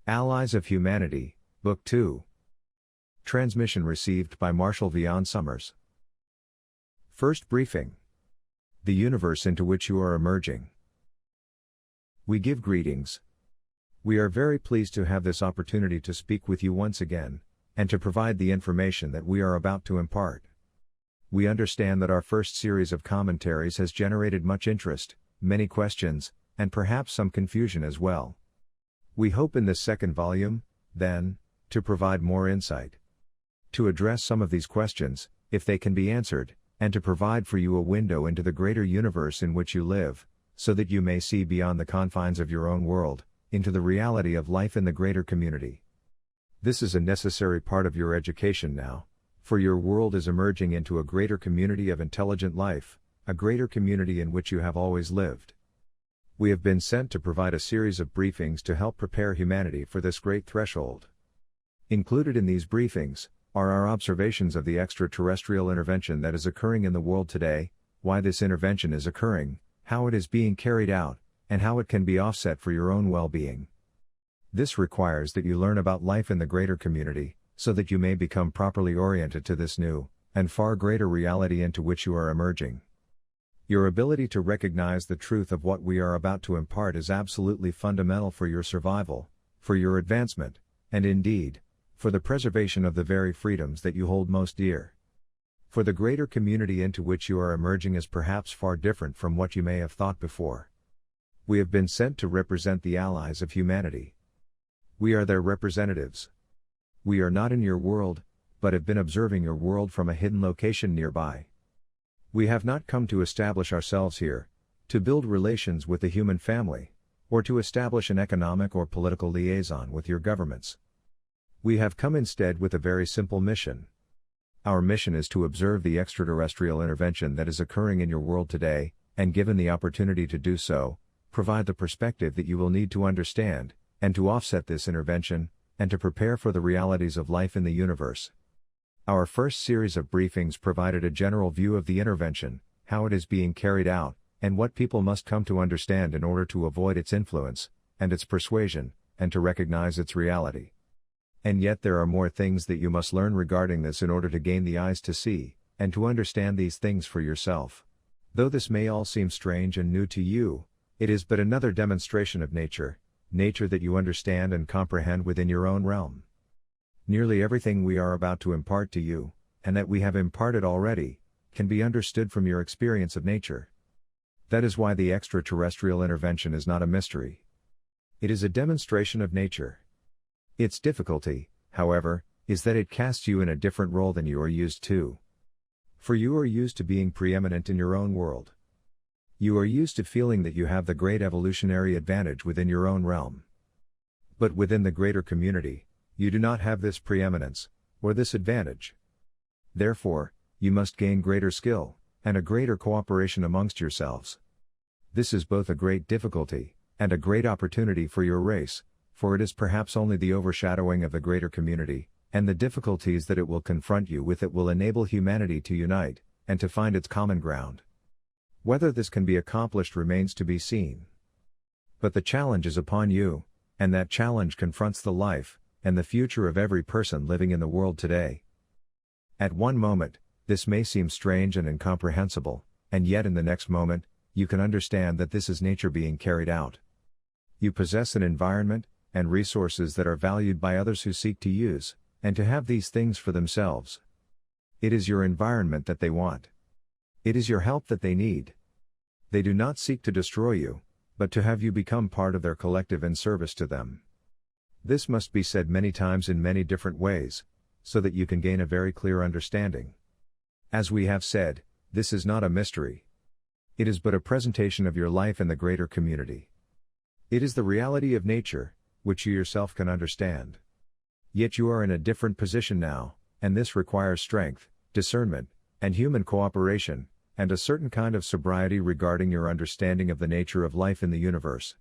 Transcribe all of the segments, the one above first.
Allies of Humanity, Book 2. Transmission received by Marshall Vian Summers. First briefing. The universe into which you are emerging. We give greetings. We are very pleased to have this opportunity to speak with you once again, and to provide the information that we are about to impart. We understand that our first series of commentaries has generated much interest, many questions, and perhaps some confusion as well. We hope in this second volume, then, to provide more insight, to address some of these questions, if they can be answered, and to provide for you a window into the greater universe in which you live, so that you may see beyond the confines of your own world, into the reality of life in the greater community. This is a necessary part of your education now, for your world is emerging into a greater community of intelligent life, a greater community in which you have always lived. We have been sent to provide a series of briefings to help prepare humanity for this great threshold. Included in these briefings are our observations of the extraterrestrial intervention that is occurring in the world today, why this intervention is occurring, how it is being carried out, and how it can be offset for your own well-being. This requires that you learn about life in the greater community, so that you may become properly oriented to this new, and far greater reality into which you are emerging. Your ability to recognize the truth of what we are about to impart is absolutely fundamental for your survival, for your advancement, and indeed, for the preservation of the very freedoms that you hold most dear. For the greater community into which you are emerging is perhaps far different from what you may have thought before. We have been sent to represent the allies of humanity. We are their representatives. We are not in your world, but have been observing your world from a hidden location nearby. We have not come to establish ourselves here, to build relations with the human family, or to establish an economic or political liaison with your governments. We have come instead with a very simple mission. Our mission is to observe the extraterrestrial intervention that is occurring in your world today, and given the opportunity to do so, provide the perspective that you will need to understand, and to offset this intervention, and to prepare for the realities of life in the universe. Our first series of briefings provided a general view of the intervention, how it is being carried out, and what people must come to understand in order to avoid its influence, and its persuasion, and to recognize its reality. And yet there are more things that you must learn regarding this in order to gain the eyes to see, and to understand these things for yourself. Though this may all seem strange and new to you, it is but another demonstration of nature that you understand and comprehend within your own realm. Nearly everything we are about to impart to you, and that we have imparted already, can be understood from your experience of nature. That is why the extraterrestrial intervention is not a mystery. It is a demonstration of nature. Its difficulty, however, is that it casts you in a different role than you are used to. For you are used to being preeminent in your own world. You are used to feeling that you have the great evolutionary advantage within your own realm. But within the greater community, you do not have this preeminence, or this advantage. Therefore, you must gain greater skill, and a greater cooperation amongst yourselves. This is both a great difficulty, and a great opportunity for your race, for it is perhaps only the overshadowing of the greater community, and the difficulties that it will confront you with that will enable humanity to unite, and to find its common ground. Whether this can be accomplished remains to be seen. But the challenge is upon you, and that challenge confronts the life, and the future of every person living in the world today. At one moment, this may seem strange and incomprehensible, and yet in the next moment, you can understand that this is nature being carried out. You possess an environment, and resources that are valued by others who seek to use, and to have these things for themselves. It is your environment that they want. It is your help that they need. They do not seek to destroy you, but to have you become part of their collective in service to them. This must be said many times in many different ways, so that you can gain a very clear understanding. As we have said, this is not a mystery. It is but a presentation of your life in the greater community. It is the reality of nature, which you yourself can understand. Yet you are in a different position now, and this requires strength, discernment, and human cooperation, and a certain kind of sobriety regarding your understanding of the nature of life in the universe.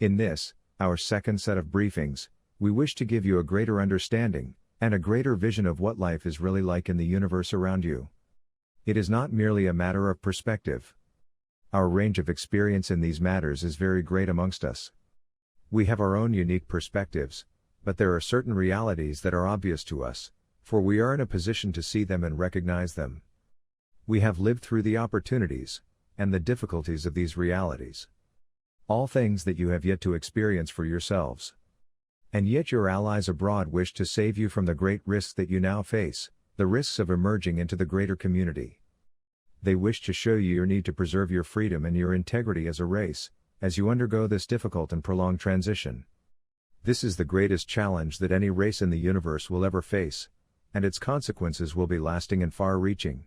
In this, our second set of briefings, we wish to give you a greater understanding, and a greater vision of what life is really like in the universe around you. It is not merely a matter of perspective. Our range of experience in these matters is very great amongst us. We have our own unique perspectives, but there are certain realities that are obvious to us, for we are in a position to see them and recognize them. We have lived through the opportunities and the difficulties of these realities. All things that you have yet to experience for yourselves. And yet your allies abroad wish to save you from the great risks that you now face, the risks of emerging into the greater community. They wish to show you your need to preserve your freedom and your integrity as a race, as you undergo this difficult and prolonged transition. This is the greatest challenge that any race in the universe will ever face, and its consequences will be lasting and far-reaching.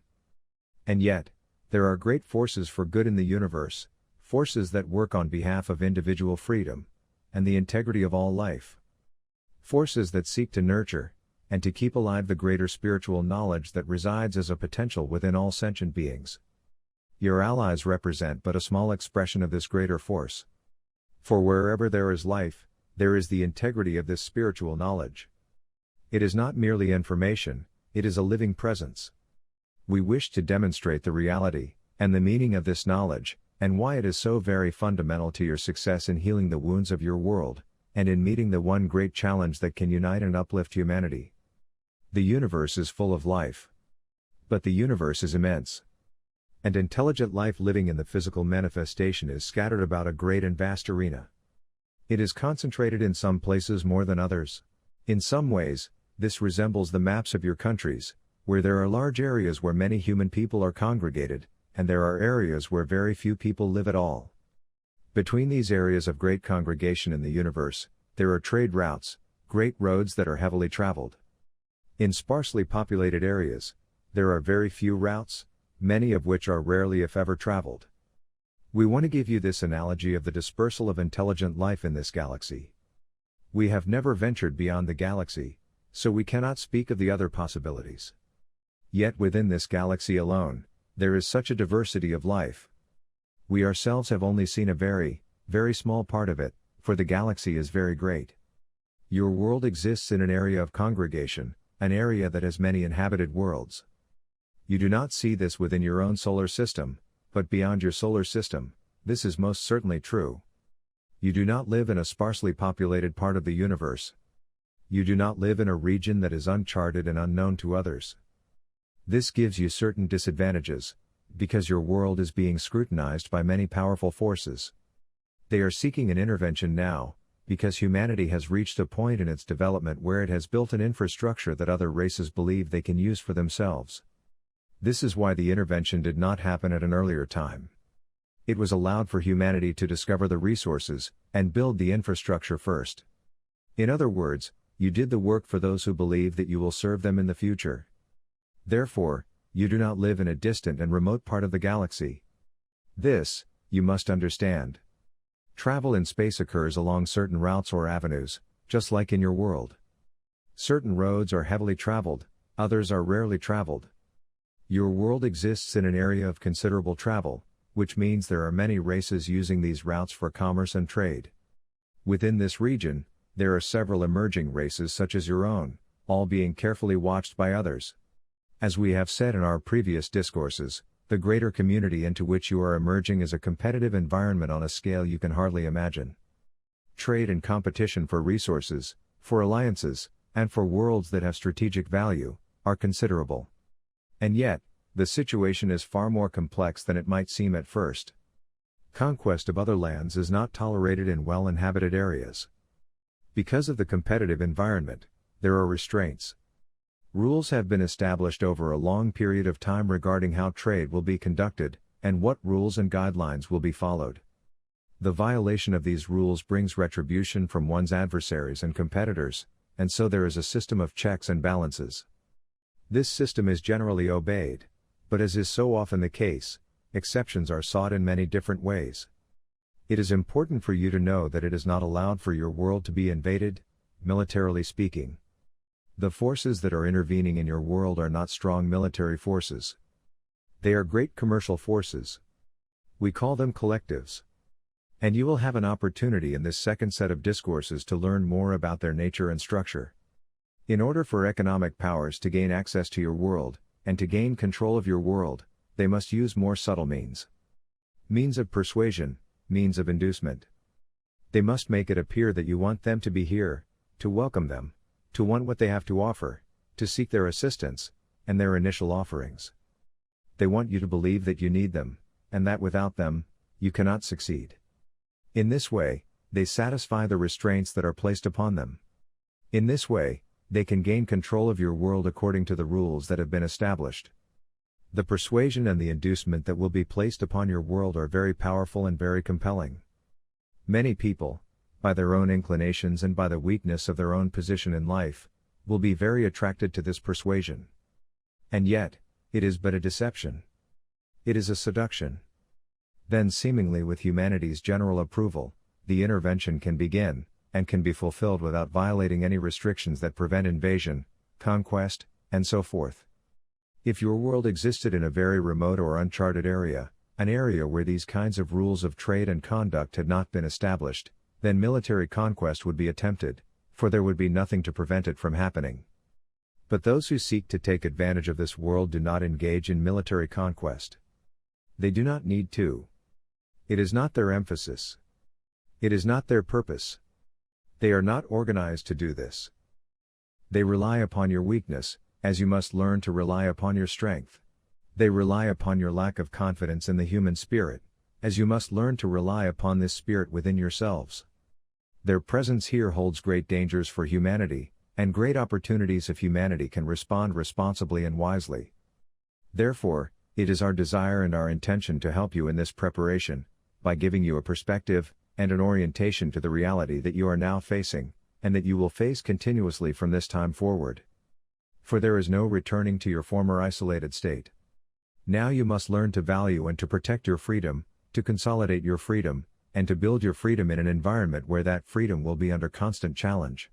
And yet, there are great forces for good in the universe, forces that work on behalf of individual freedom and the integrity of all life. Forces that seek to nurture and to keep alive the greater spiritual knowledge that resides as a potential within all sentient beings. Your allies represent but a small expression of this greater force. For wherever there is life, there is the integrity of this spiritual knowledge. It is not merely information, it is a living presence. We wish to demonstrate the reality and the meaning of this knowledge, and why it is so very fundamental to your success in healing the wounds of your world, and in meeting the one great challenge that can unite and uplift humanity. The universe is full of life. But the universe is immense. And intelligent life living in the physical manifestation is scattered about a great and vast arena. It is concentrated in some places more than others. In some ways, this resembles the maps of your countries, where there are large areas where many human people are congregated, and there are areas where very few people live at all. Between these areas of great congregation in the universe, there are trade routes, great roads that are heavily traveled. In sparsely populated areas, there are very few routes, many of which are rarely if ever traveled. We want to give you this analogy of the dispersal of intelligent life in this galaxy. We have never ventured beyond the galaxy, so we cannot speak of the other possibilities. Yet within this galaxy alone, there is such a diversity of life. We ourselves have only seen a very, very small part of it, for the galaxy is very great. Your world exists in an area of congregation, an area that has many inhabited worlds. You do not see this within your own solar system, but beyond your solar system, this is most certainly true. You do not live in a sparsely populated part of the universe. You do not live in a region that is uncharted and unknown to others. This gives you certain disadvantages, because your world is being scrutinized by many powerful forces. They are seeking an intervention now, because humanity has reached a point in its development where it has built an infrastructure that other races believe they can use for themselves. This is why the intervention did not happen at an earlier time. It was allowed for humanity to discover the resources, and build the infrastructure first. In other words, you did the work for those who believe that you will serve them in the future. Therefore, you do not live in a distant and remote part of the galaxy. This, you must understand. Travel in space occurs along certain routes or avenues, just like in your world. Certain roads are heavily traveled, others are rarely traveled. Your world exists in an area of considerable travel, which means there are many races using these routes for commerce and trade. Within this region, there are several emerging races such as your own, all being carefully watched by others. As we have said in our previous discourses, the greater community into which you are emerging is a competitive environment on a scale you can hardly imagine. Trade and competition for resources, for alliances, and for worlds that have strategic value, are considerable. And yet, the situation is far more complex than it might seem at first. Conquest of other lands is not tolerated in well-inhabited areas. Because of the competitive environment, there are restraints. Rules have been established over a long period of time regarding how trade will be conducted, and what rules and guidelines will be followed. The violation of these rules brings retribution from one's adversaries and competitors, and so there is a system of checks and balances. This system is generally obeyed, but as is so often the case, exceptions are sought in many different ways. It is important for you to know that it is not allowed for your world to be invaded, militarily speaking. The forces that are intervening in your world are not strong military forces. They are great commercial forces. We call them collectives. And you will have an opportunity in this second set of discourses to learn more about their nature and structure. In order for economic powers to gain access to your world, and to gain control of your world, they must use more subtle means. Means of persuasion, means of inducement. They must make it appear that you want them to be here, to welcome them, to want what they have to offer, to seek their assistance, and their initial offerings. They want you to believe that you need them, and that without them, you cannot succeed. In this way, they satisfy the restraints that are placed upon them. In this way, they can gain control of your world according to the rules that have been established. The persuasion and the inducement that will be placed upon your world are very powerful and very compelling. Many people, by their own inclinations and by the weakness of their own position in life, will be very attracted to this persuasion. And yet, it is but a deception. It is a seduction. Then seemingly with humanity's general approval, the intervention can begin, and can be fulfilled without violating any restrictions that prevent invasion, conquest, and so forth. If your world existed in a very remote or uncharted area, an area where these kinds of rules of trade and conduct had not been established, then military conquest would be attempted, for there would be nothing to prevent it from happening. But those who seek to take advantage of this world do not engage in military conquest. They do not need to. It is not their emphasis. It is not their purpose. They are not organized to do this. They rely upon your weakness, as you must learn to rely upon your strength. They rely upon your lack of confidence in the human spirit, as you must learn to rely upon this spirit within yourselves. Their presence here holds great dangers for humanity, and great opportunities if humanity can respond responsibly and wisely. Therefore, it is our desire and our intention to help you in this preparation, by giving you a perspective, and an orientation to the reality that you are now facing, and that you will face continuously from this time forward. For there is no returning to your former isolated state. Now you must learn to value and to protect your freedom, to consolidate your freedom, and to build your freedom in an environment where that freedom will be under constant challenge.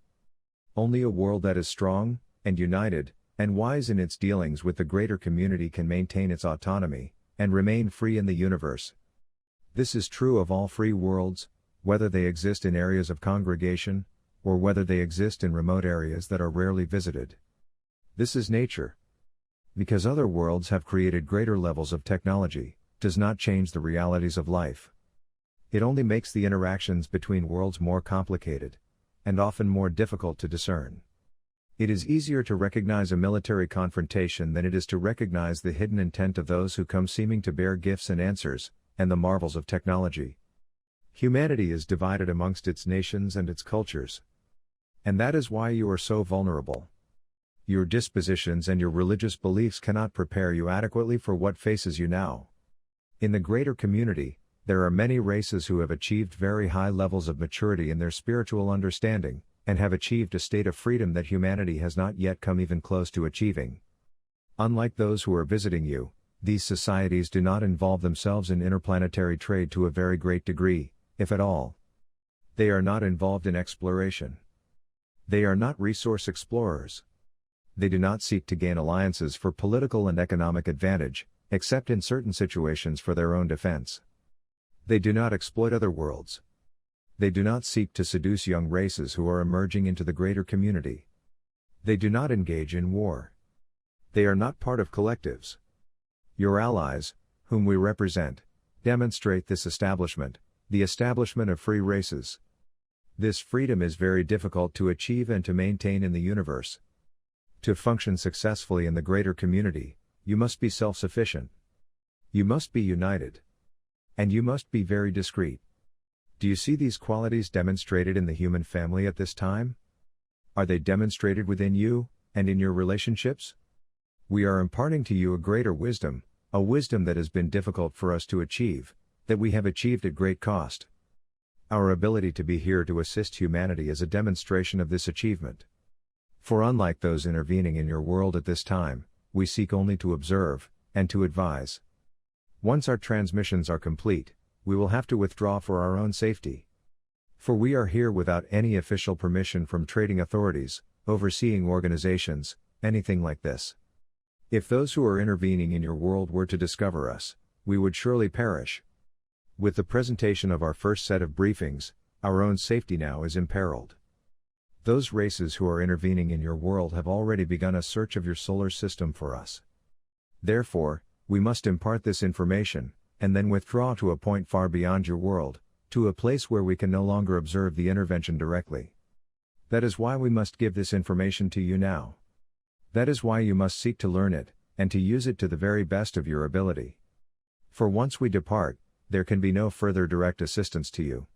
Only a world that is strong, and united, and wise in its dealings with the greater community can maintain its autonomy, and remain free in the universe. This is true of all free worlds, whether they exist in areas of congregation, or whether they exist in remote areas that are rarely visited. This is nature. Because other worlds have created greater levels of technology, does not change the realities of life. It only makes the interactions between worlds more complicated, and often more difficult to discern. It is easier to recognize a military confrontation than it is to recognize the hidden intent of those who come seeming to bear gifts and answers, and the marvels of technology. Humanity is divided amongst its nations and its cultures. And that is why you are so vulnerable. Your dispositions and your religious beliefs cannot prepare you adequately for what faces you now. In the greater community, there are many races who have achieved very high levels of maturity in their spiritual understanding, and have achieved a state of freedom that humanity has not yet come even close to achieving. Unlike those who are visiting you, these societies do not involve themselves in interplanetary trade to a very great degree, if at all. They are not involved in exploration. They are not resource explorers. They do not seek to gain alliances for political and economic advantage, except in certain situations for their own defense. They do not exploit other worlds. They do not seek to seduce young races who are emerging into the greater community. They do not engage in war. They are not part of collectives. Your allies, whom we represent, demonstrate this establishment, the establishment of free races. This freedom is very difficult to achieve and to maintain in the universe. To function successfully in the greater community, you must be self-sufficient. You must be united. And you must be very discreet. Do you see these qualities demonstrated in the human family at this time? Are they demonstrated within you, and in your relationships? We are imparting to you a greater wisdom, a wisdom that has been difficult for us to achieve, that we have achieved at great cost. Our ability to be here to assist humanity is a demonstration of this achievement. For unlike those intervening in your world at this time, we seek only to observe, and to advise. Once our transmissions are complete, we will have to withdraw for our own safety. For we are here without any official permission from trading authorities, overseeing organizations, anything like this. If those who are intervening in your world were to discover us, we would surely perish. With the presentation of our first set of briefings, our own safety now is imperiled. Those races who are intervening in your world have already begun a search of your solar system for us. Therefore, we must impart this information, and then withdraw to a point far beyond your world, to a place where we can no longer observe the intervention directly. That is why we must give this information to you now. That is why you must seek to learn it, and to use it to the very best of your ability. For once we depart, there can be no further direct assistance to you.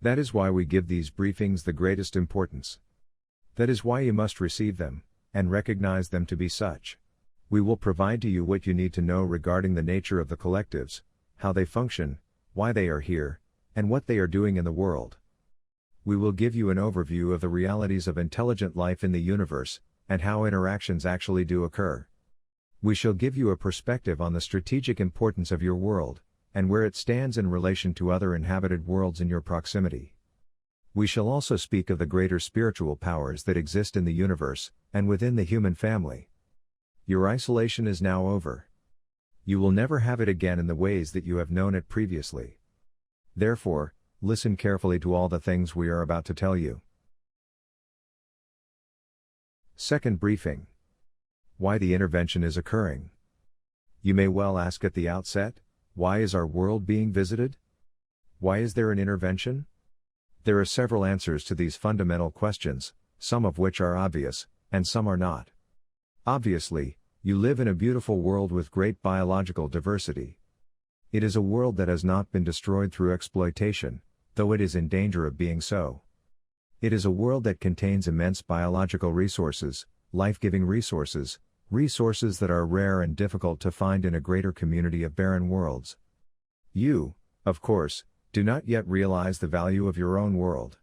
That is why we give these briefings the greatest importance. That is why you must receive them, and recognize them to be such. We will provide to you what you need to know regarding the nature of the collectives, how they function, why they are here, and what they are doing in the world. We will give you an overview of the realities of intelligent life in the universe, and how interactions actually do occur. We shall give you a perspective on the strategic importance of your world, and where it stands in relation to other inhabited worlds in your proximity. We shall also speak of the greater spiritual powers that exist in the universe, and within the human family. Your isolation is now over. You will never have it again in the ways that you have known it previously. Therefore, listen carefully to all the things we are about to tell you. Second briefing. Why the intervention is occurring. You may well ask at the outset, why is our world being visited? Why is there an intervention? There are several answers to these fundamental questions, some of which are obvious, and some are not. Obviously, you live in a beautiful world with great biological diversity. It is a world that has not been destroyed through exploitation, though it is in danger of being so. It is a world that contains immense biological resources, life-giving resources, resources that are rare and difficult to find in a greater community of barren worlds. You, of course, do not yet realize the value of your own world.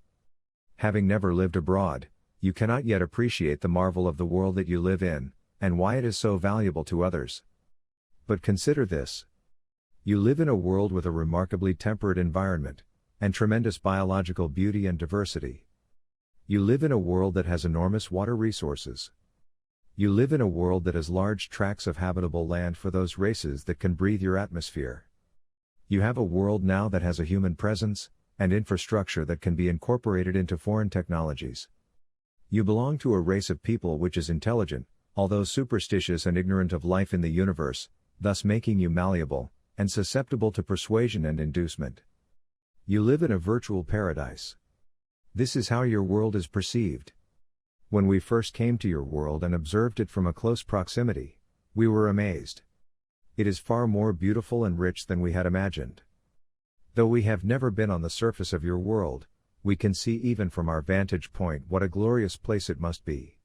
Having never lived abroad, you cannot yet appreciate the marvel of the world that you live in, and why it is so valuable to others. But consider this. You live in a world with a remarkably temperate environment, and tremendous biological beauty and diversity. You live in a world that has enormous water resources. You live in a world that has large tracts of habitable land for those races that can breathe your atmosphere. You have a world now that has a human presence, and infrastructure that can be incorporated into foreign technologies. You belong to a race of people which is intelligent, although superstitious and ignorant of life in the universe, thus making you malleable, and susceptible to persuasion and inducement. You live in a virtual paradise. This is how your world is perceived. When we first came to your world and observed it from a close proximity, we were amazed. It is far more beautiful and rich than we had imagined. Though we have never been on the surface of your world, we can see even from our vantage point what a glorious place it must be.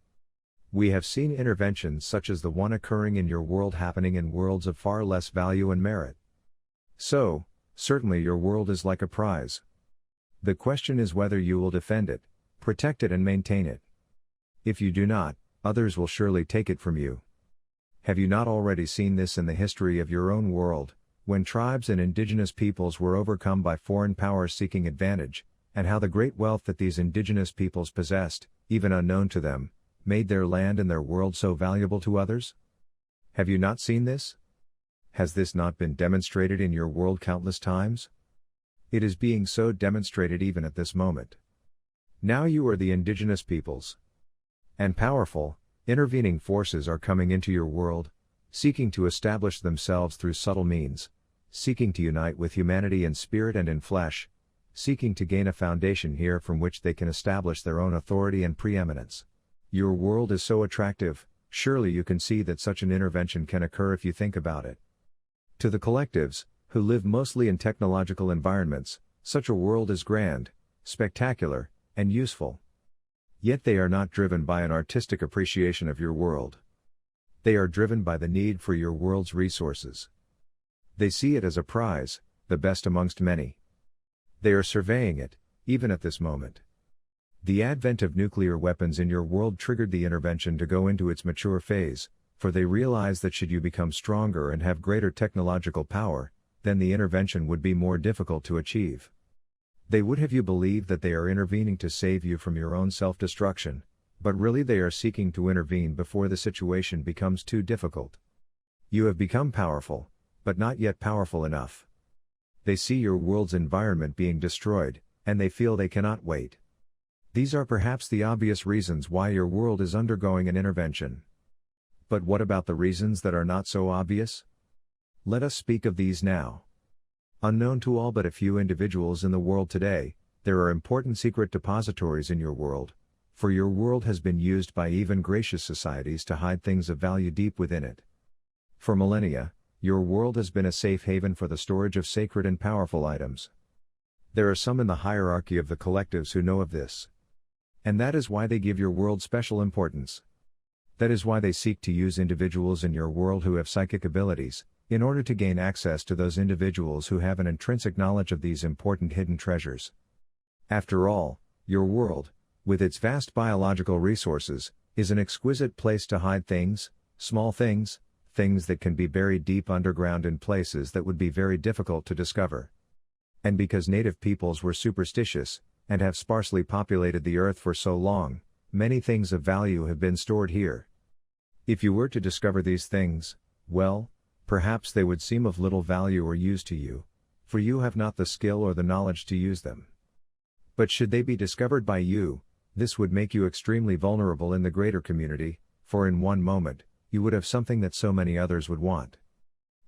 We have seen interventions such as the one occurring in your world happening in worlds of far less value and merit. So, certainly your world is like a prize. The question is whether you will defend it, protect it and maintain it. If you do not, others will surely take it from you. Have you not already seen this in the history of your own world, when tribes and indigenous peoples were overcome by foreign powers seeking advantage, and how the great wealth that these indigenous peoples possessed, even unknown to them, made their land and their world so valuable to others? Have you not seen this? Has this not been demonstrated in your world countless times? It is being so demonstrated even at this moment. Now you are the indigenous peoples. And powerful, intervening forces are coming into your world, seeking to establish themselves through subtle means, seeking to unite with humanity in spirit and in flesh, seeking to gain a foundation here from which they can establish their own authority and preeminence. Your world is so attractive, surely you can see that such an intervention can occur if you think about it. To the collectives, who live mostly in technological environments, such a world is grand, spectacular, and useful. Yet they are not driven by an artistic appreciation of your world. They are driven by the need for your world's resources. They see it as a prize, the best amongst many. They are surveying it, even at this moment. The advent of nuclear weapons in your world triggered the intervention to go into its mature phase, for they realize that should you become stronger and have greater technological power, then the intervention would be more difficult to achieve. They would have you believe that they are intervening to save you from your own self-destruction, but really they are seeking to intervene before the situation becomes too difficult. You have become powerful, but not yet powerful enough. They see your world's environment being destroyed, and they feel they cannot wait. These are perhaps the obvious reasons why your world is undergoing an intervention. But what about the reasons that are not so obvious? Let us speak of these now. Unknown to all but a few individuals in the world today, there are important secret depositories in your world, for your world has been used by even gracious societies to hide things of value deep within it. For millennia, your world has been a safe haven for the storage of sacred and powerful items. There are some in the hierarchy of the collectives who know of this. And that is why they give your world special importance. That is why they seek to use individuals in your world who have psychic abilities, in order to gain access to those individuals who have an intrinsic knowledge of these important hidden treasures. After all, your world, with its vast biological resources, is an exquisite place to hide things, small things, things that can be buried deep underground in places that would be very difficult to discover. And because native peoples were superstitious, and have sparsely populated the earth for so long, many things of value have been stored here. If you were to discover these things, well, perhaps they would seem of little value or use to you, for you have not the skill or the knowledge to use them. But should they be discovered by you, this would make you extremely vulnerable in the greater community, for in one moment, you would have something that so many others would want.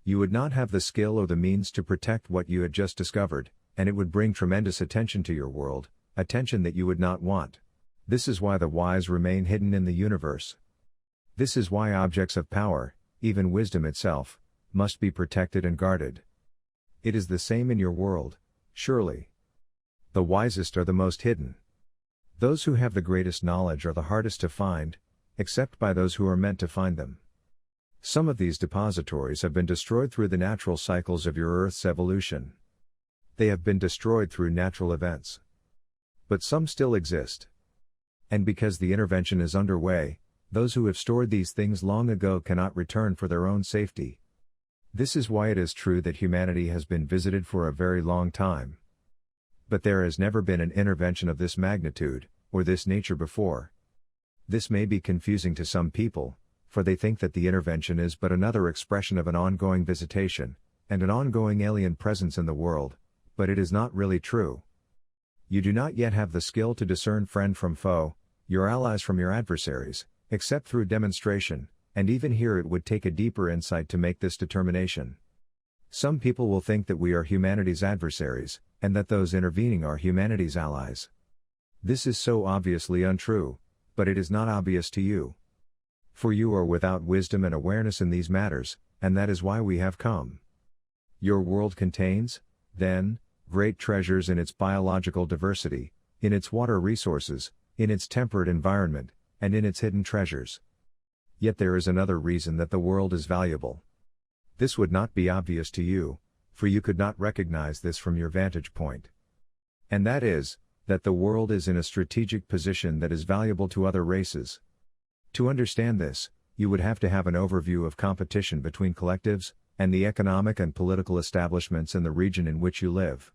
You would not have the skill or the means to protect what you had just discovered, and it would bring tremendous attention to your world, attention that you would not want. This is why the wise remain hidden in the universe. This is why objects of power, even wisdom itself, must be protected and guarded. It is the same in your world, surely. The wisest are the most hidden. Those who have the greatest knowledge are the hardest to find, except by those who are meant to find them. Some of these depositories have been destroyed through the natural cycles of your Earth's evolution. They have been destroyed through natural events. But some still exist. And because the intervention is underway, those who have stored these things long ago cannot return for their own safety. This is why it is true that humanity has been visited for a very long time. But there has never been an intervention of this magnitude, or this nature before. This may be confusing to some people, for they think that the intervention is but another expression of an ongoing visitation, and an ongoing alien presence in the world, but it is not really true. You do not yet have the skill to discern friend from foe, your allies from your adversaries, except through demonstration, and even here it would take a deeper insight to make this determination. Some people will think that we are humanity's adversaries, and that those intervening are humanity's allies. This is so obviously untrue, but it is not obvious to you. For you are without wisdom and awareness in these matters, and that is why we have come. Your world contains, then, great treasures in its biological diversity, in its water resources, in its temperate environment, and in its hidden treasures. Yet there is another reason that the world is valuable. This would not be obvious to you, for you could not recognize this from your vantage point. And that is, that the world is in a strategic position that is valuable to other races. To understand this, you would have to have an overview of competition between collectives, and the economic and political establishments in the region in which you live.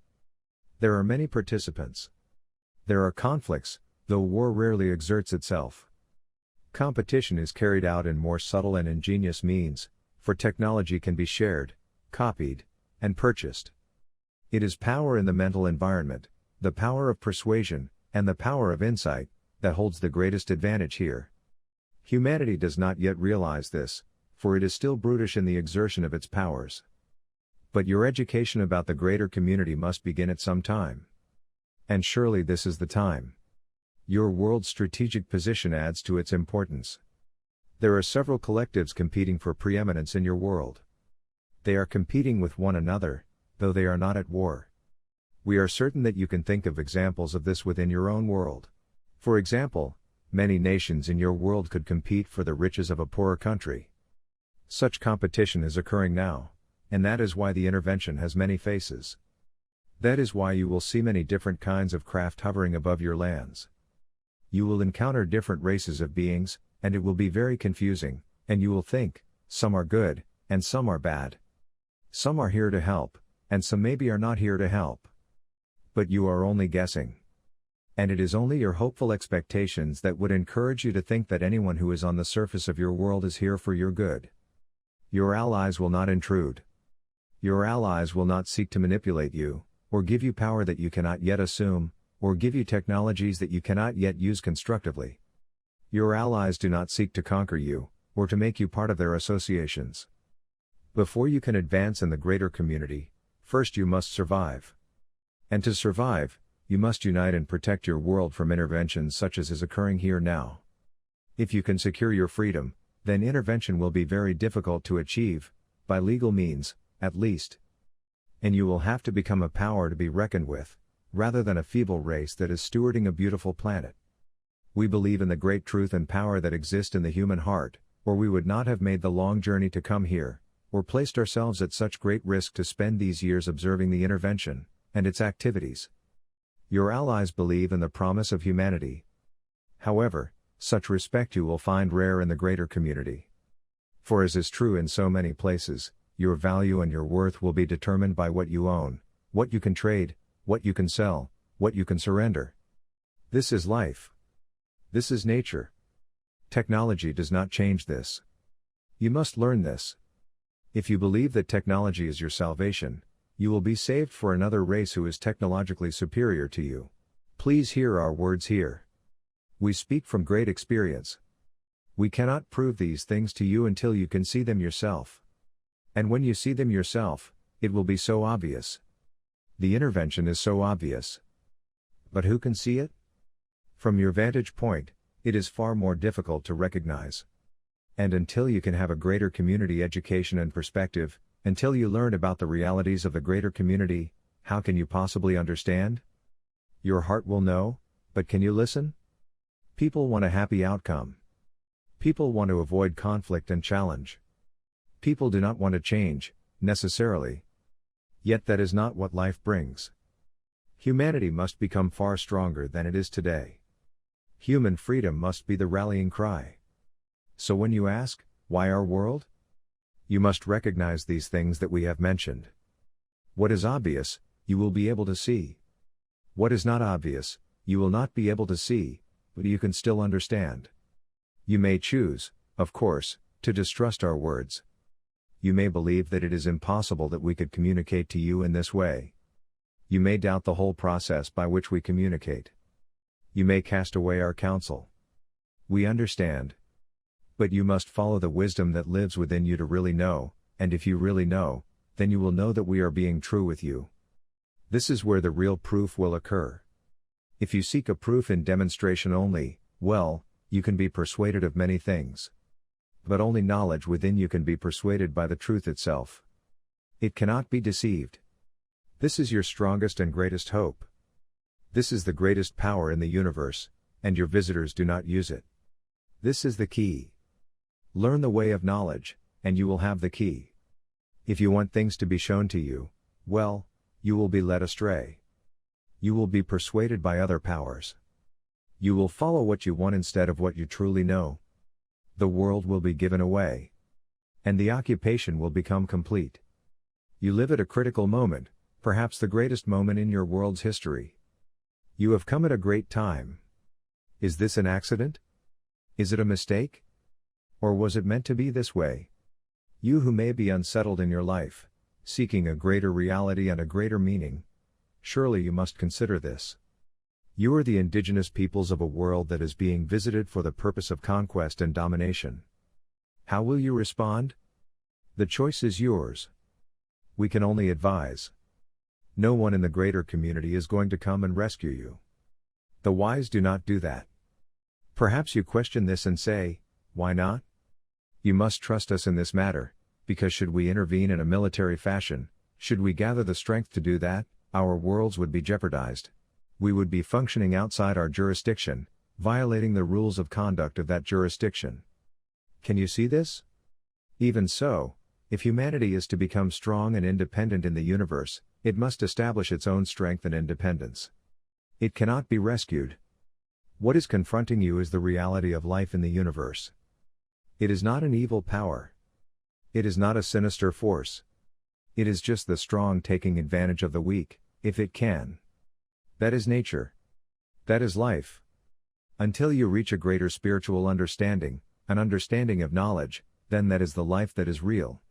There are many participants. There are conflicts, though war rarely exerts itself. Competition is carried out in more subtle and ingenious means, for technology can be shared, copied, and purchased. It is power in the mental environment, the power of persuasion, and the power of insight, that holds the greatest advantage here. Humanity does not yet realize this, for it is still brutish in the exertion of its powers. But your education about the greater community must begin at some time. And surely this is the time. Your world's strategic position adds to its importance. There are several collectives competing for preeminence in your world. They are competing with one another, though they are not at war. We are certain that you can think of examples of this within your own world. For example, many nations in your world could compete for the riches of a poorer country. Such competition is occurring now, and that is why the intervention has many faces. That is why you will see many different kinds of craft hovering above your lands. You will encounter different races of beings, and it will be very confusing, and you will think, some are good, and some are bad. Some are here to help, and some maybe are not here to help. But you are only guessing. And it is only your hopeful expectations that would encourage you to think that anyone who is on the surface of your world is here for your good. Your allies will not intrude. Your allies will not seek to manipulate you, or give you power that you cannot yet assume, or give you technologies that you cannot yet use constructively. Your allies do not seek to conquer you, or to make you part of their associations. Before you can advance in the greater community, First you must survive. And to survive, you must unite and protect your world from interventions such as is occurring here now. If you can secure your freedom, then intervention will be very difficult to achieve, by legal means, at least. And you will have to become a power to be reckoned with, rather than a feeble race that is stewarding a beautiful planet. We believe in the great truth and power that exist in the human heart, or we would not have made the long journey to come here, or placed ourselves at such great risk to spend these years observing the intervention, and its activities. Your allies believe in the promise of humanity. However, such respect you will find rare in the greater community. For as is true in so many places, your value and your worth will be determined by what you own, what you can trade, what you can sell, what you can surrender. This is life. This is nature. Technology does not change this. You must learn this. If you believe that technology is your salvation, you will be saved for another race who is technologically superior to you. Please hear our words here. We speak from great experience. We cannot prove these things to you until you can see them yourself. And when you see them yourself, it will be so obvious. The intervention is so obvious. But who can see it? From your vantage point, it is far more difficult to recognize. And until you can have a greater community education and perspective, until you learn about the realities of the greater community, how can you possibly understand? Your heart will know, but can you listen? People want a happy outcome. People want to avoid conflict and challenge. People do not want to change, necessarily. Yet that is not what life brings. Humanity must become far stronger than it is today. Human freedom must be the rallying cry. So when you ask, why our world? You must recognize these things that we have mentioned. What is obvious, you will be able to see. What is not obvious, you will not be able to see, but you can still understand. You may choose, of course, to distrust our words. You may believe that it is impossible that we could communicate to you in this way. You may doubt the whole process by which we communicate. You may cast away our counsel. We understand. But you must follow the wisdom that lives within you to really know, and if you really know, then you will know that we are being true with you. This is where the real proof will occur. If you seek a proof in demonstration only, well, you can be persuaded of many things. But only knowledge within you can be persuaded by the truth itself. It cannot be deceived. This is your strongest and greatest hope. This is the greatest power in the universe, and your visitors do not use it. This is the key. Learn the way of knowledge, and you will have the key. If you want things to be shown to you, well, you will be led astray. You will be persuaded by other powers. You will follow what you want instead of what you truly know. The world will be given away. And the occupation will become complete. You live at a critical moment, perhaps the greatest moment in your world's history. You have come at a great time. Is this an accident? Is it a mistake? Or was it meant to be this way? You who may be unsettled in your life, seeking a greater reality and a greater meaning, surely you must consider this. You are the indigenous peoples of a world that is being visited for the purpose of conquest and domination. How will you respond? The choice is yours. We can only advise. No one in the greater community is going to come and rescue you. The wise do not do that. Perhaps you question this and say, why not? You must trust us in this matter, because should we intervene in a military fashion, should we gather the strength to do that, our worlds would be jeopardized. We would be functioning outside our jurisdiction, violating the rules of conduct of that jurisdiction. Can you see this? Even so, if humanity is to become strong and independent in the universe, it must establish its own strength and independence. It cannot be rescued. What is confronting you is the reality of life in the universe. It is not an evil power. It is not a sinister force. It is just the strong taking advantage of the weak, if it can. That is nature. That is life. Until you reach a greater spiritual understanding, an understanding of knowledge, then that is the life that is real.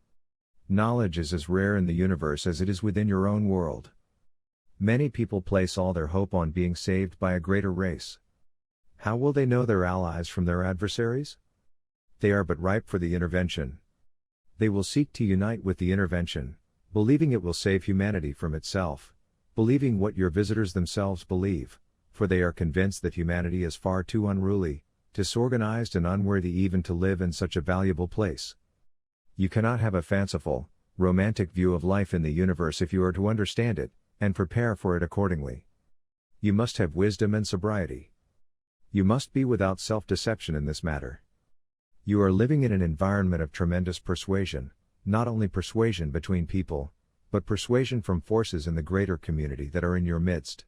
Knowledge is as rare in the universe as it is within your own world. Many people place all their hope on being saved by a greater race. How will they know their allies from their adversaries? They are but ripe for the intervention. They will seek to unite with the intervention, believing it will save humanity from itself, believing what your visitors themselves believe, for they are convinced that humanity is far too unruly, disorganized and unworthy even to live in such a valuable place. You cannot have a fanciful, romantic view of life in the universe if you are to understand it, and prepare for it accordingly. You must have wisdom and sobriety. You must be without self-deception in this matter. You are living in an environment of tremendous persuasion, not only persuasion between people, but persuasion from forces in the greater community that are in your midst.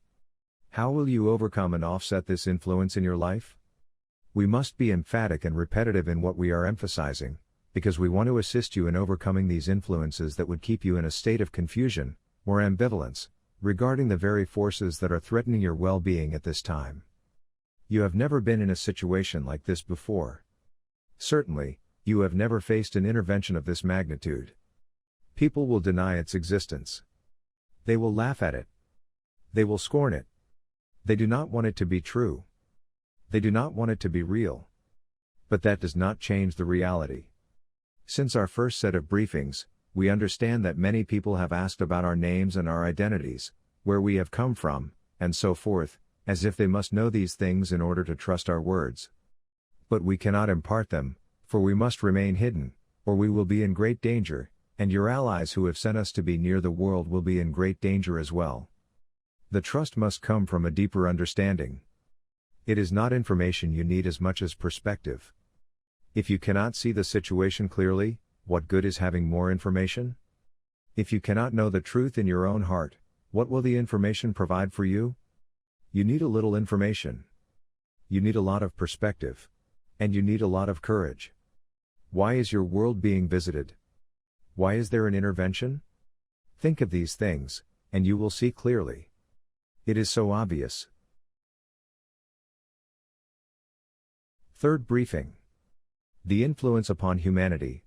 How will you overcome and offset this influence in your life? We must be emphatic and repetitive in what we are emphasizing, because we want to assist you in overcoming these influences that would keep you in a state of confusion, or ambivalence, regarding the very forces that are threatening your well-being at this time. You have never been in a situation like this before. Certainly, you have never faced an intervention of this magnitude. People will deny its existence. They will laugh at it. They will scorn it. They do not want it to be true. They do not want it to be real. But that does not change the reality. Since our first set of briefings, we understand that many people have asked about our names and our identities, where we have come from, and so forth, as if they must know these things in order to trust our words. But we cannot impart them, for we must remain hidden, or we will be in great danger, and your allies who have sent us to be near the world will be in great danger as well. The trust must come from a deeper understanding. It is not information you need as much as perspective. If you cannot see the situation clearly, what good is having more information? If you cannot know the truth in your own heart, what will the information provide for you? You need a little information. You need a lot of perspective. And you need a lot of courage. Why is your world being visited? Why is there an intervention? Think of these things, and you will see clearly. It is so obvious. Third briefing. The influence upon humanity.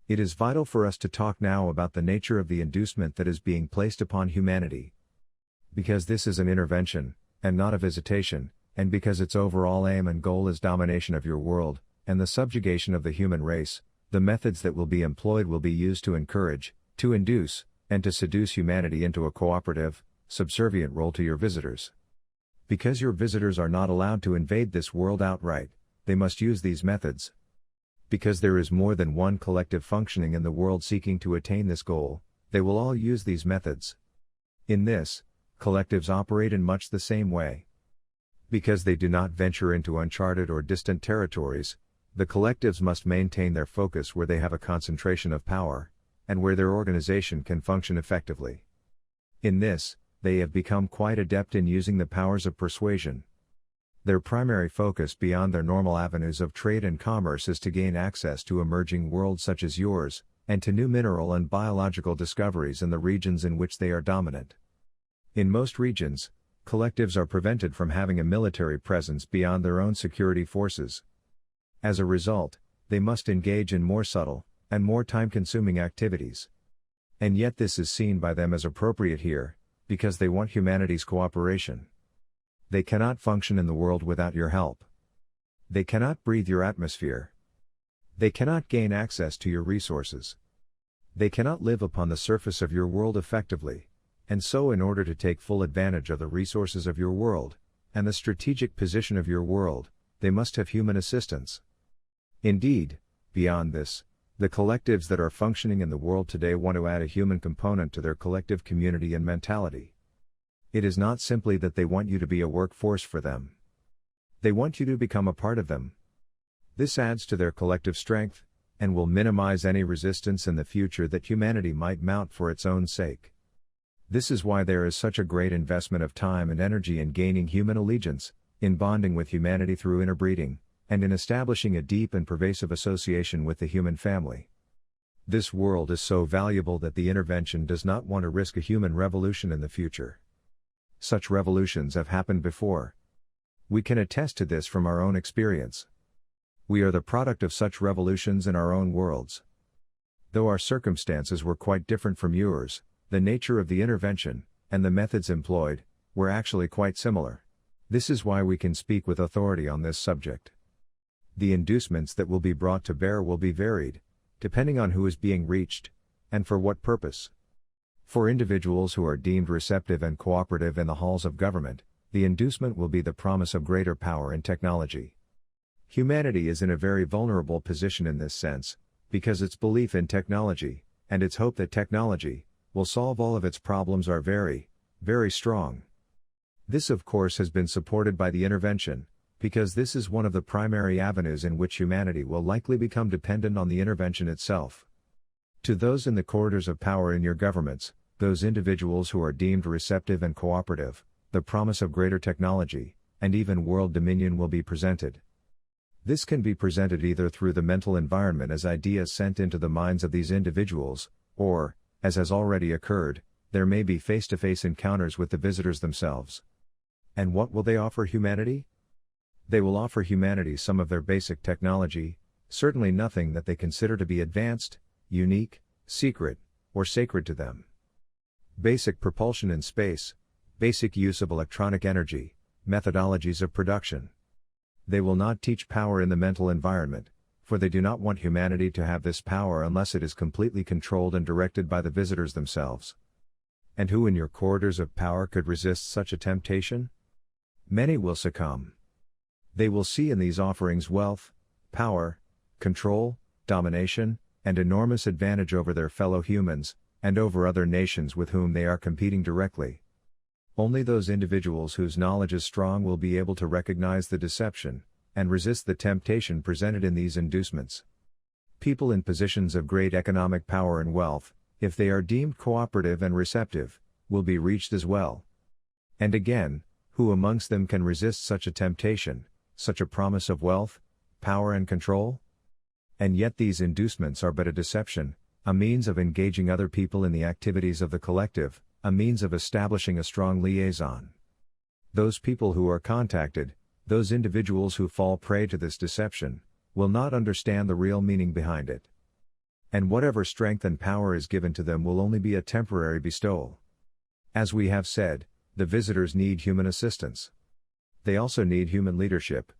It is vital for us to talk now about the nature of the inducement that is being placed upon humanity. Because this is an intervention, and not a visitation, and because its overall aim and goal is domination of your world, and the subjugation of the human race, the methods that will be employed will be used to encourage, to induce, and to seduce humanity into a cooperative, subservient role to your visitors. Because your visitors are not allowed to invade this world outright, they must use these methods. Because there is more than one collective functioning in the world seeking to attain this goal, they will all use these methods. In this, collectives operate in much the same way. Because they do not venture into uncharted or distant territories, the collectives must maintain their focus where they have a concentration of power, and where their organization can function effectively. In this, they have become quite adept in using the powers of persuasion. Their primary focus beyond their normal avenues of trade and commerce is to gain access to emerging worlds such as yours, and to new mineral and biological discoveries in the regions in which they are dominant. In most regions, collectives are prevented from having a military presence beyond their own security forces. As a result, they must engage in more subtle, and more time-consuming activities. And yet this is seen by them as appropriate here, because they want humanity's cooperation. They cannot function in the world without your help. They cannot breathe your atmosphere. They cannot gain access to your resources. They cannot live upon the surface of your world effectively, and so in order to take full advantage of the resources of your world, and the strategic position of your world, they must have human assistance. Indeed, beyond this, the collectives that are functioning in the world today want to add a human component to their collective community and mentality. It is not simply that they want you to be a workforce for them. They want you to become a part of them. This adds to their collective strength, and will minimize any resistance in the future that humanity might mount for its own sake. This is why there is such a great investment of time and energy in gaining human allegiance, in bonding with humanity through interbreeding, and in establishing a deep and pervasive association with the human family. This world is so valuable that the intervention does not want to risk a human revolution in the future. Such revolutions have happened before. We can attest to this from our own experience. We are the product of such revolutions in our own worlds. Though our circumstances were quite different from yours, the nature of the intervention, and the methods employed, were actually quite similar. This is why we can speak with authority on this subject. The inducements that will be brought to bear will be varied, depending on who is being reached, and for what purpose. For individuals who are deemed receptive and cooperative in the halls of government, the inducement will be the promise of greater power and technology. Humanity is in a very vulnerable position in this sense, because its belief in technology, and its hope that technology will solve all of its problems are very, very strong. This of course has been supported by the intervention, because this is one of the primary avenues in which humanity will likely become dependent on the intervention itself. To those in the corridors of power in your governments, those individuals who are deemed receptive and cooperative, the promise of greater technology, and even world dominion will be presented. This can be presented either through the mental environment as ideas sent into the minds of these individuals, or, as has already occurred, there may be face-to-face encounters with the visitors themselves. And what will they offer humanity? They will offer humanity some of their basic technology, certainly nothing that they consider to be advanced, unique, secret, or sacred to them. Basic propulsion in space, basic use of electronic energy, methodologies of production. They will not teach power in the mental environment, for they do not want humanity to have this power unless it is completely controlled and directed by the visitors themselves. And who in your corridors of power could resist such a temptation? Many will succumb. They will see in these offerings wealth, power, control, domination, and enormous advantage over their fellow humans, and over other nations with whom they are competing directly. Only those individuals whose knowledge is strong will be able to recognize the deception, and resist the temptation presented in these inducements. People in positions of great economic power and wealth, if they are deemed cooperative and receptive, will be reached as well. And again, who amongst them can resist such a temptation, such a promise of wealth, power and control? And yet these inducements are but a deception, a means of engaging other people in the activities of the collective, a means of establishing a strong liaison. Those people who are contacted, those individuals who fall prey to this deception, will not understand the real meaning behind it. And whatever strength and power is given to them will only be a temporary bestowal. As we have said, the visitors need human assistance. They also need human leadership.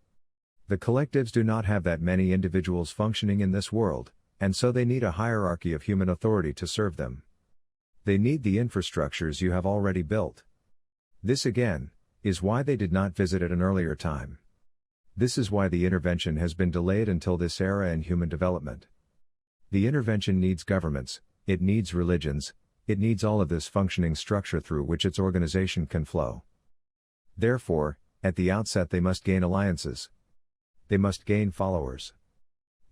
The collectives do not have that many individuals functioning in this world, and so they need a hierarchy of human authority to serve them. They need the infrastructures you have already built. This again, is why they did not visit at an earlier time. This is why the intervention has been delayed until this era in human development. The intervention needs governments, it needs religions, it needs all of this functioning structure through which its organization can flow. Therefore, at the outset they must gain alliances. They must gain followers.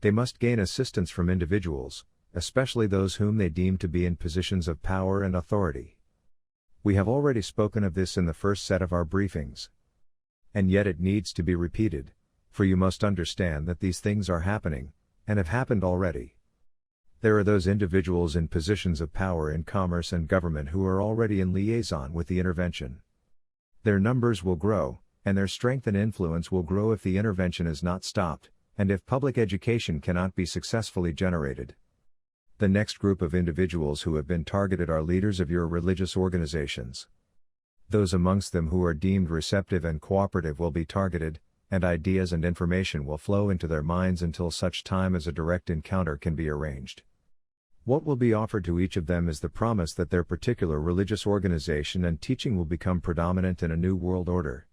They must gain assistance from individuals, especially those whom they deem to be in positions of power and authority. We have already spoken of this in the first set of our briefings. And yet it needs to be repeated, for you must understand that these things are happening, and have happened already. There are those individuals in positions of power in commerce and government who are already in liaison with the intervention. Their numbers will grow, and their strength and influence will grow if the intervention is not stopped, and if public education cannot be successfully generated. The next group of individuals who have been targeted are leaders of your religious organizations. Those amongst them who are deemed receptive and cooperative will be targeted, and ideas and information will flow into their minds until such time as a direct encounter can be arranged. What will be offered to each of them is the promise that their particular religious organization and teaching will become predominant in a new world order.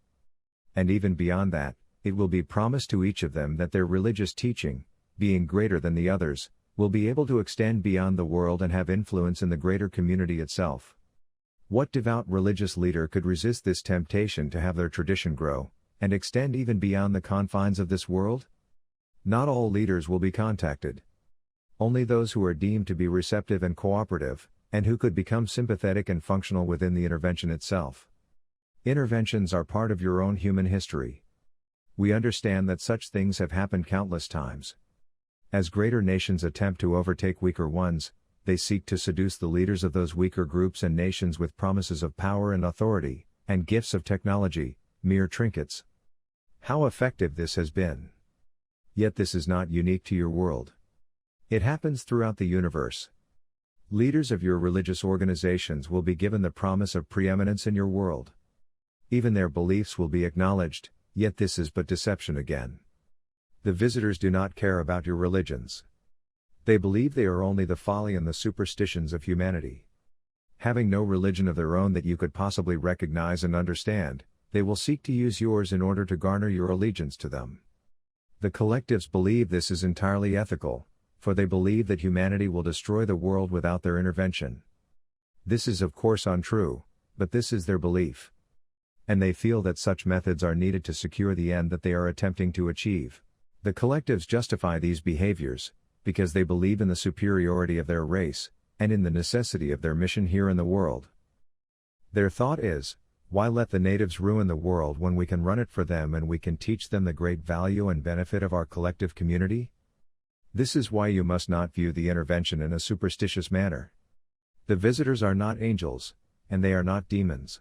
And even beyond that, it will be promised to each of them that their religious teaching, being greater than the others, will be able to extend beyond the world and have influence in the greater community itself. What devout religious leader could resist this temptation to have their tradition grow, and extend even beyond the confines of this world? Not all leaders will be contacted. Only those who are deemed to be receptive and cooperative, and who could become sympathetic and functional within the intervention itself. Interventions are part of your own human history. We understand that such things have happened countless times. As greater nations attempt to overtake weaker ones, they seek to seduce the leaders of those weaker groups and nations with promises of power and authority, and gifts of technology, mere trinkets. How effective this has been! Yet this is not unique to your world. It happens throughout the universe. Leaders of your religious organizations will be given the promise of preeminence in your world. Even their beliefs will be acknowledged, yet this is but deception again. The visitors do not care about your religions. They believe they are only the folly and the superstitions of humanity. Having no religion of their own that you could possibly recognize and understand, they will seek to use yours in order to garner your allegiance to them. The collectives believe this is entirely ethical, for they believe that humanity will destroy the world without their intervention. This is of course untrue, but this is their belief. And they feel that such methods are needed to secure the end that they are attempting to achieve. The collectives justify these behaviors, because they believe in the superiority of their race, and in the necessity of their mission here in the world. Their thought is, why let the natives ruin the world when we can run it for them and we can teach them the great value and benefit of our collective community? This is why you must not view the intervention in a superstitious manner. The visitors are not angels, and they are not demons.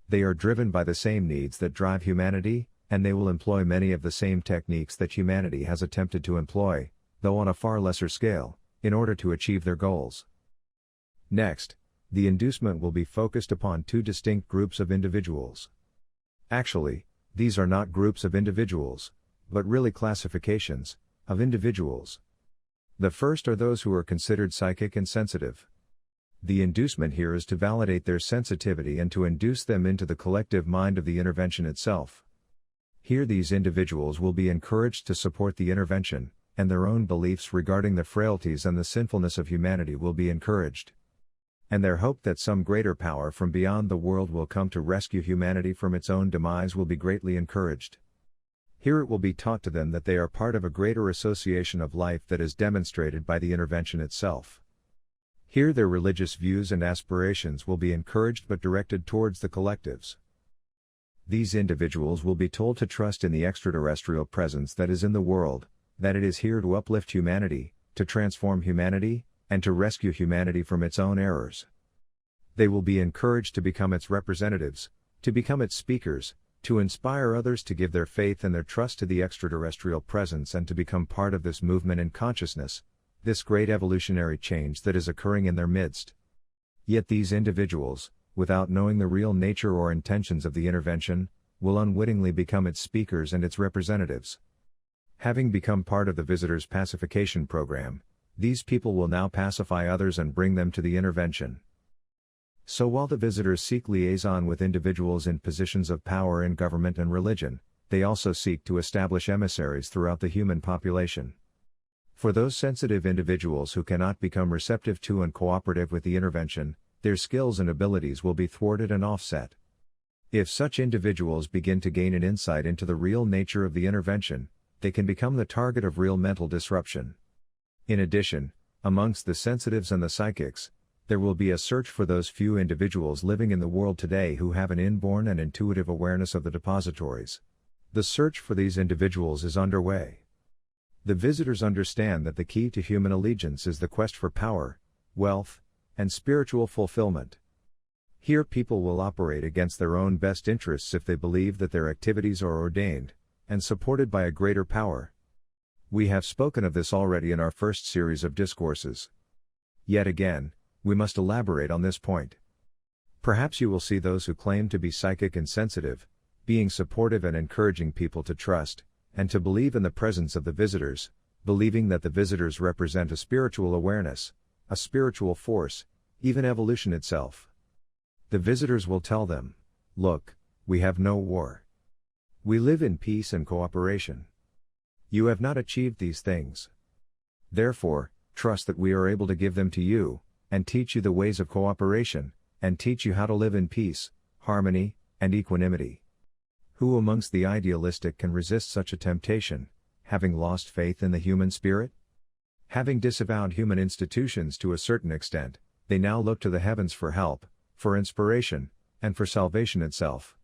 They are driven by the same needs that drive humanity, and they will employ many of the same techniques that humanity has attempted to employ, though on a far lesser scale, in order to achieve their goals. Next, the inducement will be focused upon two distinct groups of individuals. Actually, these are not groups of individuals, but really classifications of individuals. The first are those who are considered psychic and sensitive. The inducement here is to validate their sensitivity and to induce them into the collective mind of the intervention itself. Here these individuals will be encouraged to support the intervention, and their own beliefs regarding the frailties and the sinfulness of humanity will be encouraged. And their hope that some greater power from beyond the world will come to rescue humanity from its own demise will be greatly encouraged. Here it will be taught to them that they are part of a greater association of life that is demonstrated by the intervention itself. Here their religious views and aspirations will be encouraged but directed towards the collectives. These individuals will be told to trust in the extraterrestrial presence that is in the world, that it is here to uplift humanity, to transform humanity, and to rescue humanity from its own errors. They will be encouraged to become its representatives, to become its speakers, to inspire others to give their faith and their trust to the extraterrestrial presence and to become part of this movement in consciousness, this great evolutionary change that is occurring in their midst. Yet these individuals, without knowing the real nature or intentions of the intervention, will unwittingly become its speakers and its representatives. Having become part of the visitors' pacification program, these people will now pacify others and bring them to the intervention. So while the visitors seek liaison with individuals in positions of power in government and religion, they also seek to establish emissaries throughout the human population. For those sensitive individuals who cannot become receptive to and cooperative with the intervention, their skills and abilities will be thwarted and offset. If such individuals begin to gain an insight into the real nature of the intervention, they can become the target of real mental disruption. In addition, amongst the sensitives and the psychics, there will be a search for those few individuals living in the world today who have an inborn and intuitive awareness of the depositories. The search for these individuals is underway. The visitors understand that the key to human allegiance is the quest for power, wealth, and spiritual fulfillment. Here people will operate against their own best interests if they believe that their activities are ordained and supported by a greater power. We have spoken of this already in our first series of discourses. Yet again, we must elaborate on this point. Perhaps you will see those who claim to be psychic and sensitive, being supportive and encouraging people to trust, and to believe in the presence of the visitors, believing that the visitors represent a spiritual awareness, a spiritual force, even evolution itself. The visitors will tell them, "Look, we have no war. We live in peace and cooperation. You have not achieved these things. Therefore, trust that we are able to give them to you, and teach you the ways of cooperation, and teach you how to live in peace, harmony, and equanimity." Who amongst the idealistic can resist such a temptation, having lost faith in the human spirit? Having disavowed human institutions to a certain extent, they now look to the heavens for help, for inspiration, and for salvation itself.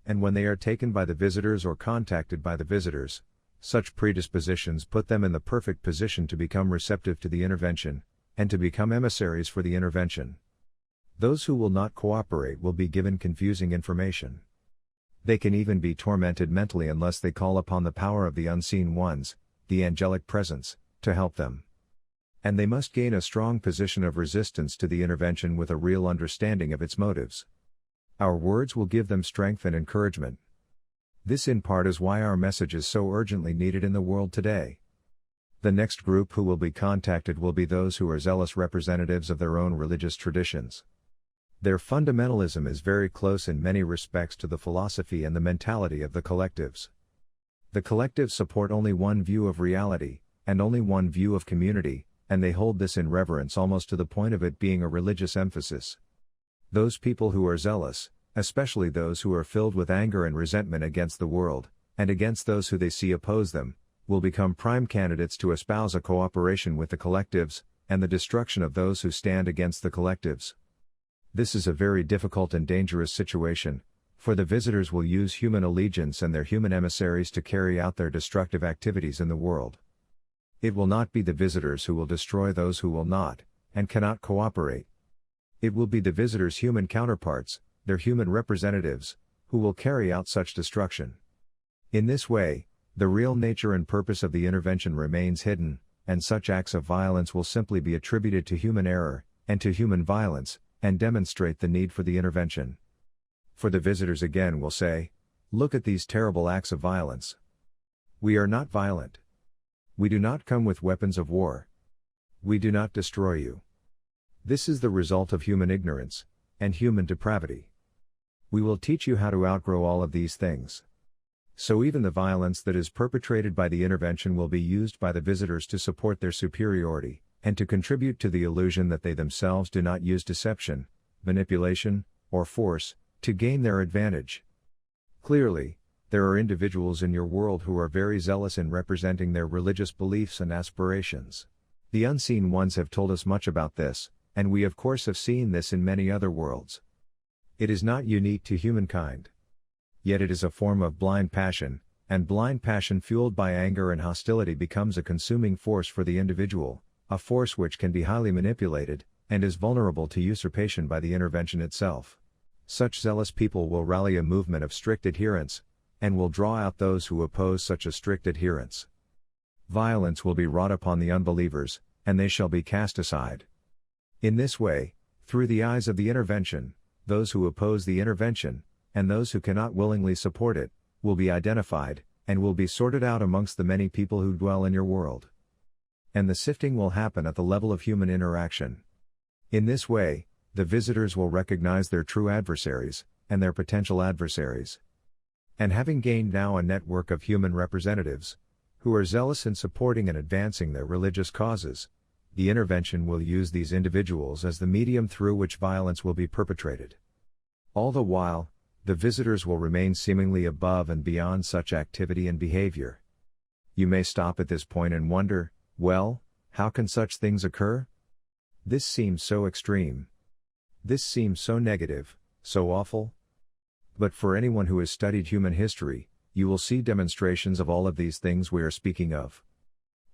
And when they are taken by the visitors or contacted by the visitors, such predispositions put them in the perfect position to become receptive to the intervention, and to become emissaries for the intervention. Those who will not cooperate will be given confusing information. They can even be tormented mentally unless they call upon the power of the unseen ones, the angelic presence, to help them. And they must gain a strong position of resistance to the intervention with a real understanding of its motives. Our words will give them strength and encouragement. This in part is why our message is so urgently needed in the world today. The next group who will be contacted will be those who are zealous representatives of their own religious traditions. Their fundamentalism is very close in many respects to the philosophy and the mentality of the collectives. The collectives support only one view of reality, and only one view of community, and they hold this in reverence almost to the point of it being a religious emphasis. Those people who are zealous, especially those who are filled with anger and resentment against the world, and against those who they see oppose them, will become prime candidates to espouse a cooperation with the collectives, and the destruction of those who stand against the collectives. This is a very difficult and dangerous situation, for the visitors will use human allegiance and their human emissaries to carry out their destructive activities in the world. It will not be the visitors who will destroy those who will not, and cannot cooperate. It will be the visitors' human counterparts, their human representatives, who will carry out such destruction. In this way, the real nature and purpose of the intervention remains hidden, and such acts of violence will simply be attributed to human error, and to human violence, and demonstrate the need for the intervention. For the visitors again will say, "Look at these terrible acts of violence. We are not violent. We do not come with weapons of war. We do not destroy you. This is the result of human ignorance, and human depravity. We will teach you how to outgrow all of these things." So even the violence that is perpetrated by the intervention will be used by the visitors to support their superiority, and to contribute to the illusion that they themselves do not use deception, manipulation, or force, to gain their advantage. Clearly, there are individuals in your world who are very zealous in representing their religious beliefs and aspirations. The unseen ones have told us much about this, and we of course have seen this in many other worlds. It is not unique to humankind. Yet it is a form of blind passion, and blind passion fueled by anger and hostility becomes a consuming force for the individual, a force which can be highly manipulated, and is vulnerable to usurpation by the intervention itself. Such zealous people will rally a movement of strict adherence, and will draw out those who oppose such a strict adherence. Violence will be wrought upon the unbelievers, and they shall be cast aside. In this way, through the eyes of the intervention, those who oppose the intervention, and those who cannot willingly support it, will be identified, and will be sorted out amongst the many people who dwell in your world. And the sifting will happen at the level of human interaction. In this way, the visitors will recognize their true adversaries, and their potential adversaries. And having gained now a network of human representatives, who are zealous in supporting and advancing their religious causes, the intervention will use these individuals as the medium through which violence will be perpetrated. All the while, the visitors will remain seemingly above and beyond such activity and behavior. You may stop at this point and wonder, well, how can such things occur? This seems so extreme. This seems so negative, so awful. But for anyone who has studied human history, you will see demonstrations of all of these things we are speaking of.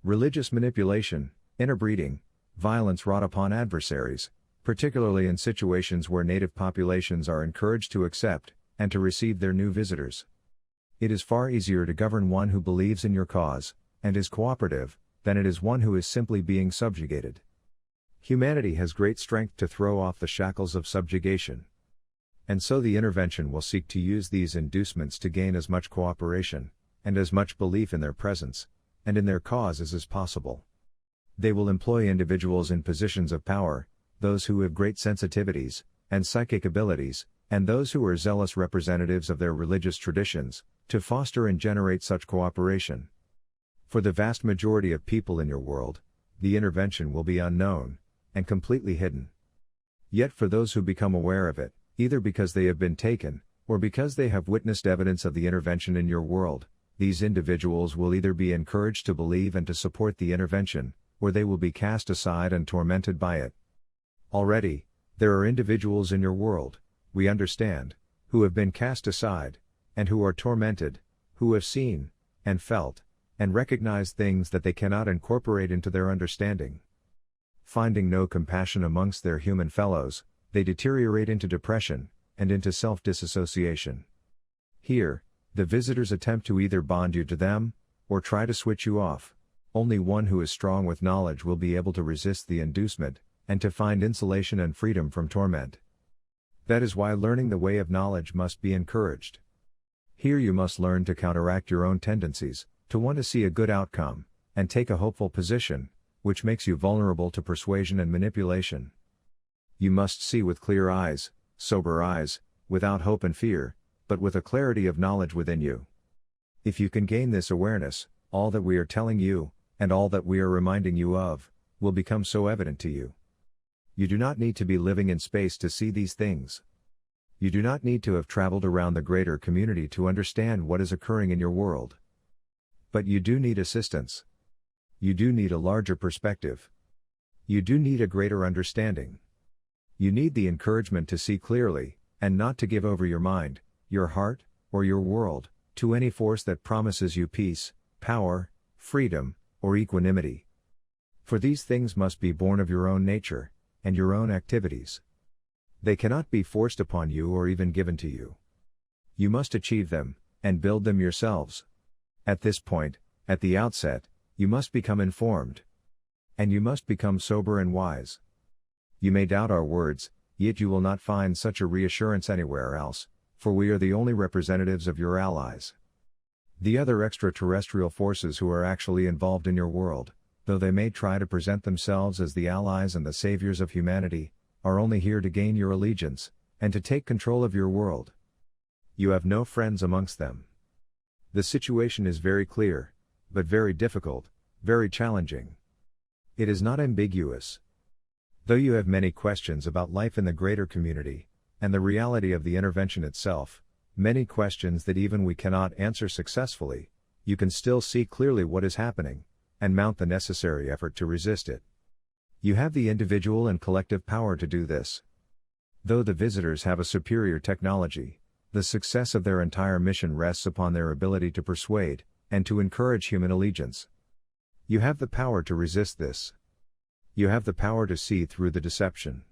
Religious manipulation, interbreeding, violence wrought upon adversaries, particularly in situations where native populations are encouraged to accept, and to receive their new visitors. It is far easier to govern one who believes in your cause, and is cooperative, than it is one who is simply being subjugated. Humanity has great strength to throw off the shackles of subjugation. And so the intervention will seek to use these inducements to gain as much cooperation, and as much belief in their presence, and in their cause as is possible. They will employ individuals in positions of power, those who have great sensitivities, and psychic abilities, and those who are zealous representatives of their religious traditions, to foster and generate such cooperation. For the vast majority of people in your world, the intervention will be unknown, and completely hidden. Yet for those who become aware of it, either because they have been taken, or because they have witnessed evidence of the intervention in your world, these individuals will either be encouraged to believe and to support the intervention, or they will be cast aside and tormented by it. Already, there are individuals in your world, we understand, who have been cast aside, and who are tormented, who have seen, and felt, and recognized things that they cannot incorporate into their understanding. Finding no compassion amongst their human fellows, they deteriorate into depression, and into self-disassociation. Here, the visitors attempt to either bond you to them, or try to switch you off. Only one who is strong with knowledge will be able to resist the inducement, and to find insulation and freedom from torment. That is why learning the way of knowledge must be encouraged. Here you must learn to counteract your own tendencies, to want to see a good outcome, and take a hopeful position, which makes you vulnerable to persuasion and manipulation. You must see with clear eyes, sober eyes, without hope and fear, but with a clarity of knowledge within you. If you can gain this awareness, all that we are telling you, and all that we are reminding you of, will become so evident to you. You do not need to be living in space to see these things. You do not need to have traveled around the greater community to understand what is occurring in your world. But you do need assistance. You do need a larger perspective. You do need a greater understanding. You need the encouragement to see clearly, and not to give over your mind, your heart, or your world, to any force that promises you peace, power, freedom, or equanimity. For these things must be born of your own nature, and your own activities. They cannot be forced upon you or even given to you. You must achieve them, and build them yourselves. At this point, at the outset, you must become informed. And you must become sober and wise. You may doubt our words, yet you will not find such a reassurance anywhere else, for we are the only representatives of your allies. The other extraterrestrial forces who are actually involved in your world, though they may try to present themselves as the allies and the saviors of humanity, are only here to gain your allegiance, and to take control of your world. You have no friends amongst them. The situation is very clear, but very difficult, very challenging. It is not ambiguous. Though you have many questions about life in the greater community, and the reality of the intervention itself, many questions that even we cannot answer successfully, you can still see clearly what is happening, and mount the necessary effort to resist it. You have the individual and collective power to do this. Though the visitors have a superior technology, the success of their entire mission rests upon their ability to persuade, and to encourage human allegiance. You have the power to resist this. You have the power to see through the deception.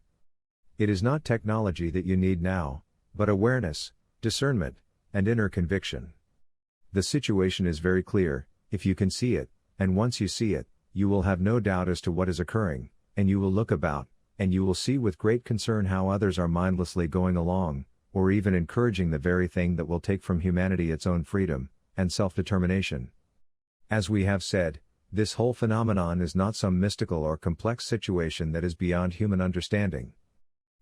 It is not technology that you need now, but awareness, discernment, and inner conviction. The situation is very clear, if you can see it, and once you see it, you will have no doubt as to what is occurring, and you will look about, and you will see with great concern how others are mindlessly going along, or even encouraging the very thing that will take from humanity its own freedom, and self-determination. As we have said, this whole phenomenon is not some mystical or complex situation that is beyond human understanding.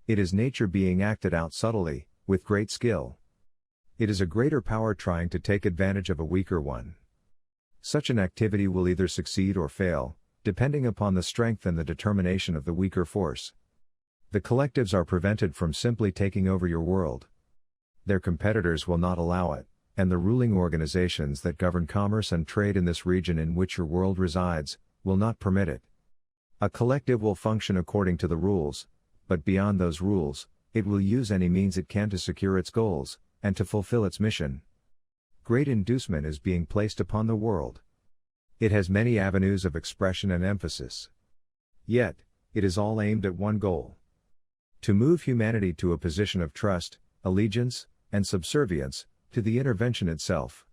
It is nature being acted out subtly, with great skill. It is a greater power trying to take advantage of a weaker one. Such an activity will either succeed or fail, depending upon the strength and the determination of the weaker force. The collectives are prevented from simply taking over your world. Their competitors will not allow it, and the ruling organizations that govern commerce and trade in this region in which your world resides, will not permit it. A collective will function according to the rules, but beyond those rules, it will use any means it can to secure its goals, and to fulfill its mission. Great inducement is being placed upon the world. It has many avenues of expression and emphasis. Yet, it is all aimed at one goal: to move humanity to a position of trust, allegiance, and subservience, to the intervention itself.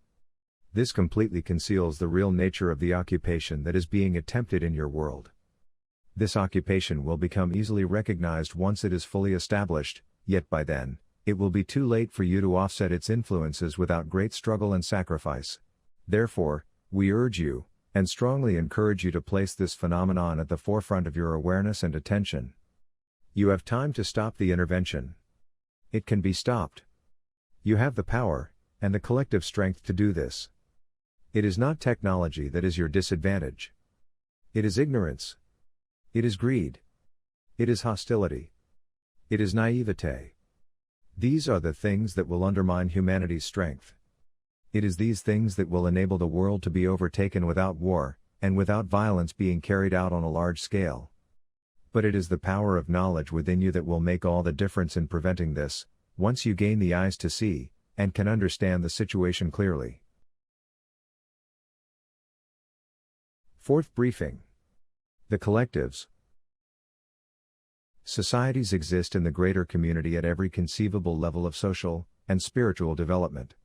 This completely conceals the real nature of the occupation that is being attempted in your world. This occupation will become easily recognized once it is fully established, yet by then, it will be too late for you to offset its influences without great struggle and sacrifice. Therefore, we urge you, and strongly encourage you to place this phenomenon at the forefront of your awareness and attention. You have time to stop the intervention. It can be stopped. You have the power, and the collective strength to do this. It is not technology that is your disadvantage. It is ignorance. It is greed. It is hostility. It is naivete. These are the things that will undermine humanity's strength. It is these things that will enable the world to be overtaken without war, and without violence being carried out on a large scale. But it is the power of knowledge within you that will make all the difference in preventing this, once you gain the eyes to see, and can understand the situation clearly. Fourth briefing. The collectives. Societies exist in the greater community at every conceivable level of social and spiritual development.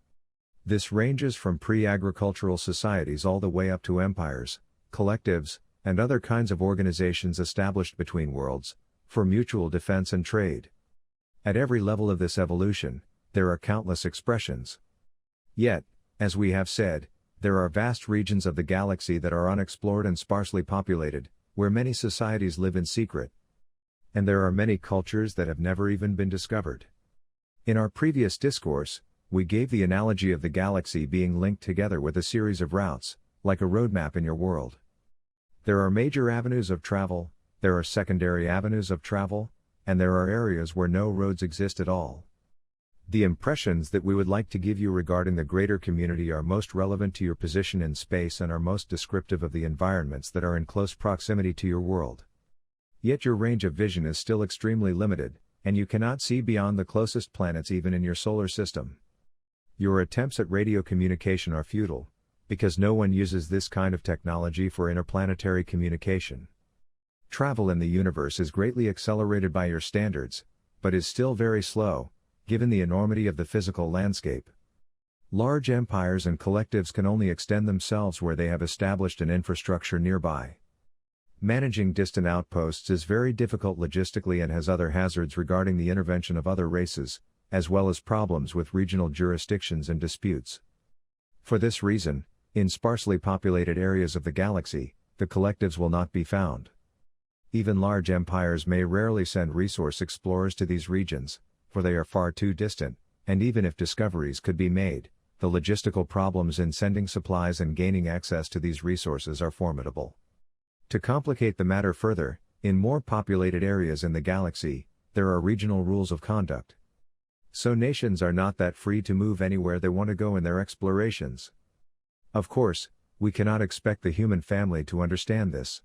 This ranges from pre-agricultural societies all the way up to empires, collectives, and other kinds of organizations established between worlds, for mutual defense and trade. At every level of this evolution, there are countless expressions. Yet, as we have said, There are vast regions of the galaxy that are unexplored and sparsely populated, where many societies live in secret. And there are many cultures that have never even been discovered. In our previous discourse, we gave the analogy of the galaxy being linked together with a series of routes, like a roadmap in your world. There are major avenues of travel, there are secondary avenues of travel, and there are areas where no roads exist at all. The impressions that we would like to give you regarding the greater community are most relevant to your position in space and are most descriptive of the environments that are in close proximity to your world. Yet your range of vision is still extremely limited, and you cannot see beyond the closest planets even in your solar system. Your attempts at radio communication are futile, because no one uses this kind of technology for interplanetary communication. Travel in the universe is greatly accelerated by your standards, but is still very slow, given the enormity of the physical landscape. Large empires and collectives can only extend themselves where they have established an infrastructure nearby. Managing distant outposts is very difficult logistically and has other hazards regarding the intervention of other races, as well as problems with regional jurisdictions and disputes. For this reason, in sparsely populated areas of the galaxy, the collectives will not be found. Even large empires may rarely send resource explorers to these regions, for they are far too distant, and even if discoveries could be made, the logistical problems in sending supplies and gaining access to these resources are formidable. To complicate the matter further, in more populated areas in the galaxy, there are regional rules of conduct. So nations are not that free to move anywhere they want to go in their explorations. Of course, we cannot expect the human family to understand this.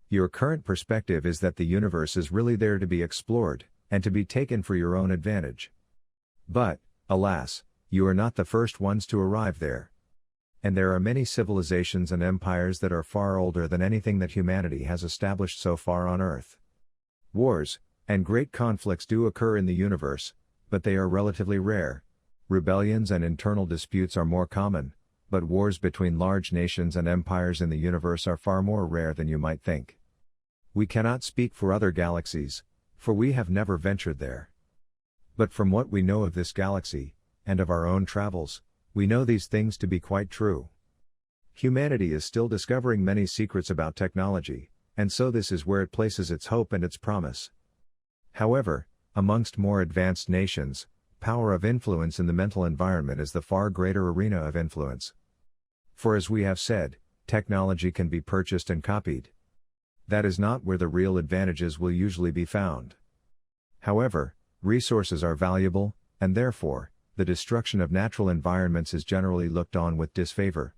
Your current perspective is that the universe is really there to be explored, and to be taken for your own advantage. But, alas, you are not the first ones to arrive there. And there are many civilizations and empires that are far older than anything that humanity has established so far on Earth. Wars, and great conflicts do occur in the universe, but they are relatively rare. Rebellions and internal disputes are more common, but wars between large nations and empires in the universe are far more rare than you might think. We cannot speak for other galaxies, for we have never ventured there. But from what we know of this galaxy, and of our own travels, we know these things to be quite true. Humanity is still discovering many secrets about technology, and so this is where it places its hope and its promise. However, amongst more advanced nations, power of influence in the mental environment is the far greater arena of influence. For as we have said, technology can be purchased and copied. That is not where the real advantages will usually be found. However, resources are valuable, and therefore, the destruction of natural environments is generally looked on with disfavor.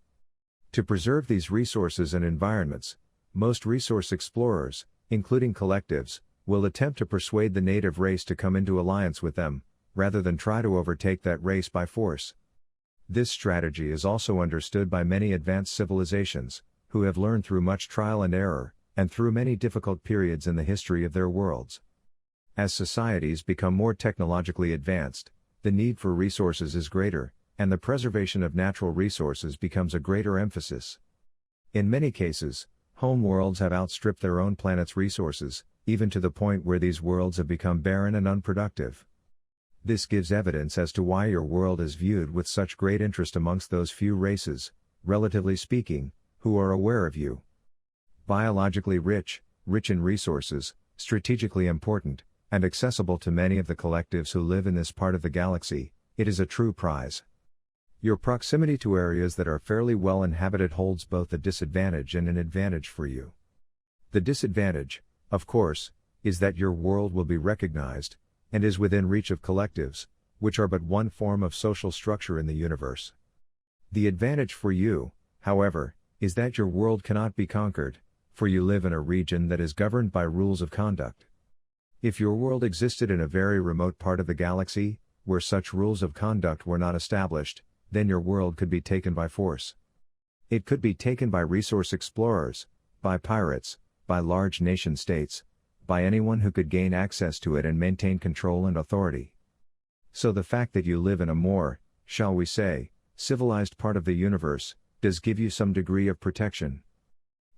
To preserve these resources and environments, most resource explorers, including collectives, will attempt to persuade the native race to come into alliance with them, rather than try to overtake that race by force. This strategy is also understood by many advanced civilizations, who have learned through much trial and error, and through many difficult periods in the history of their worlds. As societies become more technologically advanced, the need for resources is greater, and the preservation of natural resources becomes a greater emphasis. In many cases, home worlds have outstripped their own planet's resources, even to the point where these worlds have become barren and unproductive. This gives evidence as to why your world is viewed with such great interest amongst those few races, relatively speaking, who are aware of you. Biologically rich in resources, strategically important, and accessible to many of the collectives who live in this part of the galaxy, it is a true prize. Your proximity to areas that are fairly well inhabited holds both a disadvantage and an advantage for you. The disadvantage, of course, is that your world will be recognized, and is within reach of collectives, which are but one form of social structure in the universe. The advantage for you, however, is that your world cannot be conquered, for you live in a region that is governed by rules of conduct. If your world existed in a very remote part of the galaxy, where such rules of conduct were not established, then your world could be taken by force. It could be taken by resource explorers, by pirates, by large nation-states, by anyone who could gain access to it and maintain control and authority. So the fact that you live in a more, shall we say, civilized part of the universe, does give you some degree of protection.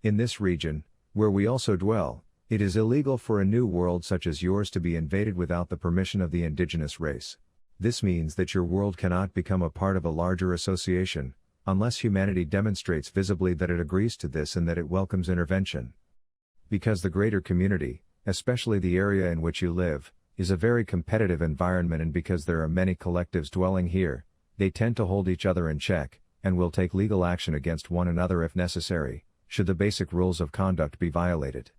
In this region, where we also dwell, it is illegal for a new world such as yours to be invaded without the permission of the indigenous race. This means that your world cannot become a part of a larger association, unless humanity demonstrates visibly that it agrees to this and that it welcomes intervention. Because the greater community, especially the area in which you live, is a very competitive environment, and because there are many collectives dwelling here, they tend to hold each other in check, and will take legal action against one another if necessary, should the basic rules of conduct be violated.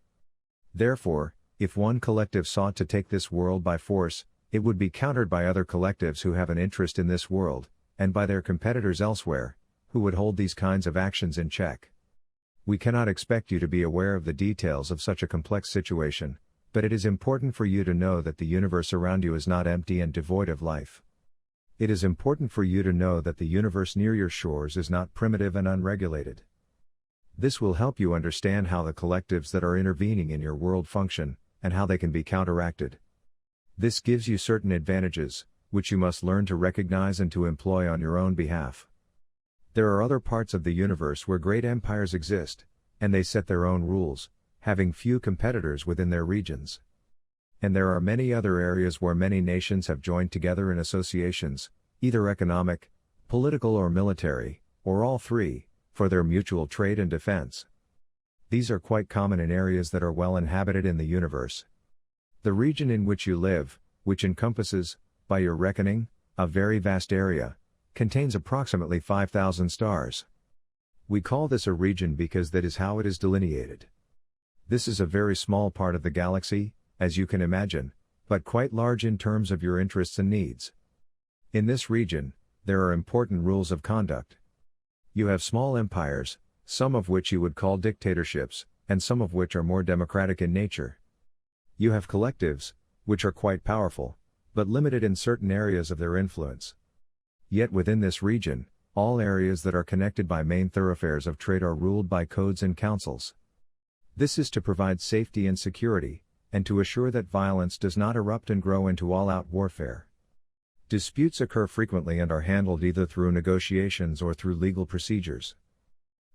Therefore, if one collective sought to take this world by force, it would be countered by other collectives who have an interest in this world, and by their competitors elsewhere, who would hold these kinds of actions in check. We cannot expect you to be aware of the details of such a complex situation, but it is important for you to know that the universe around you is not empty and devoid of life. It is important for you to know that the universe near your shores is not primitive and unregulated. This will help you understand how the collectives that are intervening in your world function, and how they can be counteracted. This gives you certain advantages, which you must learn to recognize and to employ on your own behalf. There are other parts of the universe where great empires exist, and they set their own rules, having few competitors within their regions. And there are many other areas where many nations have joined together in associations, either economic, political or military, or all three, for their mutual trade and defense. These are quite common in areas that are well inhabited in the universe. The region in which you live, which encompasses, by your reckoning, a very vast area, contains approximately 5,000 stars. We call this a region because that is how it is delineated. This is a very small part of the galaxy, as you can imagine, but quite large in terms of your interests and needs. In this region, there are important rules of conduct. You have small empires, some of which you would call dictatorships, and some of which are more democratic in nature. You have collectives, which are quite powerful, but limited in certain areas of their influence. Yet within this region, all areas that are connected by main thoroughfares of trade are ruled by codes and councils. This is to provide safety and security, and to assure that violence does not erupt and grow into all-out warfare. Disputes occur frequently and are handled either through negotiations or through legal procedures.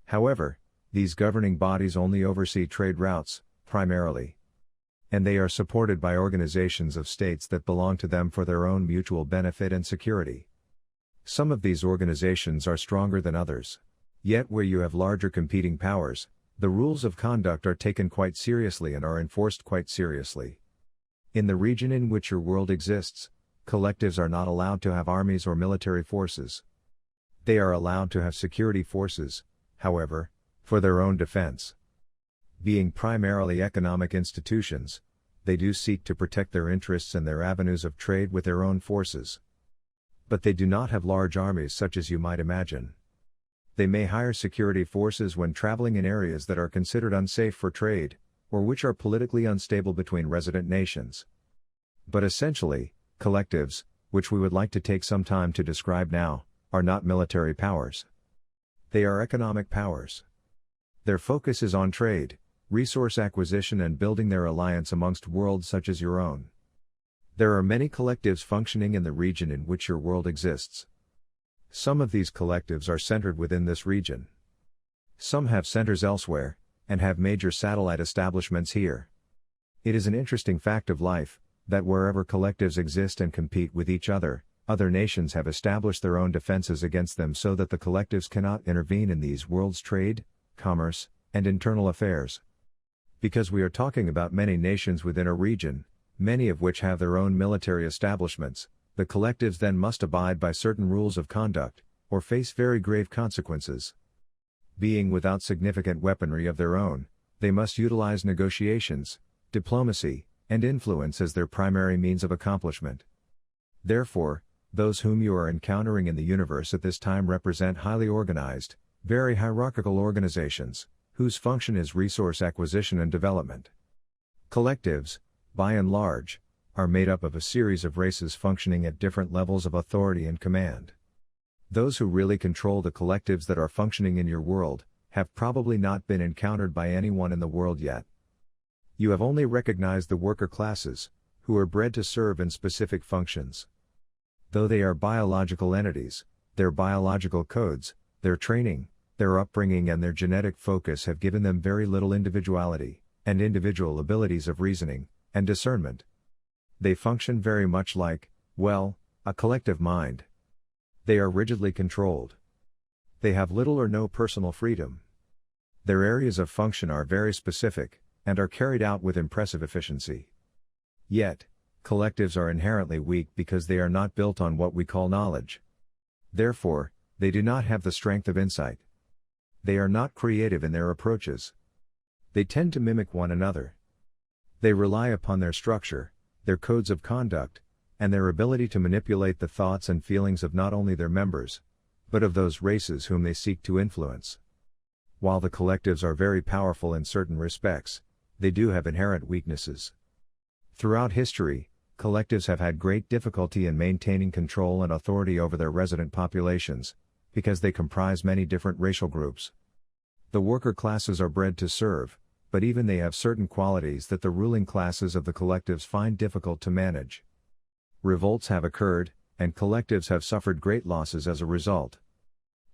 However, these governing bodies only oversee trade routes, primarily. And they are supported by organizations of states that belong to them for their own mutual benefit and security. Some of these organizations are stronger than others. Yet where you have larger competing powers, the rules of conduct are taken quite seriously and are enforced quite seriously. In the region in which your world exists, collectives are not allowed to have armies or military forces. They are allowed to have security forces, however, for their own defense. Being primarily economic institutions, they do seek to protect their interests and their avenues of trade with their own forces. But they do not have large armies such as you might imagine. They may hire security forces when traveling in areas that are considered unsafe for trade, or which are politically unstable between resident nations. But essentially, collectives, which we would like to take some time to describe now, are not military powers. They are economic powers. Their focus is on trade, resource acquisition and building their alliance amongst worlds such as your own. There are many collectives functioning in the region in which your world exists. Some of these collectives are centered within this region. Some have centers elsewhere, and have major satellite establishments here. It is an interesting fact of life, that wherever collectives exist and compete with each other, other nations have established their own defenses against them so that the collectives cannot intervene in these worlds' trade, commerce, and internal affairs. Because we are talking about many nations within a region, many of which have their own military establishments, the collectives then must abide by certain rules of conduct, or face very grave consequences. Being without significant weaponry of their own, they must utilize negotiations, diplomacy, and influence as their primary means of accomplishment. Therefore, those whom you are encountering in the universe at this time represent highly organized, very hierarchical organizations, whose function is resource acquisition and development. Collectives, by and large, are made up of a series of races functioning at different levels of authority and command. Those who really control the collectives that are functioning in your world, have probably not been encountered by anyone in the world yet. You have only recognized the worker classes, who are bred to serve in specific functions. Though they are biological entities, their biological codes, their training, their upbringing and their genetic focus have given them very little individuality, and individual abilities of reasoning, and discernment. They function very much like, well, a collective mind. They are rigidly controlled. They have little or no personal freedom. Their areas of function are very specific, and are carried out with impressive efficiency. Yet, collectives are inherently weak because they are not built on what we call knowledge. Therefore, they do not have the strength of insight. They are not creative in their approaches. They tend to mimic one another. They rely upon their structure, their codes of conduct, and their ability to manipulate the thoughts and feelings of not only their members, but of those races whom they seek to influence. While the collectives are very powerful in certain respects, they do have inherent weaknesses. Throughout history, collectives have had great difficulty in maintaining control and authority over their resident populations, because they comprise many different racial groups. The worker classes are bred to serve, but even they have certain qualities that the ruling classes of the collectives find difficult to manage. Revolts have occurred, and collectives have suffered great losses as a result.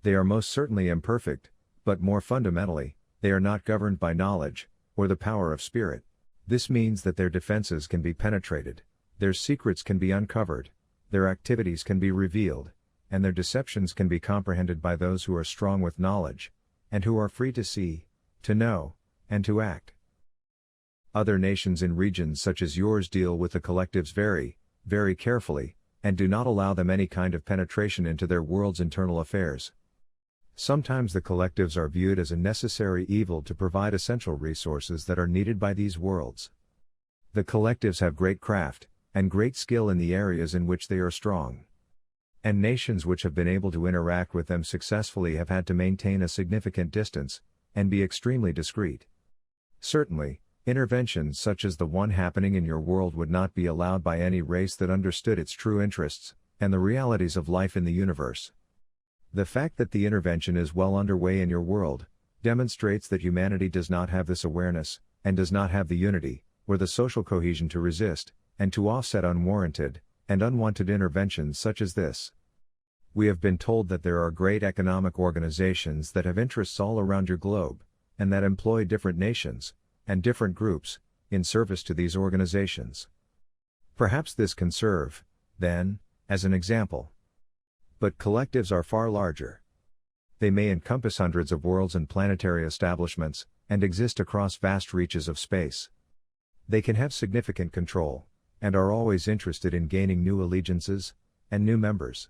They are most certainly imperfect, but more fundamentally, they are not governed by knowledge, or the power of spirit. This means that their defenses can be penetrated, their secrets can be uncovered, their activities can be revealed, and their deceptions can be comprehended by those who are strong with knowledge, and who are free to see, to know, and to act. Other nations in regions such as yours deal with the collectives very, very carefully, and do not allow them any kind of penetration into their world's internal affairs. Sometimes the collectives are viewed as a necessary evil to provide essential resources that are needed by these worlds. The collectives have great craft, and great skill in the areas in which they are strong. And nations which have been able to interact with them successfully have had to maintain a significant distance, and be extremely discreet. Certainly, interventions such as the one happening in your world would not be allowed by any race that understood its true interests, and the realities of life in the universe. The fact that the intervention is well underway in your world, demonstrates that humanity does not have this awareness, and does not have the unity, or the social cohesion to resist, and to offset unwarranted, and unwanted interventions such as this. We have been told that there are great economic organizations that have interests all around your globe, and that employ different nations, and different groups, in service to these organizations. Perhaps this can serve, then, as an example. But collectives are far larger. They may encompass hundreds of worlds and planetary establishments, and exist across vast reaches of space. They can have significant control, and are always interested in gaining new allegiances, and new members.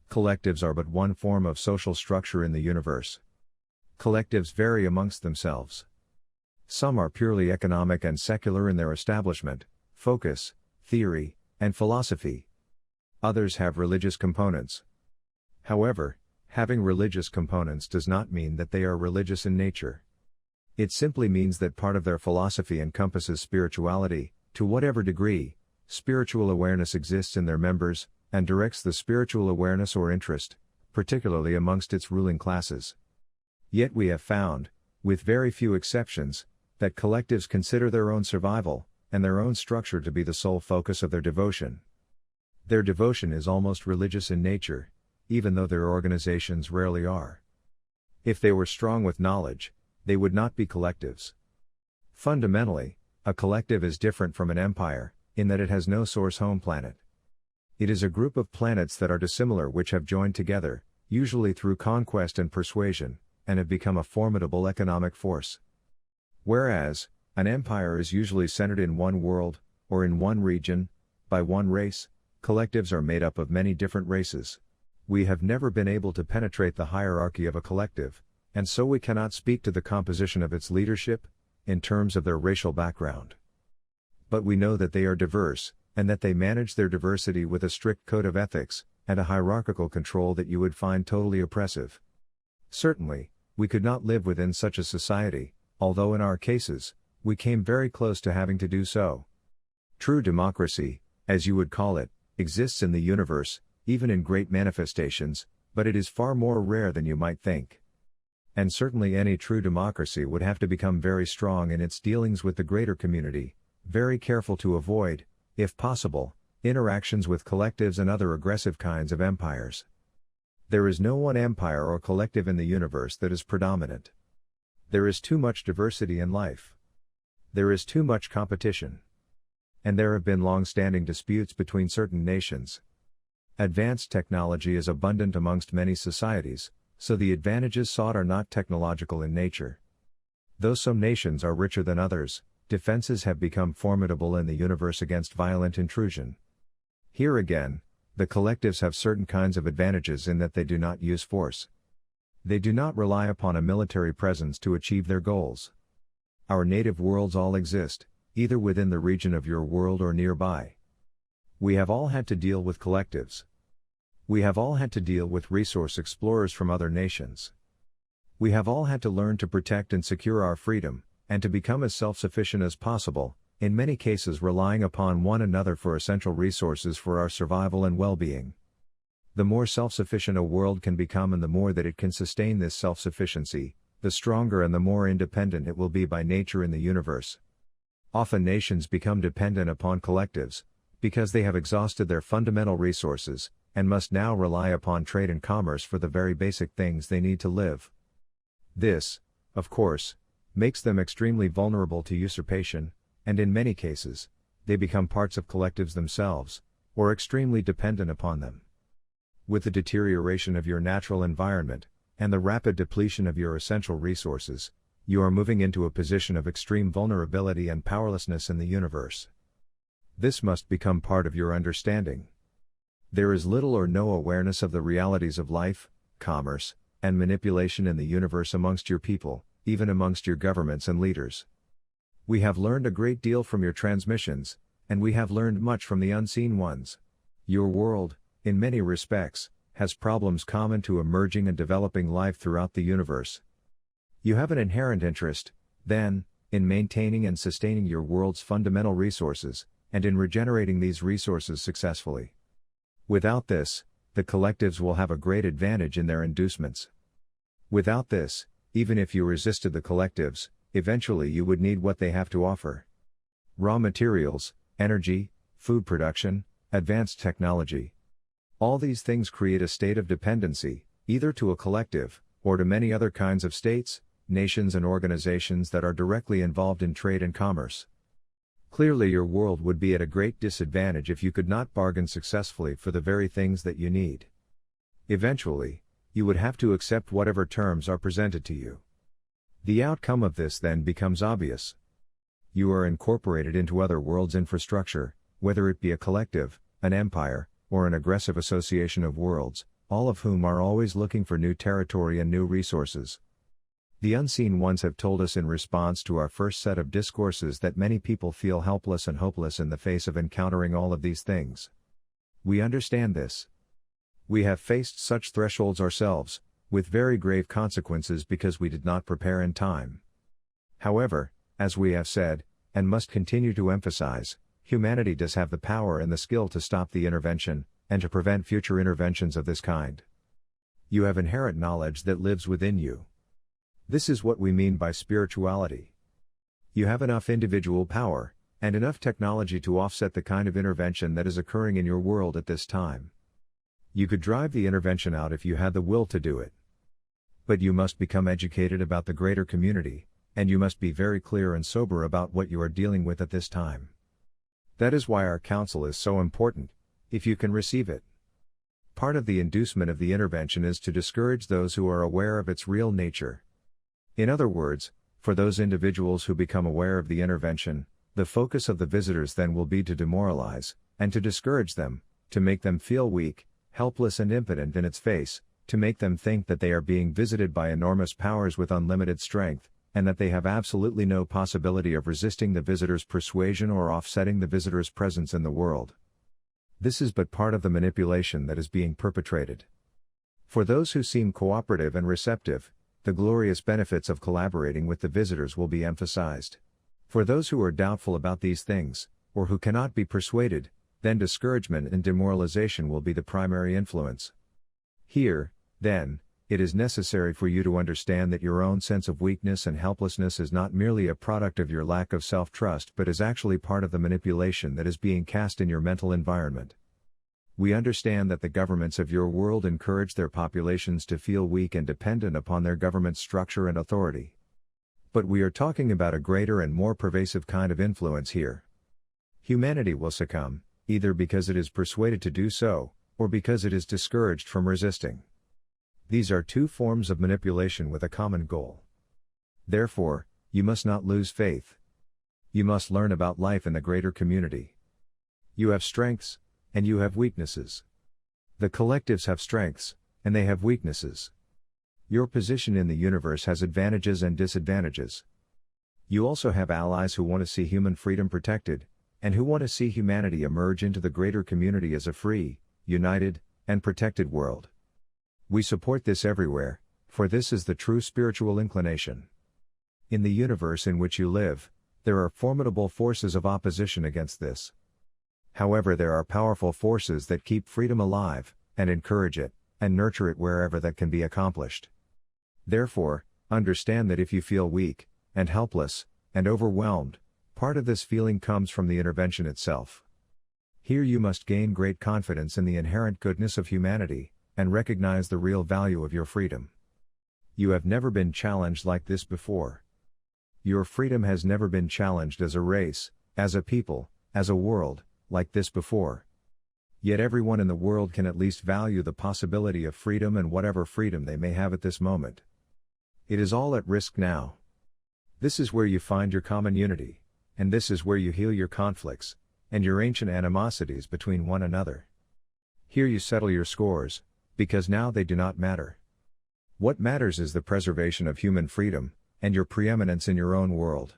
Collectives are but one form of social structure in the universe. Collectives vary amongst themselves. Some are purely economic and secular in their establishment, focus, theory, and philosophy. Others have religious components. However, having religious components does not mean that they are religious in nature. It simply means that part of their philosophy encompasses spirituality. To whatever degree, spiritual awareness exists in their members, and directs the spiritual awareness or interest, particularly amongst its ruling classes. Yet we have found, with very few exceptions, that collectives consider their own survival, and their own structure to be the sole focus of their devotion. Their devotion is almost religious in nature, even though their organizations rarely are. If they were strong with knowledge, they would not be collectives. Fundamentally, a collective is different from an empire, in that it has no source home planet. It is a group of planets that are dissimilar which have joined together, usually through conquest and persuasion, and have become a formidable economic force. Whereas, an empire is usually centered in one world, or in one region, by one race, collectives are made up of many different races. We have never been able to penetrate the hierarchy of a collective, and so we cannot speak to the composition of its leadership, in terms of their racial background. But we know that they are diverse, and that they manage their diversity with a strict code of ethics, and a hierarchical control that you would find totally oppressive. Certainly, we could not live within such a society, although in our cases, we came very close to having to do so. True democracy, as you would call it, exists in the universe, even in great manifestations, but it is far more rare than you might think. And certainly any true democracy would have to become very strong in its dealings with the greater community, very careful to avoid, if possible, interactions with collectives and other aggressive kinds of empires. There is no one empire or collective in the universe that is predominant. There is too much diversity in life. There is too much competition. And there have been long-standing disputes between certain nations. Advanced technology is abundant amongst many societies, So the advantages sought are not technological in nature. Though some nations are richer than others, defenses have become formidable in the universe against violent intrusion. Here again, the collectives have certain kinds of advantages in that they do not use force. They do not rely upon a military presence to achieve their goals. Our native worlds all exist, either within the region of your world or nearby. We have all had to deal with collectives. We have all had to deal with resource explorers from other nations. We have all had to learn to protect and secure our freedom, and to become as self-sufficient as possible, in many cases relying upon one another for essential resources for our survival and well-being. The more self-sufficient a world can become and the more that it can sustain this self-sufficiency, the stronger and the more independent it will be by nature in the universe. Often nations become dependent upon collectives, because they have exhausted their fundamental resources, and must now rely upon trade and commerce for the very basic things they need to live. This, of course, makes them extremely vulnerable to usurpation, and in many cases, they become parts of collectives themselves, or extremely dependent upon them. With the deterioration of your natural environment, and the rapid depletion of your essential resources, you are moving into a position of extreme vulnerability and powerlessness in the universe. This must become part of your understanding. There is little or no awareness of the realities of life, commerce, and manipulation in the universe amongst your people, even amongst your governments and leaders. We have learned a great deal from your transmissions, and we have learned much from the unseen ones. Your world, in many respects, has problems common to emerging and developing life throughout the universe. You have an inherent interest, then, in maintaining and sustaining your world's fundamental resources, and in regenerating these resources successfully. Without this, the collectives will have a great advantage in their inducements. Without this, even if you resisted the collectives, eventually you would need what they have to offer. Raw materials, energy, food production, advanced technology. All these things create a state of dependency, either to a collective, or to many other kinds of states, nations and organizations that are directly involved in trade and commerce. Clearly your world would be at a great disadvantage if you could not bargain successfully for the very things that you need. Eventually, you would have to accept whatever terms are presented to you. The outcome of this then becomes obvious. You are incorporated into other worlds' infrastructure, whether it be a collective, an empire, or an aggressive association of worlds, all of whom are always looking for new territory and new resources. The unseen ones have told us in response to our first set of discourses that many people feel helpless and hopeless in the face of encountering all of these things. We understand this. We have faced such thresholds ourselves, with very grave consequences because we did not prepare in time. However, as we have said, and must continue to emphasize, humanity does have the power and the skill to stop the intervention, and to prevent future interventions of this kind. You have inherent knowledge that lives within you. This is what we mean by spirituality. You have enough individual power, and enough technology to offset the kind of intervention that is occurring in your world at this time. You could drive the intervention out if you had the will to do it. But you must become educated about the greater community, and you must be very clear and sober about what you are dealing with at this time. That is why our counsel is so important, if you can receive it. Part of the inducement of the intervention is to discourage those who are aware of its real nature. In other words, for those individuals who become aware of the intervention, the focus of the visitors then will be to demoralize, and to discourage them, to make them feel weak, helpless and impotent in its face, to make them think that they are being visited by enormous powers with unlimited strength, and that they have absolutely no possibility of resisting the visitor's persuasion or offsetting the visitor's presence in the world. This is but part of the manipulation that is being perpetrated. For those who seem cooperative and receptive, the glorious benefits of collaborating with the visitors will be emphasized. For those who are doubtful about these things, or who cannot be persuaded, then discouragement and demoralization will be the primary influence. Here, then, it is necessary for you to understand that your own sense of weakness and helplessness is not merely a product of your lack of self-trust but is actually part of the manipulation that is being cast in your mental environment. We understand that the governments of your world encourage their populations to feel weak and dependent upon their government structure and authority. But we are talking about a greater and more pervasive kind of influence here. Humanity will succumb, either because it is persuaded to do so, or because it is discouraged from resisting. These are two forms of manipulation with a common goal. Therefore, you must not lose faith. You must learn about life in the greater community. You have strengths, and you have weaknesses. The collectives have strengths, and they have weaknesses. Your position in the universe has advantages and disadvantages. You also have allies who want to see human freedom protected, and who want to see humanity emerge into the greater community as a free, united, and protected world. We support this everywhere, for this is the true spiritual inclination. In the universe in which you live, there are formidable forces of opposition against this. However, there are powerful forces that keep freedom alive, and encourage it, and nurture it wherever that can be accomplished. Therefore, understand that if you feel weak, and helpless, and overwhelmed, part of this feeling comes from the intervention itself. Here you must gain great confidence in the inherent goodness of humanity, and recognize the real value of your freedom. You have never been challenged like this before. Your freedom has never been challenged as a race, as a people, as a world, like this before. Yet everyone in the world can at least value the possibility of freedom and whatever freedom they may have at this moment. It is all at risk now. This is where you find your common unity, and this is where you heal your conflicts, and your ancient animosities between one another. Here you settle your scores, because now they do not matter. What matters is the preservation of human freedom, and your preeminence in your own world.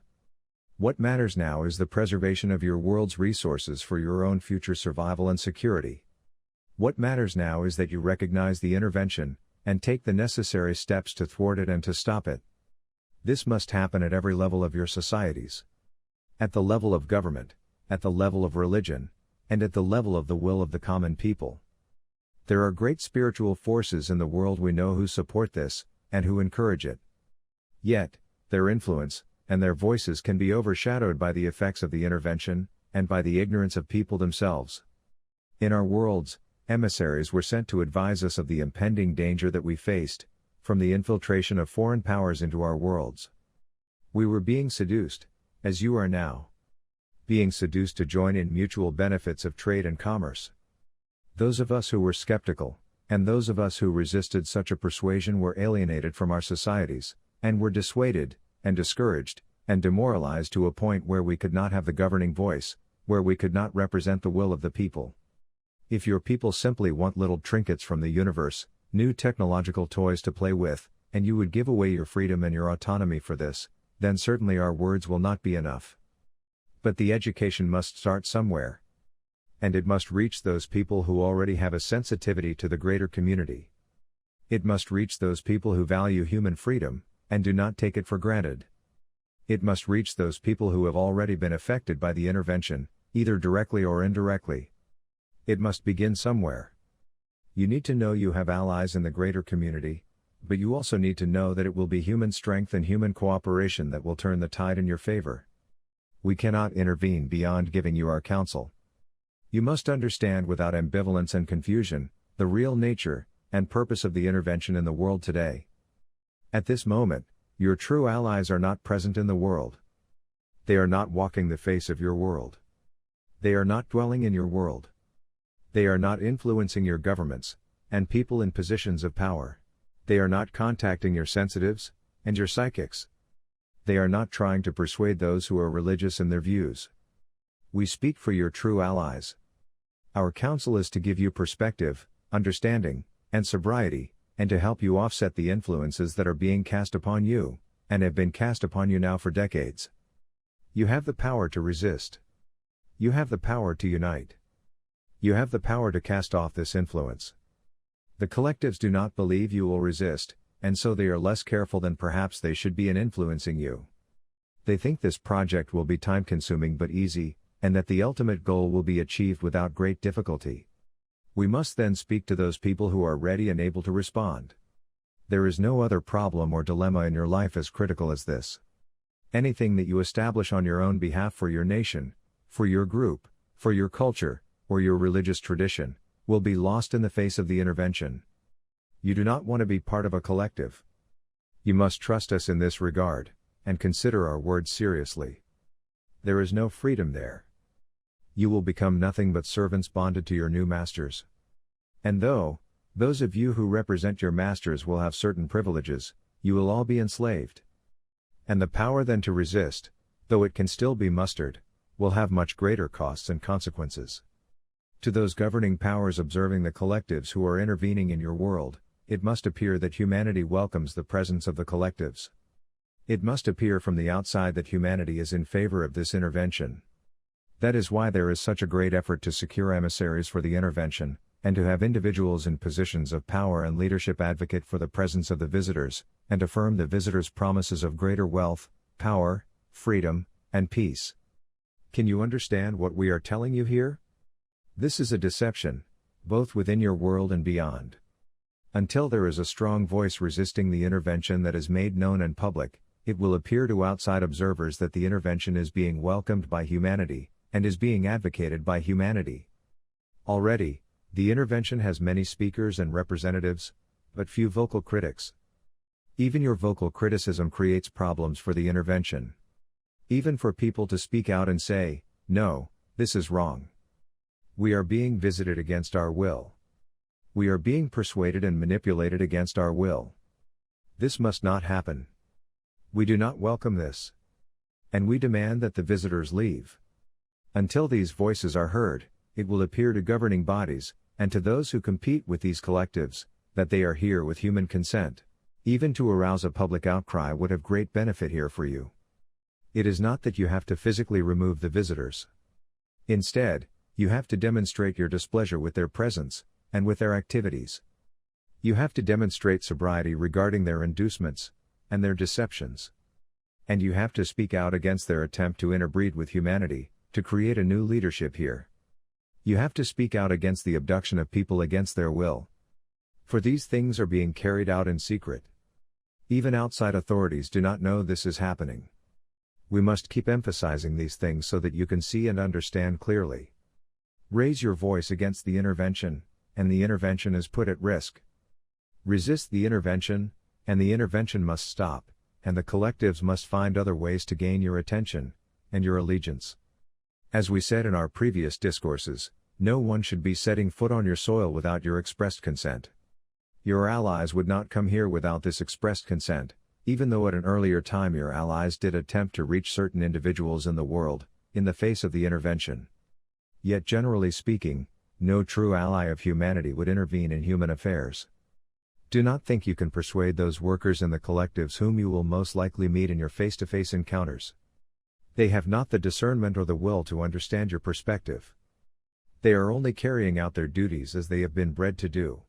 What matters now is the preservation of your world's resources for your own future survival and security. What matters now is that you recognize the intervention, and take the necessary steps to thwart it and to stop it. This must happen at every level of your societies. At the level of government, at the level of religion, and at the level of the will of the common people. There are great spiritual forces in the world we know who support this, and who encourage it. Yet, their influence, and their voices can be overshadowed by the effects of the intervention, and by the ignorance of people themselves. In our worlds, emissaries were sent to advise us of the impending danger that we faced, from the infiltration of foreign powers into our worlds. We were being seduced, as you are now. Being seduced to join in mutual benefits of trade and commerce. Those of us who were skeptical, and those of us who resisted such a persuasion were alienated from our societies, and were dissuaded, and discouraged, and demoralized to a point where we could not have the governing voice, where we could not represent the will of the people. If your people simply want little trinkets from the universe, new technological toys to play with, and you would give away your freedom and your autonomy for this, then certainly our words will not be enough. But the education must start somewhere. And it must reach those people who already have a sensitivity to the greater community. It must reach those people who value human freedom, and do not take it for granted. It must reach those people who have already been affected by the intervention, either directly or indirectly. It must begin somewhere. You need to know you have allies in the greater community, but you also need to know that it will be human strength and human cooperation that will turn the tide in your favor. We cannot intervene beyond giving you our counsel. You must understand without ambivalence and confusion, the real nature and purpose of the intervention in the world today. At this moment, your true allies are not present in the world. They are not walking the face of your world. They are not dwelling in your world. They are not influencing your governments, and people in positions of power. They are not contacting your sensitives, and your psychics. They are not trying to persuade those who are religious in their views. We speak for your true allies. Our counsel is to give you perspective, understanding, and sobriety, and to help you offset the influences that are being cast upon you, and have been cast upon you now for decades. You have the power to resist. You have the power to unite. You have the power to cast off this influence. The collectives do not believe you will resist, and so they are less careful than perhaps they should be in influencing you. They think this project will be time-consuming but easy, and that the ultimate goal will be achieved without great difficulty. We must then speak to those people who are ready and able to respond. There is no other problem or dilemma in your life as critical as this. Anything that you establish on your own behalf for your nation, for your group, for your culture, or your religious tradition, will be lost in the face of the intervention. You do not want to be part of a collective. You must trust us in this regard, and consider our words seriously. There is no freedom there. You will become nothing but servants bonded to your new masters. And though Those of you who represent your masters will have certain privileges, you will all be enslaved. And the power then to resist, though it can still be mustered, will have much greater costs and consequences. To those governing powers observing the collectives who are intervening in your world, it must appear that humanity welcomes the presence of the collectives. It must appear from the outside that humanity is in favor of this intervention. That is why there is such a great effort to secure emissaries for the intervention, and to have individuals in positions of power and leadership advocate for the presence of the visitors, and affirm the visitors' promises of greater wealth, power, freedom, and peace. Can you understand what we are telling you here? This is a deception, both within your world and beyond. Until there is a strong voice resisting the intervention that is made known and public, it will appear to outside observers that the intervention is being welcomed by humanity, and is being advocated by humanity. Already, the intervention has many speakers and representatives, but few vocal critics. Even your vocal criticism creates problems for the intervention. Even for people to speak out and say, "No, this is wrong. We are being visited against our will. We are being persuaded and manipulated against our will. This must not happen. We do not welcome this. And we demand that the visitors leave." Until these voices are heard, it will appear to governing bodies, and to those who compete with these collectives, that they are here with human consent. Even to arouse a public outcry would have great benefit here for you. It is not that you have to physically remove the visitors. Instead, you have to demonstrate your displeasure with their presence, and with their activities. You have to demonstrate sobriety regarding their inducements, and their deceptions. And you have to speak out against their attempt to interbreed with humanity, to create a new leadership here. You have to speak out against the abduction of people against their will. For these things are being carried out in secret. Even outside authorities do not know this is happening. We must keep emphasizing these things so that you can see and understand clearly. Raise your voice against the intervention, and the intervention is put at risk. Resist the intervention, and the intervention must stop, and the collectives must find other ways to gain your attention, and your allegiance. As we said in our previous discourses, no one should be setting foot on your soil without your expressed consent. Your allies would not come here without this expressed consent, even though at an earlier time your allies did attempt to reach certain individuals in the world, in the face of the intervention. Yet generally speaking, no true ally of humanity would intervene in human affairs. Do not think you can persuade those workers in the collectives whom you will most likely meet in your face-to-face encounters. They have not the discernment or the will to understand your perspective. They are only carrying out their duties as they have been bred to do.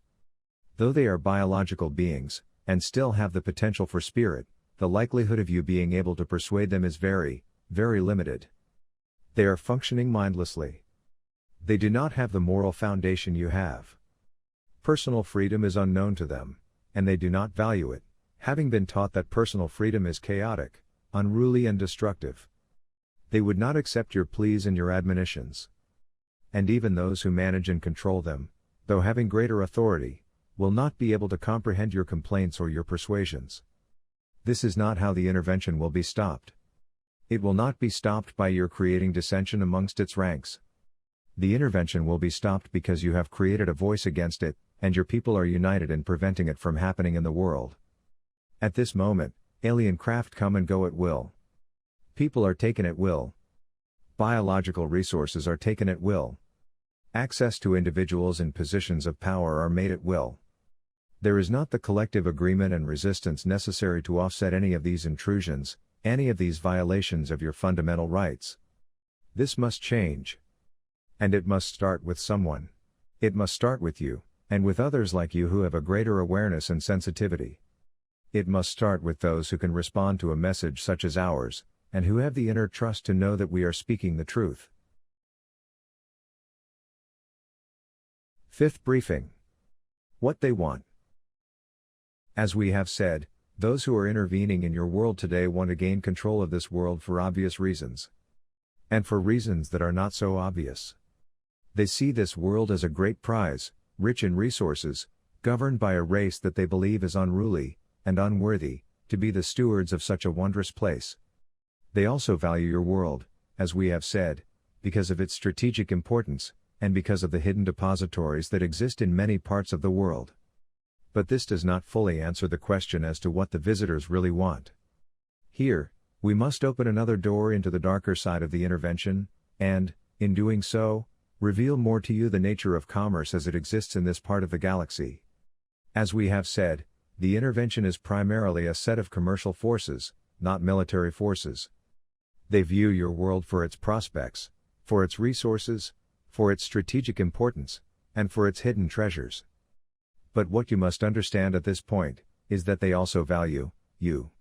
Though they are biological beings, and still have the potential for spirit, the likelihood of you being able to persuade them is very, very limited. They are functioning mindlessly. They do not have the moral foundation you have. Personal freedom is unknown to them, and they do not value it, having been taught that personal freedom is chaotic, unruly and destructive. They would not accept your pleas and your admonitions. And even those who manage and control them, though having greater authority, will not be able to comprehend your complaints or your persuasions. This is not how the intervention will be stopped. It will not be stopped by your creating dissension amongst its ranks. The intervention will be stopped because you have created a voice against it, and your people are united in preventing it from happening in the world. At this moment, alien craft come and go at will. People are taken at will. Biological resources are taken at will. Access to individuals in positions of power are made at will. There is not the collective agreement and resistance necessary to offset any of these intrusions, any of these violations of your fundamental rights. This must change. And it must start with someone. It must start with you, and with others like you who have a greater awareness and sensitivity. It must start with those who can respond to a message such as ours, and who have the inner trust to know that we are speaking the truth. Fifth briefing. What they want. As we have said, those who are intervening in your world today want to gain control of this world for obvious reasons. And for reasons that are not so obvious. They see this world as a great prize, rich in resources, governed by a race that they believe is unruly, and unworthy, to be the stewards of such a wondrous place. They also value your world, as we have said, because of its strategic importance, and because of the hidden depositories that exist in many parts of the world. But this does not fully answer the question as to what the visitors really want. Here, we must open another door into the darker side of the intervention, and, in doing so, reveal more to you the nature of commerce as it exists in this part of the galaxy. As we have said, the intervention is primarily a set of commercial forces, not military forces. They view your world for its prospects, for its resources, for its strategic importance, and for its hidden treasures. But what you must understand at this point, is that they also value you.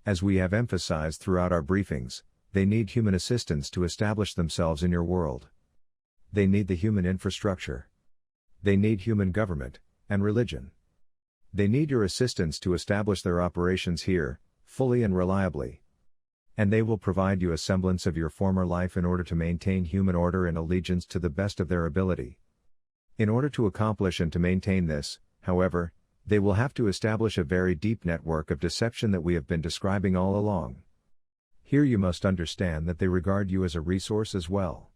As we have emphasized throughout our briefings, they need human assistance to establish themselves in your world. They need the human infrastructure. They need human government, and religion. They need your assistance to establish their operations here, fully and reliably. And they will provide you a semblance of your former life in order to maintain human order and allegiance to the best of their ability. In order to accomplish and to maintain this, however, they will have to establish a very deep network of deception that we have been describing all along. Here you must understand that they regard you as a resource as well.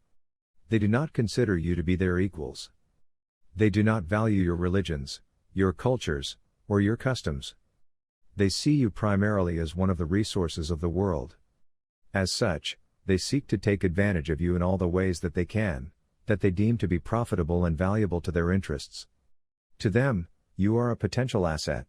They do not consider you to be their equals. They do not value your religions, your cultures, or your customs. They see you primarily as one of the resources of the world. As such, they seek to take advantage of you in all the ways that they can, that they deem to be profitable and valuable to their interests. To them, you are a potential asset.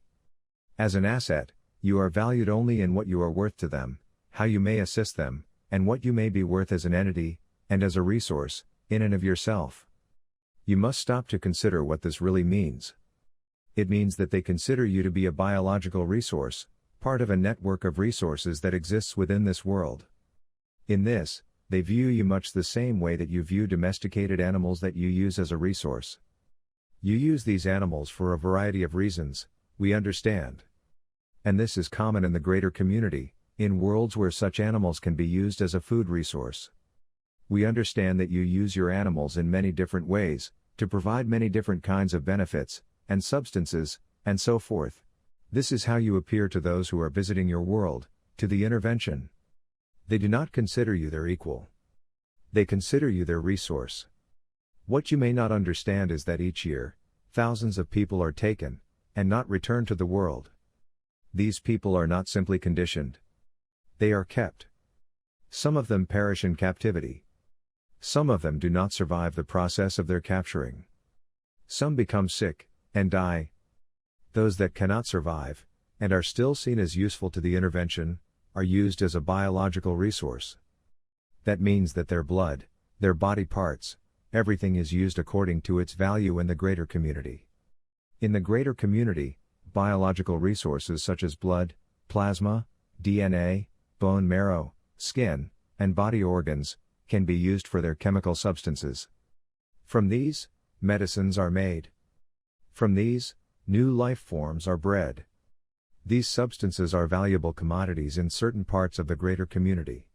As an asset, you are valued only in what you are worth to them, how you may assist them, and what you may be worth as an entity, and as a resource, in and of yourself. You must stop to consider what this really means. It means that they consider you to be a biological resource, part of a network of resources that exists within this world. In this, they view you much the same way that you view domesticated animals that you use as a resource. You use these animals for a variety of reasons, we understand. And this is common in the greater community, in worlds where such animals can be used as a food resource. We understand that you use your animals in many different ways, to provide many different kinds of benefits, and substances, and so forth. This is how you appear to those who are visiting your world, to the intervention. They do not consider you their equal. They consider you their resource. What you may not understand is that each year, thousands of people are taken, and not returned to the world. These people are not simply conditioned. They are kept. Some of them perish in captivity. Some of them do not survive the process of their capturing. Some become sick, and die. Those that cannot survive, and are still seen as useful to the intervention, are used as a biological resource. That means that their blood, their body parts, everything is used according to its value in the greater community. In the greater community, biological resources such as blood, plasma, DNA, bone marrow, skin, and body organs, can be used for their chemical substances. From these, medicines are made. From these, new life forms are bred. These substances are valuable commodities in certain parts of the greater community.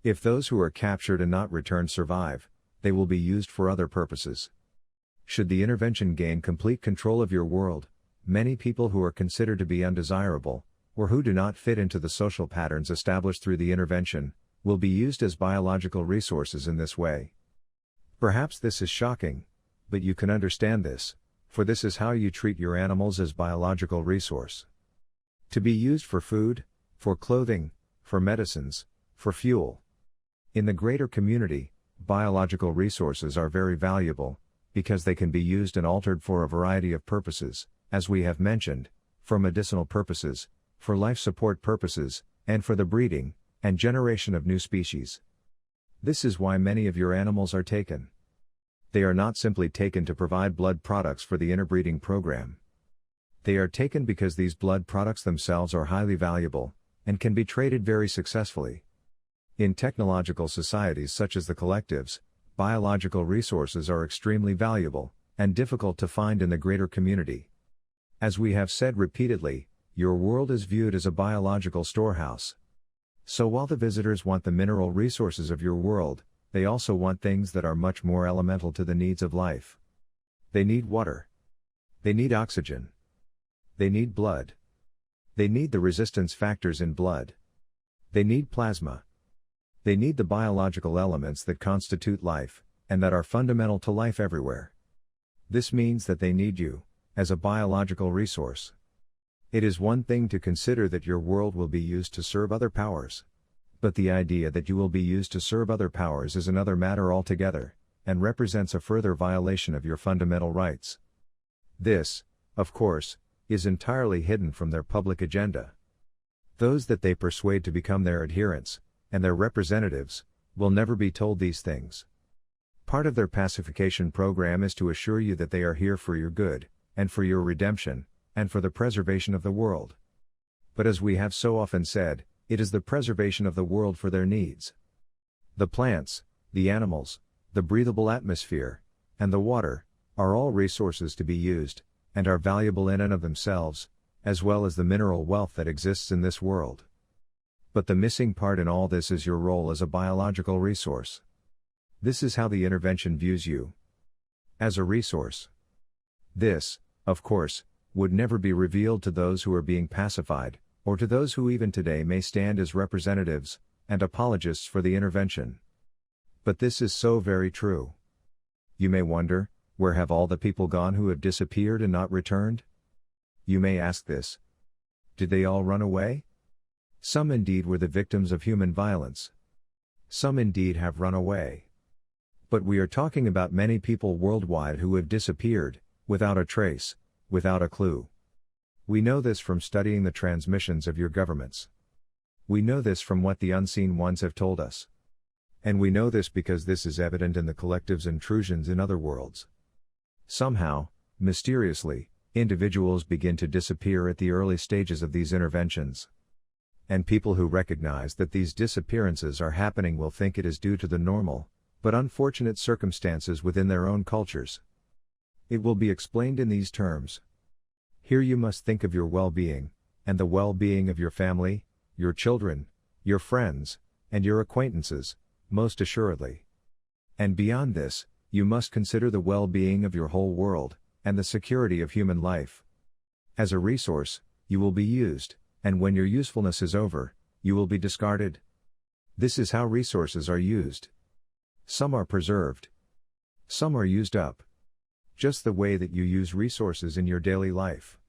If those who are captured and not returned survive, they will be used for other purposes. Should the intervention gain complete control of your world, many people who are considered to be undesirable, or who do not fit into the social patterns established through the intervention, will be used as biological resources in this way. Perhaps this is shocking, but you can understand this, for this is how you treat your animals as biological resource. To be used for food, for clothing, for medicines, for fuel. In the greater community, biological resources are very valuable, because they can be used and altered for a variety of purposes, as we have mentioned, for medicinal purposes, for life support purposes, and for the breeding and generation of new species. This is why many of your animals are taken. They are not simply taken to provide blood products for the interbreeding program. They are taken because these blood products themselves are highly valuable, and can be traded very successfully. In technological societies such as the collectives, biological resources are extremely valuable, and difficult to find in the greater community. As we have said repeatedly, your world is viewed as a biological storehouse. So while the visitors want the mineral resources of your world, they also want things that are much more elemental to the needs of life. They need water. They need oxygen. They need blood. They need the resistance factors in blood. They need plasma. They need the biological elements that constitute life, and that are fundamental to life everywhere. This means that they need you, as a biological resource. It is one thing to consider that your world will be used to serve other powers. But the idea that you will be used to serve other powers is another matter altogether, and represents a further violation of your fundamental rights. This, of course, is entirely hidden from their public agenda. Those that they persuade to become their adherents, and their representatives, will never be told these things. Part of their pacification program is to assure you that they are here for your good, and for your redemption, and for the preservation of the world. But as we have so often said, it is the preservation of the world for their needs. The plants, the animals, the breathable atmosphere, and the water, are all resources to be used, and are valuable in and of themselves, as well as the mineral wealth that exists in this world. But the missing part in all this is your role as a biological resource. This is how the intervention views you. As a resource. This, of course, would never be revealed to those who are being pacified, or to those who even today may stand as representatives and apologists for the intervention. But this is so very true. You may wonder, where have all the people gone who have disappeared and not returned? You may ask this. Did they all run away? Some indeed were the victims of human violence. Some indeed have run away. But we are talking about many people worldwide who have disappeared, without a trace, without a clue. We know this from studying the transmissions of your governments. We know this from what the unseen ones have told us. And we know this because this is evident in the collective's intrusions in other worlds. Somehow, mysteriously, individuals begin to disappear at the early stages of these interventions. And people who recognize that these disappearances are happening will think it is due to the normal, but unfortunate circumstances within their own cultures. It will be explained in these terms. Here you must think of your well-being, and the well-being of your family, your children, your friends, and your acquaintances, most assuredly. And beyond this, you must consider the well-being of your whole world, and the security of human life. As a resource, you will be used, and when your usefulness is over, you will be discarded. This is how resources are used. Some are preserved. Some are used up. Just the way that you use resources in your daily life.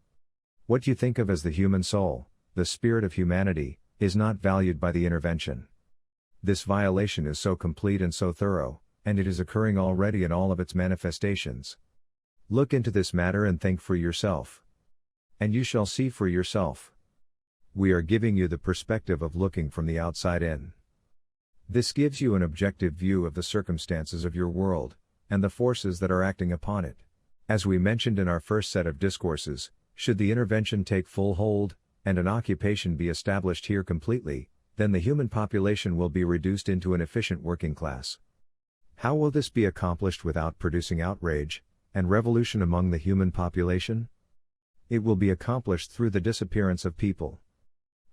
What you think of as the human soul, the spirit of humanity, is not valued by the intervention. This violation is so complete and so thorough, and it is occurring already in all of its manifestations. Look into this matter and think for yourself. And you shall see for yourself. We are giving you the perspective of looking from the outside in. This gives you an objective view of the circumstances of your world, and the forces that are acting upon it. As we mentioned in our first set of discourses, should the intervention take full hold, and an occupation be established here completely, then the human population will be reduced into an efficient working class. How will this be accomplished without producing outrage and revolution among the human population? It will be accomplished through the disappearance of people.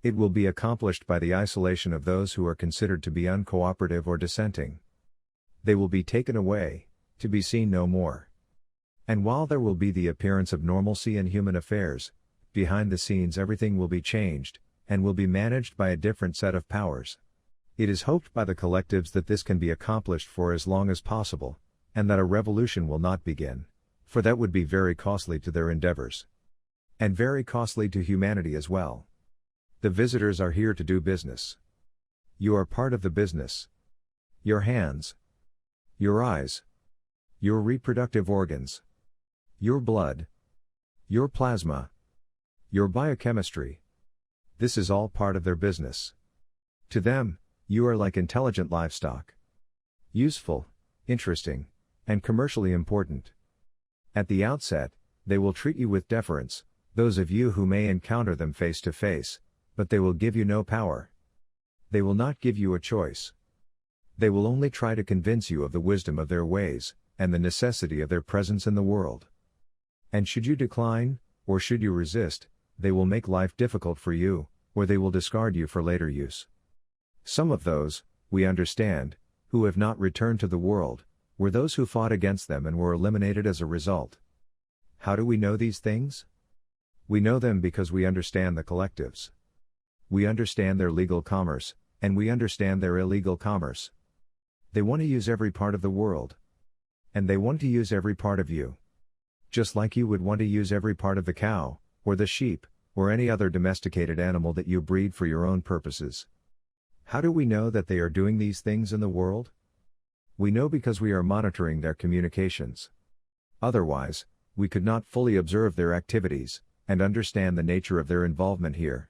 It will be accomplished by the isolation of those who are considered to be uncooperative or dissenting. They will be taken away, to be seen no more. And while there will be the appearance of normalcy in human affairs, behind the scenes everything will be changed, and will be managed by a different set of powers. It is hoped by the collectives that this can be accomplished for as long as possible, and that a revolution will not begin, for that would be very costly to their endeavors. And very costly to humanity as well. The visitors are here to do business. You are part of the business. Your hands, your eyes, your reproductive organs, your blood, your plasma, your biochemistry. This is all part of their business. To them, you are like intelligent livestock. Useful, interesting, and commercially important. At the outset, they will treat you with deference, those of you who may encounter them face to face, but they will give you no power. They will not give you a choice. They will only try to convince you of the wisdom of their ways, and the necessity of their presence in the world. And should you decline, or should you resist, they will make life difficult for you, or they will discard you for later use. Some of those, we understand, who have not returned to the world, were those who fought against them and were eliminated as a result. How do we know these things? We know them because we understand the collectives. We understand their legal commerce, and we understand their illegal commerce. They want to use every part of the world. And they want to use every part of you. Just like you would want to use every part of the cow, or the sheep, or any other domesticated animal that you breed for your own purposes. How do we know that they are doing these things in the world? We know because we are monitoring their communications. Otherwise, we could not fully observe their activities, and understand the nature of their involvement here.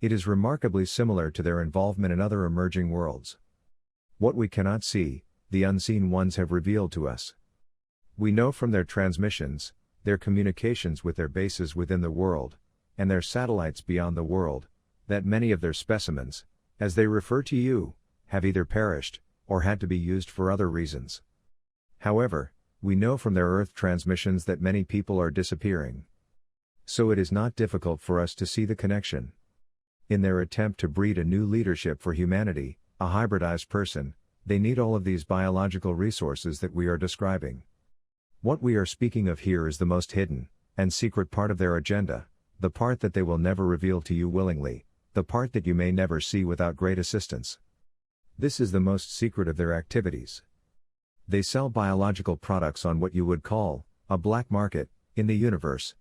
It is remarkably similar to their involvement in other emerging worlds. What we cannot see, the unseen ones have revealed to us. We know from their transmissions, their communications with their bases within the world, and their satellites beyond the world, that many of their specimens, as they refer to you, have either perished, or had to be used for other reasons. However, we know from their Earth transmissions that many people are disappearing. So it is not difficult for us to see the connection. In their attempt to breed a new leadership for humanity, a hybridized person, they need all of these biological resources that we are describing. What we are speaking of here is the most hidden and secret part of their agenda, the part that they will never reveal to you willingly, the part that you may never see without great assistance. This is the most secret of their activities. They sell biological products on what you would call a black market in the universe.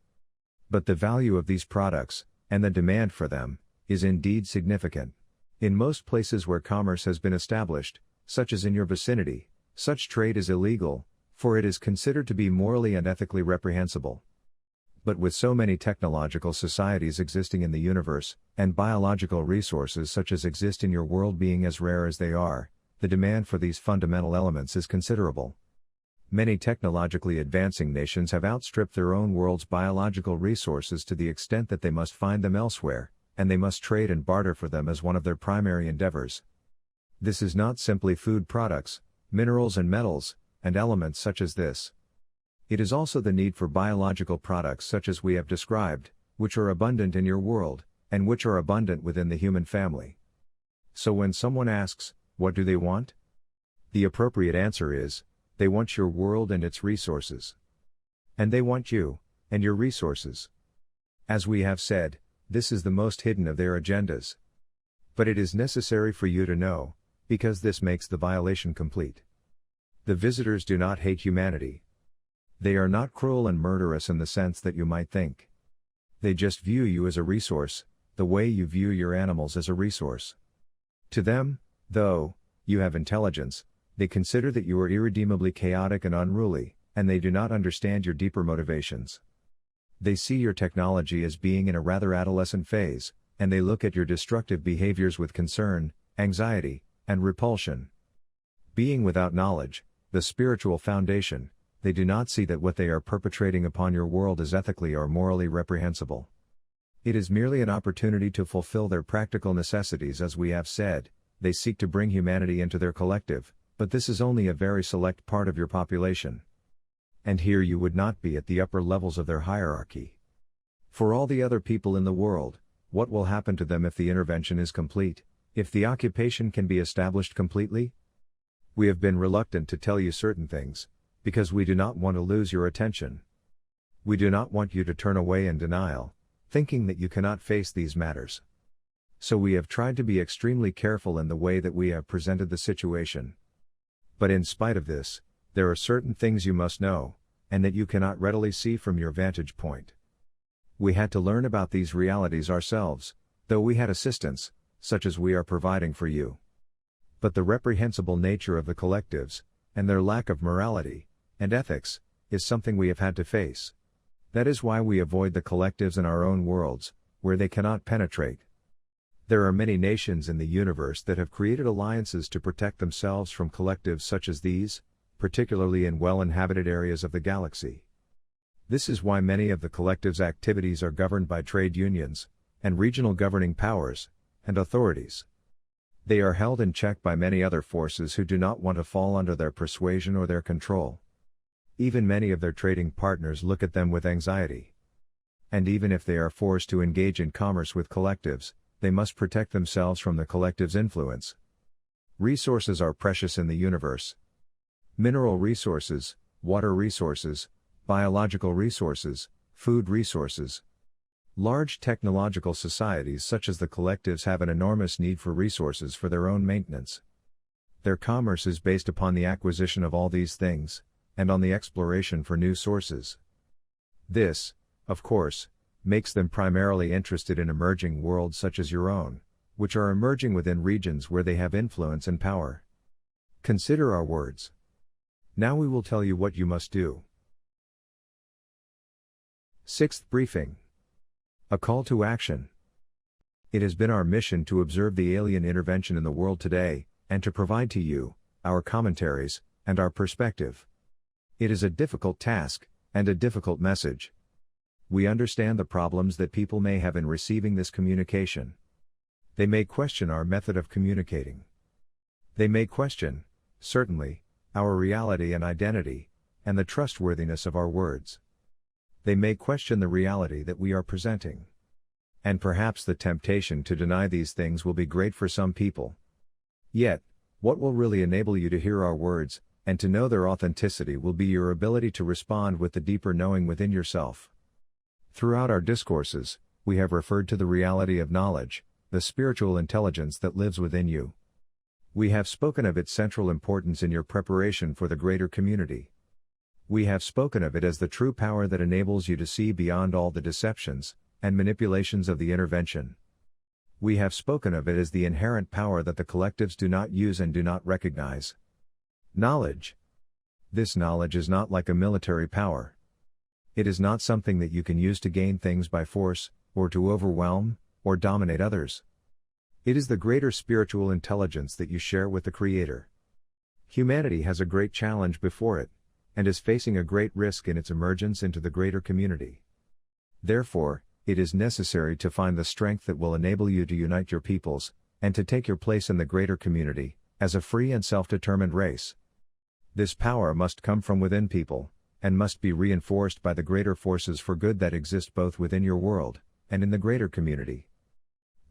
But the value of these products, and the demand for them, is indeed significant. In most places where commerce has been established, such as in your vicinity, such trade is illegal, for it is considered to be morally and ethically reprehensible. But with so many technological societies existing in the universe, and biological resources such as exist in your world being as rare as they are, the demand for these fundamental elements is considerable. Many technologically advancing nations have outstripped their own world's biological resources to the extent that they must find them elsewhere, and they must trade and barter for them as one of their primary endeavors. This is not simply food products, minerals and metals, and elements such as this. It is also the need for biological products such as we have described, which are abundant in your world, and which are abundant within the human family. So when someone asks, what do they want? The appropriate answer is, they want your world and its resources. And they want you, and your resources. As we have said, this is the most hidden of their agendas. But it is necessary for you to know, because this makes the violation complete. The visitors do not hate humanity. They are not cruel and murderous in the sense that you might think. They just view you as a resource, the way you view your animals as a resource. To them, though you have intelligence, they consider that you are irredeemably chaotic and unruly, and they do not understand your deeper motivations. They see your technology as being in a rather adolescent phase, and they look at your destructive behaviors with concern, anxiety, and repulsion. Being without knowledge, the spiritual foundation, they do not see that what they are perpetrating upon your world is ethically or morally reprehensible. It is merely an opportunity to fulfill their practical necessities. As we have said, they seek to bring humanity into their collective, but this is only a very select part of your population. And here you would not be at the upper levels of their hierarchy. For all the other people in the world, what will happen to them if the intervention is complete, if the occupation can be established completely? We have been reluctant to tell you certain things, because we do not want to lose your attention. We do not want you to turn away in denial, thinking that you cannot face these matters. So we have tried to be extremely careful in the way that we have presented the situation. But in spite of this, there are certain things you must know, and that you cannot readily see from your vantage point. We had to learn about these realities ourselves, though we had assistance, such as we are providing for you. But the reprehensible nature of the collectives, and their lack of morality and ethics, is something we have had to face. That is why we avoid the collectives in our own worlds, where they cannot penetrate. There are many nations in the universe that have created alliances to protect themselves from collectives such as these, particularly in well-inhabited areas of the galaxy. This is why many of the collectives' activities are governed by trade unions, and regional governing powers, and authorities. They are held in check by many other forces who do not want to fall under their persuasion or their control. Even many of their trading partners look at them with anxiety. And even if they are forced to engage in commerce with collectives, they must protect themselves from the collective's influence. Resources are precious in the universe. Mineral resources, water resources, biological resources, food resources. Large technological societies such as the collectives have an enormous need for resources for their own maintenance. Their commerce is based upon the acquisition of all these things, and on the exploration for new sources. This, of course, makes them primarily interested in emerging worlds such as your own, which are emerging within regions where they have influence and power. Consider our words. Now we will tell you what you must do. Sixth briefing. A call to action. It has been our mission to observe the alien intervention in the world today, and to provide to you our commentaries and our perspective. It is a difficult task, and a difficult message. We understand the problems that people may have in receiving this communication. They may question our method of communicating. They may question, certainly, our reality and identity, and the trustworthiness of our words. They may question the reality that we are presenting. And perhaps the temptation to deny these things will be great for some people. Yet, what will really enable you to hear our words, and to know their authenticity will be your ability to respond with the deeper knowing within yourself. Throughout our discourses, we have referred to the reality of knowledge, the spiritual intelligence that lives within you. We have spoken of its central importance in your preparation for the greater community. We have spoken of it as the true power that enables you to see beyond all the deceptions and manipulations of the intervention. We have spoken of it as the inherent power that the collectives do not use and do not recognize. Knowledge. This knowledge is not like a military power. It is not something that you can use to gain things by force, or to overwhelm, or dominate others. It is the greater spiritual intelligence that you share with the Creator. Humanity has a great challenge before it, and is facing a great risk in its emergence into the greater community. Therefore, it is necessary to find the strength that will enable you to unite your peoples, and to take your place in the greater community, as a free and self-determined race. This power must come from within people, and must be reinforced by the greater forces for good that exist both within your world, and in the greater community.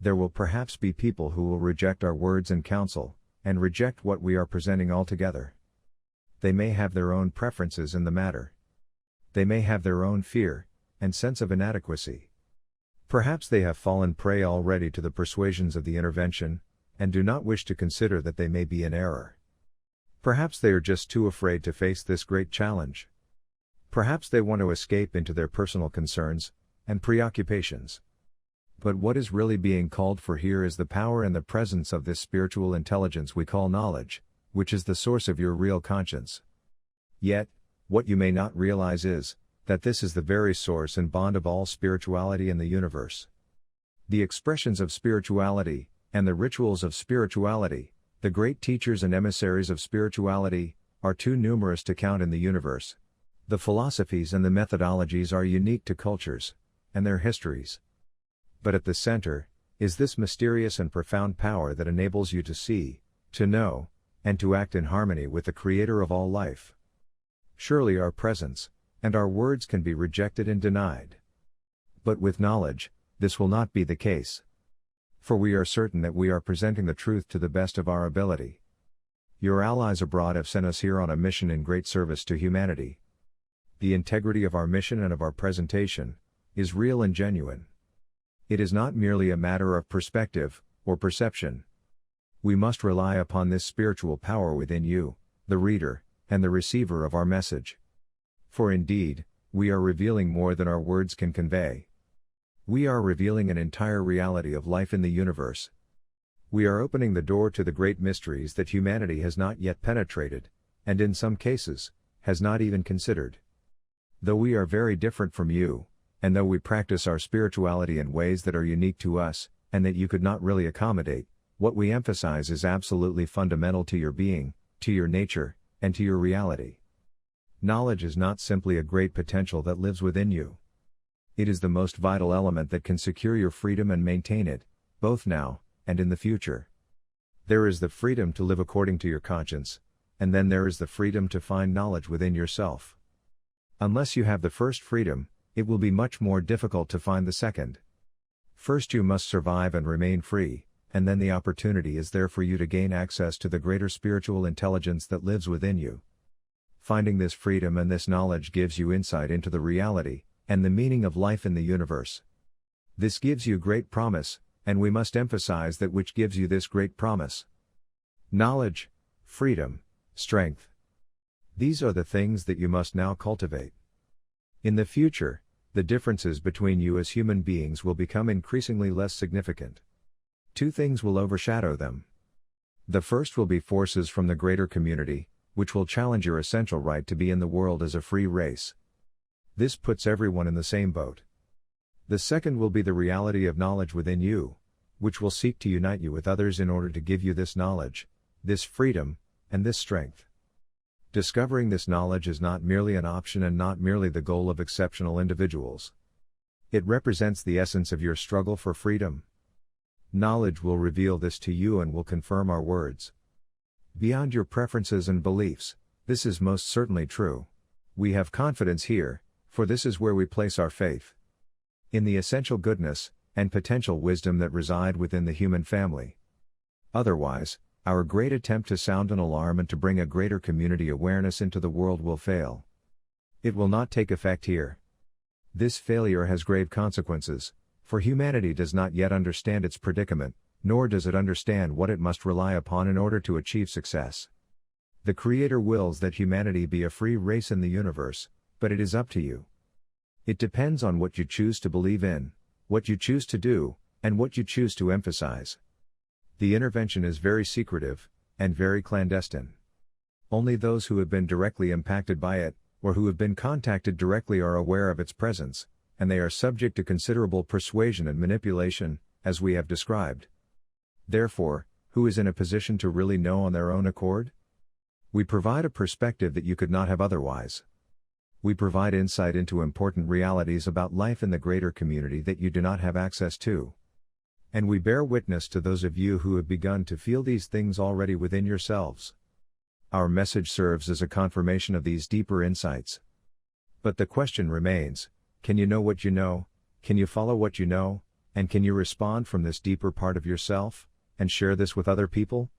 There will perhaps be people who will reject our words and counsel, and reject what we are presenting altogether. They may have their own preferences in the matter. They may have their own fear, and sense of inadequacy. Perhaps they have fallen prey already to the persuasions of the intervention, and do not wish to consider that they may be in error. Perhaps they are just too afraid to face this great challenge. Perhaps they want to escape into their personal concerns and preoccupations. But what is really being called for here is the power and the presence of this spiritual intelligence we call knowledge, which is the source of your real conscience. Yet, what you may not realize is that this is the very source and bond of all spirituality in the universe. The expressions of spirituality, and the rituals of spirituality, the great teachers and emissaries of spirituality, are too numerous to count in the universe. The philosophies and the methodologies are unique to cultures, and their histories. But at the center, is this mysterious and profound power that enables you to see, to know, and to act in harmony with the Creator of all life. Surely our presence, and our words can be rejected and denied. But with knowledge, this will not be the case. For we are certain that we are presenting the truth to the best of our ability. Your allies abroad have sent us here on a mission in great service to humanity. The integrity of our mission and of our presentation is real and genuine. It is not merely a matter of perspective, or perception. We must rely upon this spiritual power within you, the reader, and the receiver of our message. For indeed, we are revealing more than our words can convey. We are revealing an entire reality of life in the universe. We are opening the door to the great mysteries that humanity has not yet penetrated, and in some cases, has not even considered. Though we are very different from you, and though we practice our spirituality in ways that are unique to us, and that you could not really accommodate, what we emphasize is absolutely fundamental to your being, to your nature, and to your reality. Knowledge is not simply a great potential that lives within you. It is the most vital element that can secure your freedom and maintain it, both now, and in the future. There is the freedom to live according to your conscience, and then there is the freedom to find knowledge within yourself. Unless you have the first freedom, it will be much more difficult to find the second. First you must survive and remain free, and then the opportunity is there for you to gain access to the greater spiritual intelligence that lives within you. Finding this freedom and this knowledge gives you insight into the reality, and the meaning of life in the universe. This gives you great promise, and we must emphasize that which gives you this great promise. Knowledge, freedom, strength. These are the things that you must now cultivate. In the future, the differences between you as human beings will become increasingly less significant. Two things will overshadow them. The first will be forces from the greater community, which will challenge your essential right to be in the world as a free race. This puts everyone in the same boat. The second will be the reality of knowledge within you, which will seek to unite you with others in order to give you this knowledge, this freedom, and this strength. Discovering this knowledge is not merely an option and not merely the goal of exceptional individuals. It represents the essence of your struggle for freedom. Knowledge will reveal this to you and will confirm our words. Beyond your preferences and beliefs, this is most certainly true. We have confidence here, for this is where we place our faith. In the essential goodness and potential wisdom that reside within the human family. Otherwise, our great attempt to sound an alarm and to bring a greater community awareness into the world will fail. It will not take effect here. This failure has grave consequences, for humanity does not yet understand its predicament, nor does it understand what it must rely upon in order to achieve success. The Creator wills that humanity be a free race in the universe, but it is up to you. It depends on what you choose to believe in, what you choose to do, and what you choose to emphasize. The intervention is very secretive, and very clandestine. Only those who have been directly impacted by it, or who have been contacted directly are aware of its presence, and they are subject to considerable persuasion and manipulation, as we have described. Therefore, who is in a position to really know on their own accord? We provide a perspective that you could not have otherwise. We provide insight into important realities about life in the greater community that you do not have access to. And we bear witness to those of you who have begun to feel these things already within yourselves. Our message serves as a confirmation of these deeper insights. But the question remains, can you know what you know, can you follow what you know, and can you respond from this deeper part of yourself, and share this with other people?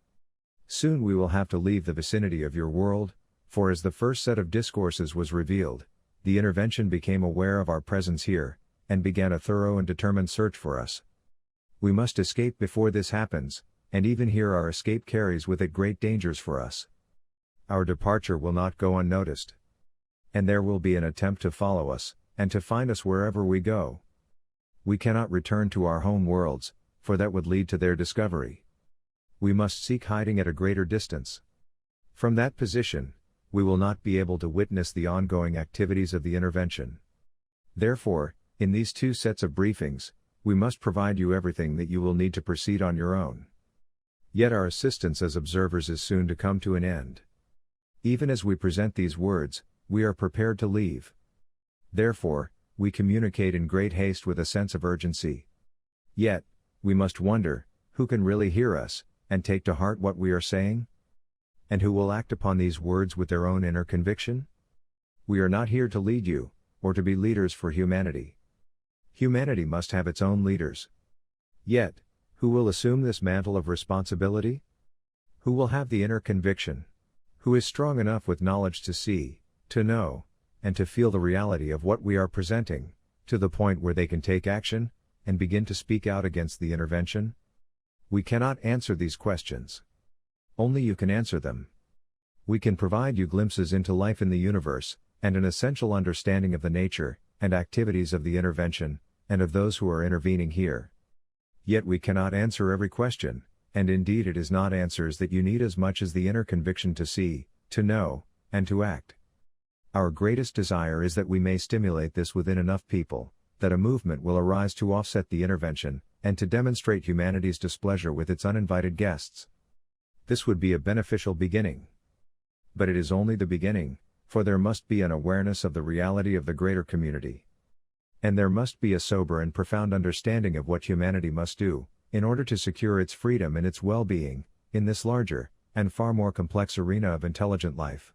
Soon we will have to leave the vicinity of your world, for as the first set of discourses was revealed, the intervention became aware of our presence here, and began a thorough and determined search for us. We must escape before this happens, and even here our escape carries with it great dangers for us. Our departure will not go unnoticed. And there will be an attempt to follow us, and to find us wherever we go. We cannot return to our home worlds, for that would lead to their discovery. We must seek hiding at a greater distance. From that position, we will not be able to witness the ongoing activities of the intervention. Therefore, in these two sets of briefings, we must provide you everything that you will need to proceed on your own. Yet our assistance as observers is soon to come to an end. Even as we present these words, we are prepared to leave. Therefore, we communicate in great haste with a sense of urgency. Yet, we must wonder, who can really hear us, and take to heart what we are saying? And who will act upon these words with their own inner conviction? We are not here to lead you, or to be leaders for humanity. Humanity must have its own leaders. Yet, who will assume this mantle of responsibility? Who will have the inner conviction? Who is strong enough with knowledge to see, to know, and to feel the reality of what we are presenting, to the point where they can take action, and begin to speak out against the intervention? We cannot answer these questions. Only you can answer them. We can provide you glimpses into life in the universe, and an essential understanding of the nature and activities of the intervention, and of those who are intervening here. Yet we cannot answer every question, and indeed it is not answers that you need as much as the inner conviction to see, to know, and to act. Our greatest desire is that we may stimulate this within enough people, that a movement will arise to offset the intervention, and to demonstrate humanity's displeasure with its uninvited guests. This would be a beneficial beginning. But it is only the beginning, for there must be an awareness of the reality of the greater community. And there must be a sober and profound understanding of what humanity must do, in order to secure its freedom and its well-being, in this larger, and far more complex arena of intelligent life.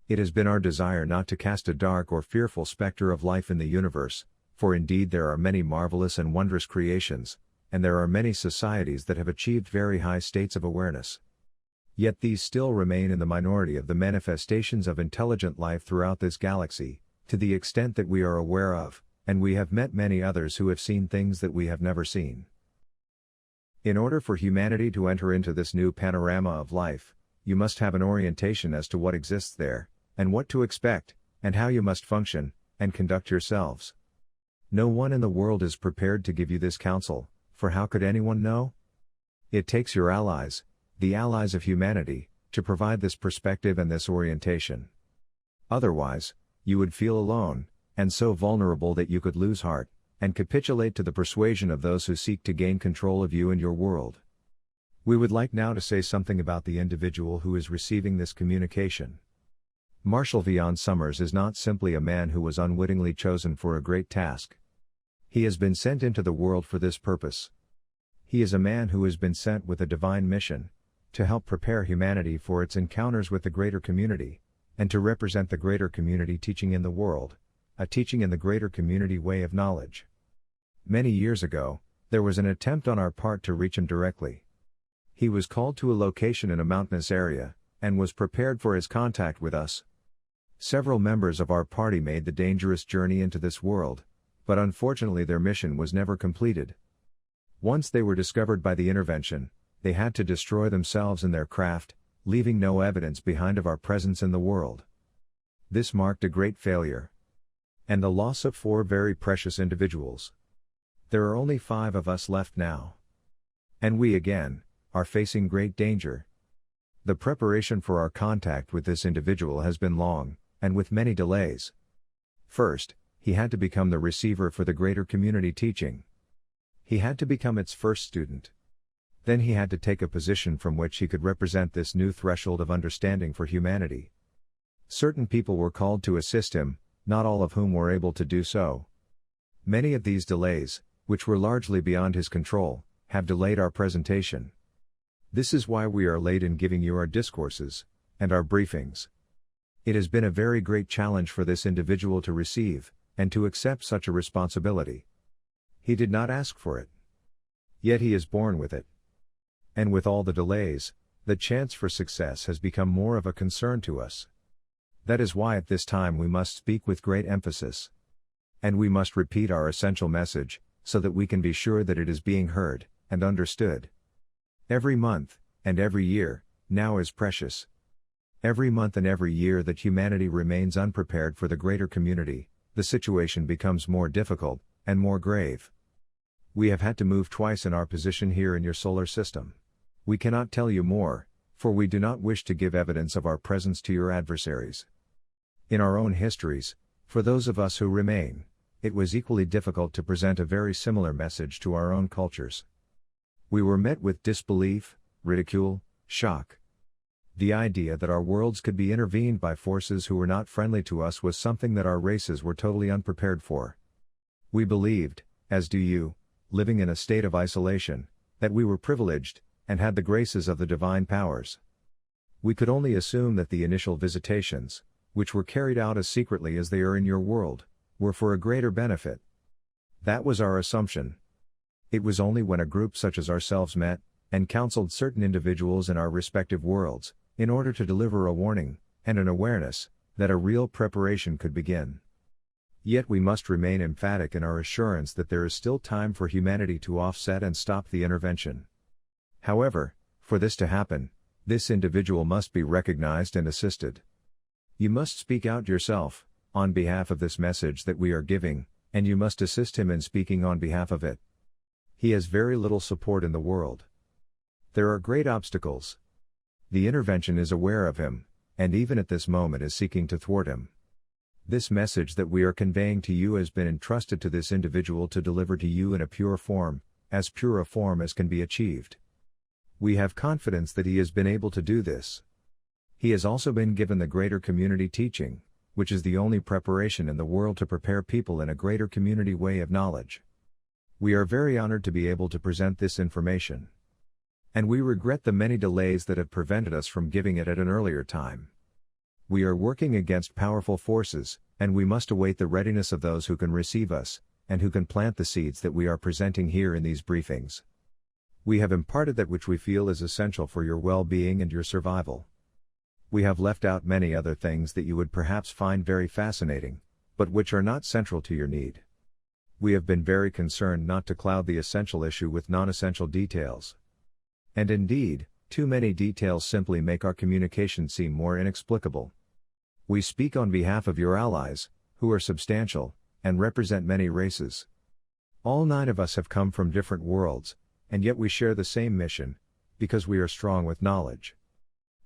It has been our desire not to cast a dark or fearful specter of life in the universe, for indeed there are many marvelous and wondrous creations, and there are many societies that have achieved very high states of awareness. Yet these still remain in the minority of the manifestations of intelligent life throughout this galaxy, to the extent that we are aware of, and we have met many others who have seen things that we have never seen. In order for humanity to enter into this new panorama of life, you must have an orientation as to what exists there, and what to expect, and how you must function, and conduct yourselves. No one in the world is prepared to give you this counsel, for how could anyone know? It takes your allies, the allies of humanity, to provide this perspective and this orientation. Otherwise, you would feel alone, and so vulnerable that you could lose heart, and capitulate to the persuasion of those who seek to gain control of you and your world. We would like now to say something about the individual who is receiving this communication. Marshall Vian Summers is not simply a man who was unwittingly chosen for a great task. He has been sent into the world for this purpose. He is a man who has been sent with a divine mission, to help prepare humanity for its encounters with the greater community, and to represent the greater community teaching in the world, a teaching in the greater community way of knowledge. Many years ago, there was an attempt on our part to reach him directly. He was called to a location in a mountainous area, and was prepared for his contact with us. Several members of our party made the dangerous journey into this world, but unfortunately their mission was never completed. Once they were discovered by the intervention, they had to destroy themselves and their craft, leaving no evidence behind of our presence in the world. This marked a great failure, and the loss of 4 very precious individuals. There are only 5 of us left now. And we again are facing great danger. The preparation for our contact with this individual has been long, and with many delays. First, he had to become the receiver for the greater community teaching. He had to become its first student. Then he had to take a position from which he could represent this new threshold of understanding for humanity. Certain people were called to assist him, not all of whom were able to do so. Many of these delays, which were largely beyond his control, have delayed our presentation. This is why we are late in giving you our discourses, and our briefings. It has been a very great challenge for this individual to receive, and to accept such a responsibility. He did not ask for it. Yet he is born with it. And with all the delays, the chance for success has become more of a concern to us. That is why at this time we must speak with great emphasis. And we must repeat our essential message, so that we can be sure that it is being heard, and understood. Every month, and every year, now is precious. Every month and every year that humanity remains unprepared for the greater community, the situation becomes more difficult, and more grave. We have had to move twice in our position here in your solar system. We cannot tell you more, for we do not wish to give evidence of our presence to your adversaries. In our own histories, for those of us who remain, it was equally difficult to present a very similar message to our own cultures. We were met with disbelief, ridicule, shock. The idea that our worlds could be intervened by forces who were not friendly to us was something that our races were totally unprepared for. We believed, as do you, living in a state of isolation, that we were privileged, and had the graces of the divine powers. We could only assume that the initial visitations, which were carried out as secretly as they are in your world, were for a greater benefit. That was our assumption. It was only when a group such as ourselves met, and counseled certain individuals in our respective worlds, in order to deliver a warning, and an awareness, that a real preparation could begin. Yet we must remain emphatic in our assurance that there is still time for humanity to offset and stop the intervention. However, for this to happen, this individual must be recognized and assisted. You must speak out yourself, on behalf of this message that we are giving, and you must assist him in speaking on behalf of it. He has very little support in the world. There are great obstacles. The intervention is aware of him, and even at this moment is seeking to thwart him. This message that we are conveying to you has been entrusted to this individual to deliver to you in a pure form, as pure a form as can be achieved. We have confidence that he has been able to do this. He has also been given the greater community teaching, which is the only preparation in the world to prepare people in a greater community way of knowledge. We are very honored to be able to present this information. And we regret the many delays that have prevented us from giving it at an earlier time. We are working against powerful forces, and we must await the readiness of those who can receive us, and who can plant the seeds that we are presenting here in these briefings. We have imparted that which we feel is essential for your well-being and your survival. We have left out many other things that you would perhaps find very fascinating, but which are not central to your need. We have been very concerned not to cloud the essential issue with non-essential details. And indeed, too many details simply make our communication seem more inexplicable. We speak on behalf of your allies, who are substantial, and represent many races. All 9 of us have come from different worlds, and yet we share the same mission, because we are strong with knowledge.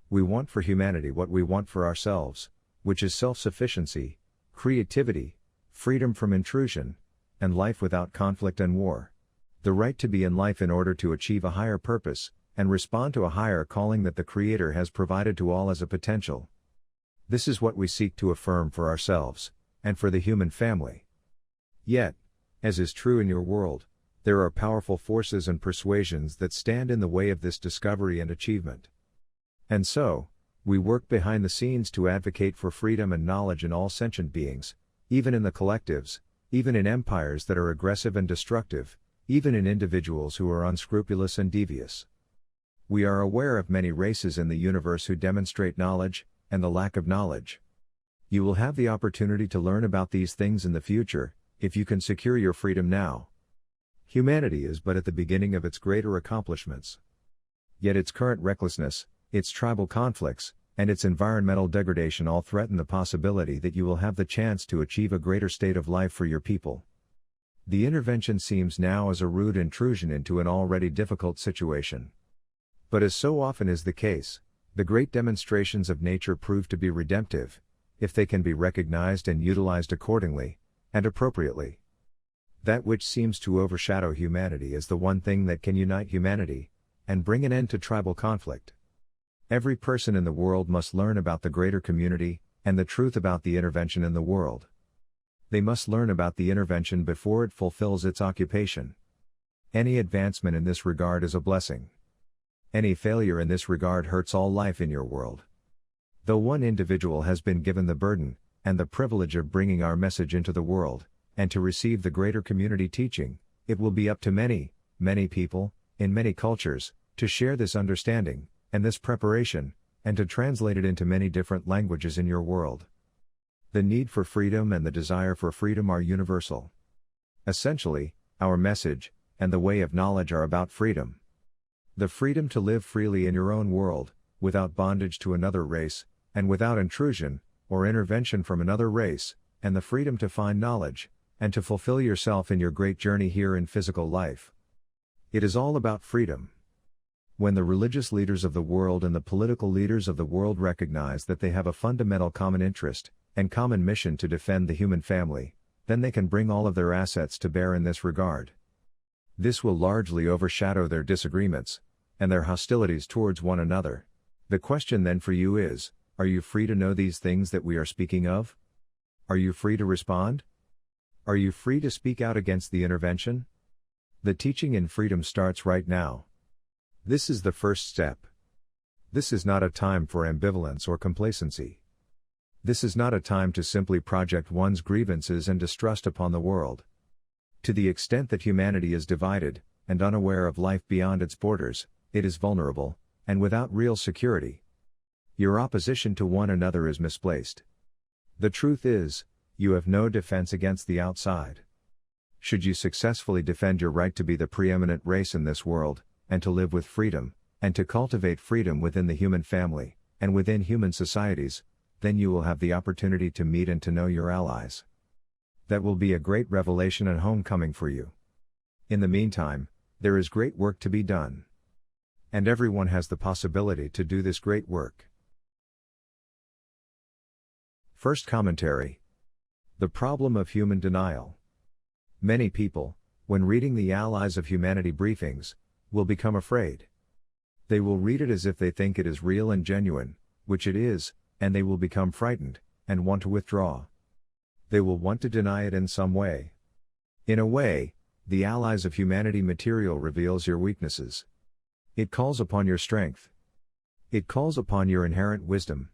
We want for humanity what we want for ourselves, which is self-sufficiency, creativity, freedom from intrusion, and life without conflict and war. The right to be in life in order to achieve a higher purpose, and respond to a higher calling that the Creator has provided to all as a potential. This is what we seek to affirm for ourselves, and for the human family. Yet, as is true in your world, there are powerful forces and persuasions that stand in the way of this discovery and achievement. And so, we work behind the scenes to advocate for freedom and knowledge in all sentient beings, even in the collectives, even in empires that are aggressive and destructive, even in individuals who are unscrupulous and devious. We are aware of many races in the universe who demonstrate knowledge, and the lack of knowledge. You will have the opportunity to learn about these things in the future, if you can secure your freedom now. Humanity is but at the beginning of its greater accomplishments. Yet its current recklessness, its tribal conflicts, and its environmental degradation all threaten the possibility that you will have the chance to achieve a greater state of life for your people. The intervention seems now as a rude intrusion into an already difficult situation. But as so often is the case, the great demonstrations of nature prove to be redemptive, if they can be recognized and utilized accordingly, and appropriately. That which seems to overshadow humanity is the one thing that can unite humanity, and bring an end to tribal conflict. Every person in the world must learn about the greater community, and the truth about the intervention in the world. They must learn about the intervention before it fulfills its occupation. Any advancement in this regard is a blessing. Any failure in this regard hurts all life in your world. Though one individual has been given the burden, and the privilege of bringing our message into the world, and to receive the greater community teaching, it will be up to many, many people, in many cultures, to share this understanding, and this preparation, and to translate it into many different languages in your world. The need for freedom and the desire for freedom are universal. Essentially, our message, and the way of knowledge are about freedom. The freedom to live freely in your own world, without bondage to another race, and without intrusion, or intervention from another race, and the freedom to find knowledge, and to fulfill yourself in your great journey here in physical life. It is all about freedom. When the religious leaders of the world and the political leaders of the world recognize that they have a fundamental common interest, and common mission to defend the human family, then they can bring all of their assets to bear in this regard. This will largely overshadow their disagreements, and their hostilities towards one another. The question then for you is, are you free to know these things that we are speaking of? Are you free to respond? Are you free to speak out against the intervention? The teaching in freedom starts right now. This is the first step. This is not a time for ambivalence or complacency. This is not a time to simply project one's grievances and distrust upon the world. To the extent that humanity is divided, and unaware of life beyond its borders, it is vulnerable, and without real security. Your opposition to one another is misplaced. The truth is, you have no defense against the outside. Should you successfully defend your right to be the preeminent race in this world, and to live with freedom, and to cultivate freedom within the human family, and within human societies, then you will have the opportunity to meet and to know your allies. That will be a great revelation and homecoming for you. In the meantime, there is great work to be done. And everyone has the possibility to do this great work. First commentary. The problem of human denial. Many people, when reading the Allies of Humanity briefings, will become afraid. They will read it as if they think it is real and genuine, which it is, and they will become frightened, and want to withdraw. They will want to deny it in some way. In a way, the Allies of Humanity material reveals your weaknesses. It calls upon your strength. It calls upon your inherent wisdom.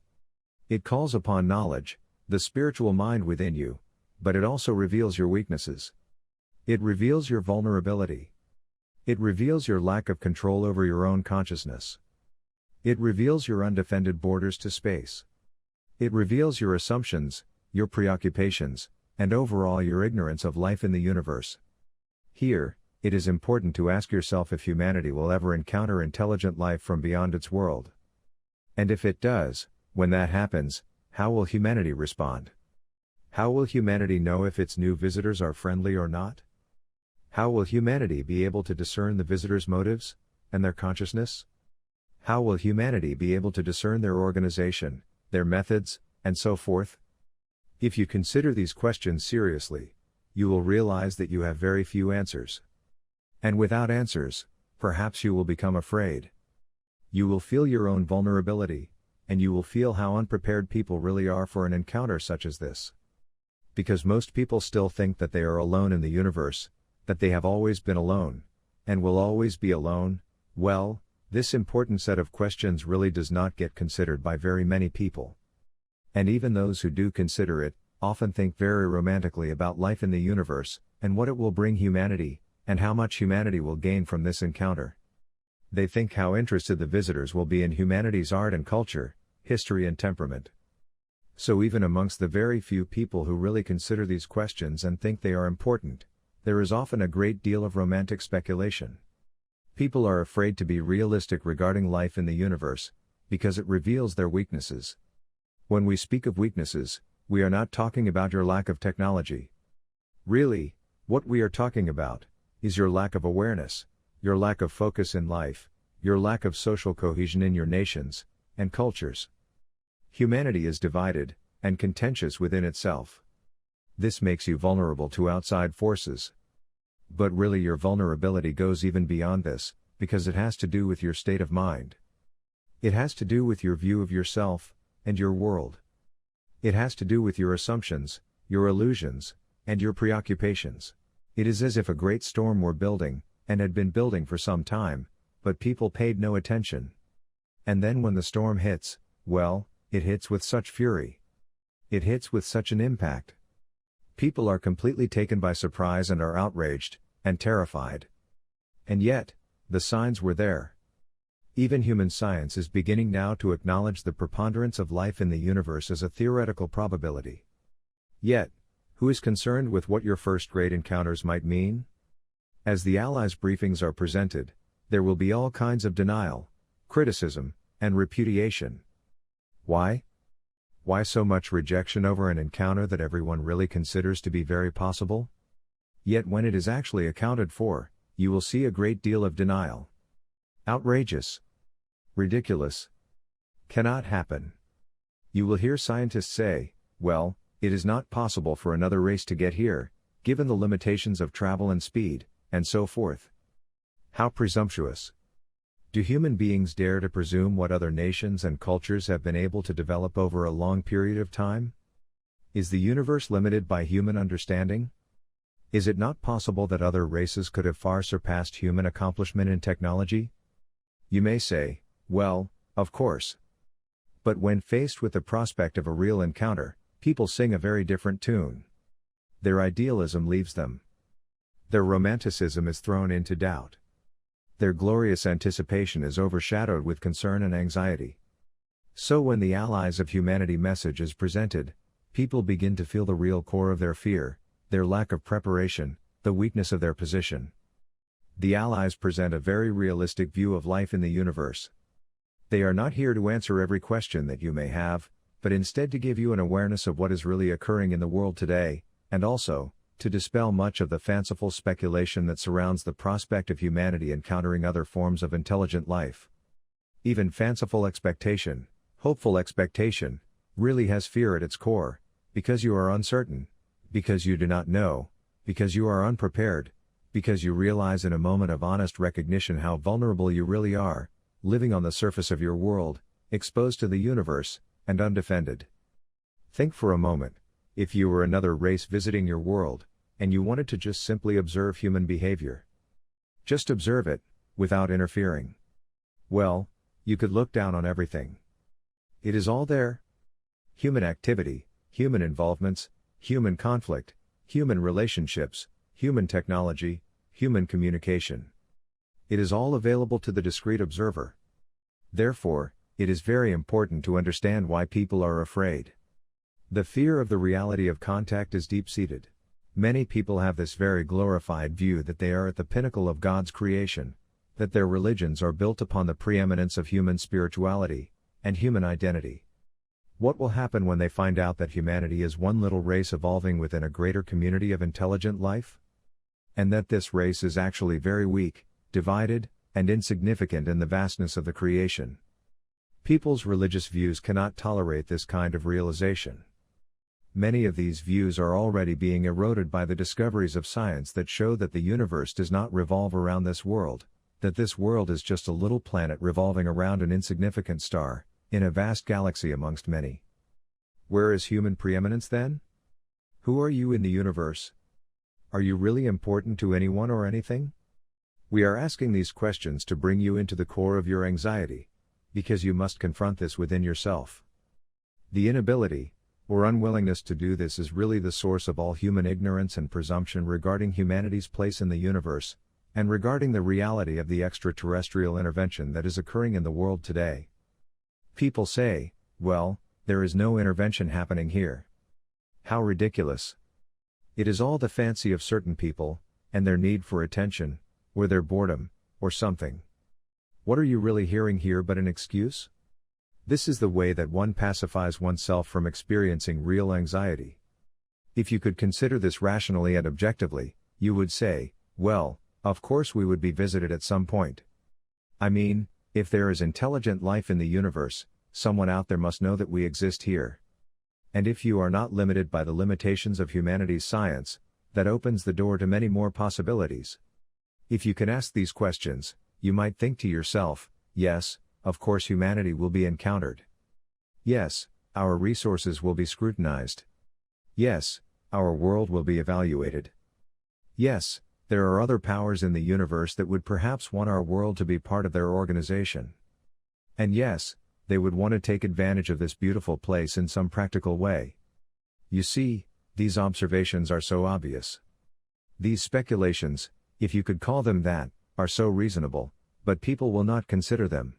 It calls upon knowledge, the spiritual mind within you, but it also reveals your weaknesses. It reveals your vulnerability. It reveals your lack of control over your own consciousness. It reveals your undefended borders to space. It reveals your assumptions, your preoccupations, and overall your ignorance of life in the universe. Here, it is important to ask yourself if humanity will ever encounter intelligent life from beyond its world. And if it does, when that happens, how will humanity respond? How will humanity know if its new visitors are friendly or not? How will humanity be able to discern the visitors' motives and their consciousness? How will humanity be able to discern their organization, their methods, and so forth? If you consider these questions seriously, you will realize that you have very few answers. And without answers, perhaps you will become afraid. You will feel your own vulnerability, and you will feel how unprepared people really are for an encounter such as this. Because most people still think that they are alone in the universe, that they have always been alone, and will always be alone, well, this important set of questions really does not get considered by very many people. And even those who do consider it, often think very romantically about life in the universe, and what it will bring humanity, and how much humanity will gain from this encounter. They think how interested the visitors will be in humanity's art and culture, history and temperament. So even amongst the very few people who really consider these questions and think they are important, there is often a great deal of romantic speculation. People are afraid to be realistic regarding life in the universe, because it reveals their weaknesses. When we speak of weaknesses, we are not talking about your lack of technology. Really, what we are talking about is your lack of awareness, your lack of focus in life, your lack of social cohesion in your nations and cultures. Humanity is divided and contentious within itself. This makes you vulnerable to outside forces. But really your vulnerability goes even beyond this, because it has to do with your state of mind. It has to do with your view of yourself and your world. It has to do with your assumptions, your illusions, and your preoccupations. It is as if a great storm were building, and had been building for some time, but people paid no attention. And then when the storm hits, well, it hits with such fury. It hits with such an impact. People are completely taken by surprise and are outraged, and terrified. And yet, the signs were there. Even human science is beginning now to acknowledge the preponderance of life in the universe as a theoretical probability. Yet, who is concerned with what your first-grade encounters might mean? As the Allies' briefings are presented, there will be all kinds of denial, criticism, and repudiation. Why? Why so much rejection over an encounter that everyone really considers to be very possible? Yet when it is actually accounted for, you will see a great deal of denial. Outrageous. Ridiculous. Cannot happen. You will hear scientists say, well, it is not possible for another race to get here, given the limitations of travel and speed, and so forth. How presumptuous. Do human beings dare to presume what other nations and cultures have been able to develop over a long period of time? Is the universe limited by human understanding? Is it not possible that other races could have far surpassed human accomplishment in technology? You may say, well, of course. But when faced with the prospect of a real encounter, people sing a very different tune. Their idealism leaves them. Their romanticism is thrown into doubt. Their glorious anticipation is overshadowed with concern and anxiety. So when the Allies of Humanity message is presented, people begin to feel the real core of their fear, their lack of preparation, the weakness of their position. The Allies present a very realistic view of life in the universe. They are not here to answer every question that you may have, but instead to give you an awareness of what is really occurring in the world today, and also, to dispel much of the fanciful speculation that surrounds the prospect of humanity encountering other forms of intelligent life. Even fanciful expectation, hopeful expectation, really has fear at its core, because you are uncertain, because you do not know, because you are unprepared, because you realize in a moment of honest recognition how vulnerable you really are, living on the surface of your world, exposed to the universe, and undefended. Think for a moment, if you were another race visiting your world, and you wanted to just simply observe human behavior. Just observe it, without interfering. Well, you could look down on everything. It is all there. Human activity, human involvements, human conflict, human relationships, human technology, human communication. It is all available to the discreet observer. Therefore, it is very important to understand why people are afraid. The fear of the reality of contact is deep-seated. Many people have this very glorified view that they are at the pinnacle of God's creation, that their religions are built upon the preeminence of human spirituality and human identity. What will happen when they find out that humanity is one little race evolving within a greater community of intelligent life? And that this race is actually very weak, divided, and insignificant in the vastness of the creation. People's religious views cannot tolerate this kind of realization. Many of these views are already being eroded by the discoveries of science that show that the universe does not revolve around this world, that this world is just a little planet revolving around an insignificant star, in a vast galaxy amongst many. Where is human preeminence then? Who are you in the universe? Are you really important to anyone or anything? We are asking these questions to bring you into the core of your anxiety, because you must confront this within yourself. The inability, or unwillingness to do this is really the source of all human ignorance and presumption regarding humanity's place in the universe, and regarding the reality of the extraterrestrial intervention that is occurring in the world today. People say, well, there is no intervention happening here. How ridiculous. It is all the fancy of certain people, and their need for attention, or their boredom, or something. What are you really hearing here but an excuse? This is the way that one pacifies oneself from experiencing real anxiety. If you could consider this rationally and objectively, you would say, well, of course we would be visited at some point. I mean, if there is intelligent life in the universe, someone out there must know that we exist here. And if you are not limited by the limitations of humanity's science, that opens the door to many more possibilities. If you can ask these questions, you might think to yourself, yes, of course humanity will be encountered. Yes, our resources will be scrutinized. Yes, our world will be evaluated. Yes, there are other powers in the universe that would perhaps want our world to be part of their organization. And yes, they would want to take advantage of this beautiful place in some practical way. You see, these observations are so obvious. These speculations, if you could call them that, are so reasonable, but people will not consider them.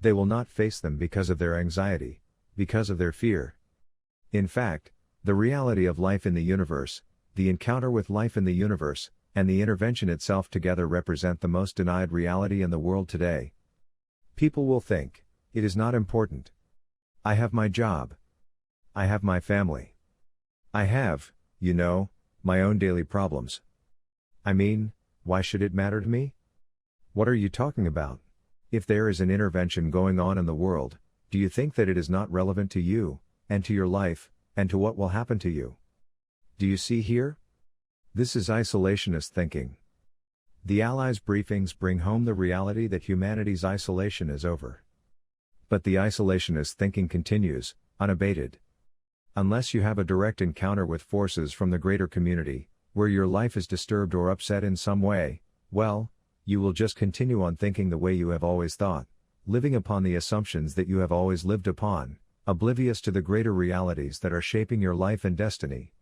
They will not face them because of their anxiety, because of their fear. In fact, the reality of life in the universe, the encounter with life in the universe, and the intervention itself together represent the most denied reality in the world today. People will think, it is not important. I have my job. I have my family. I have, my own daily problems. I mean, why should it matter to me? What are you talking about? If there is an intervention going on in the world, do you think that it is not relevant to you, and to your life, and to what will happen to you? Do you see here? This is isolationist thinking. The Allies' briefings bring home the reality that humanity's isolation is over. But the isolationist thinking continues, unabated. Unless you have a direct encounter with forces from the greater community, where your life is disturbed or upset in some way, well, you will just continue on thinking the way you have always thought, living upon the assumptions that you have always lived upon, oblivious to the greater realities that are shaping your life and destiny.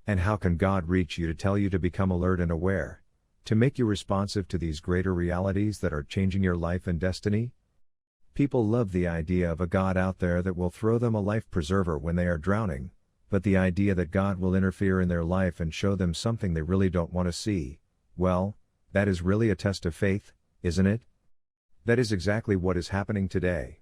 And how can God reach you to tell you to become alert and aware, to make you responsive to these greater realities that are changing your life and destiny? People love the idea of a God out there that will throw them a life preserver when they are drowning, but the idea that God will interfere in their life and show them something they really don't want to see, well, that is really a test of faith, isn't it? That is exactly what is happening today.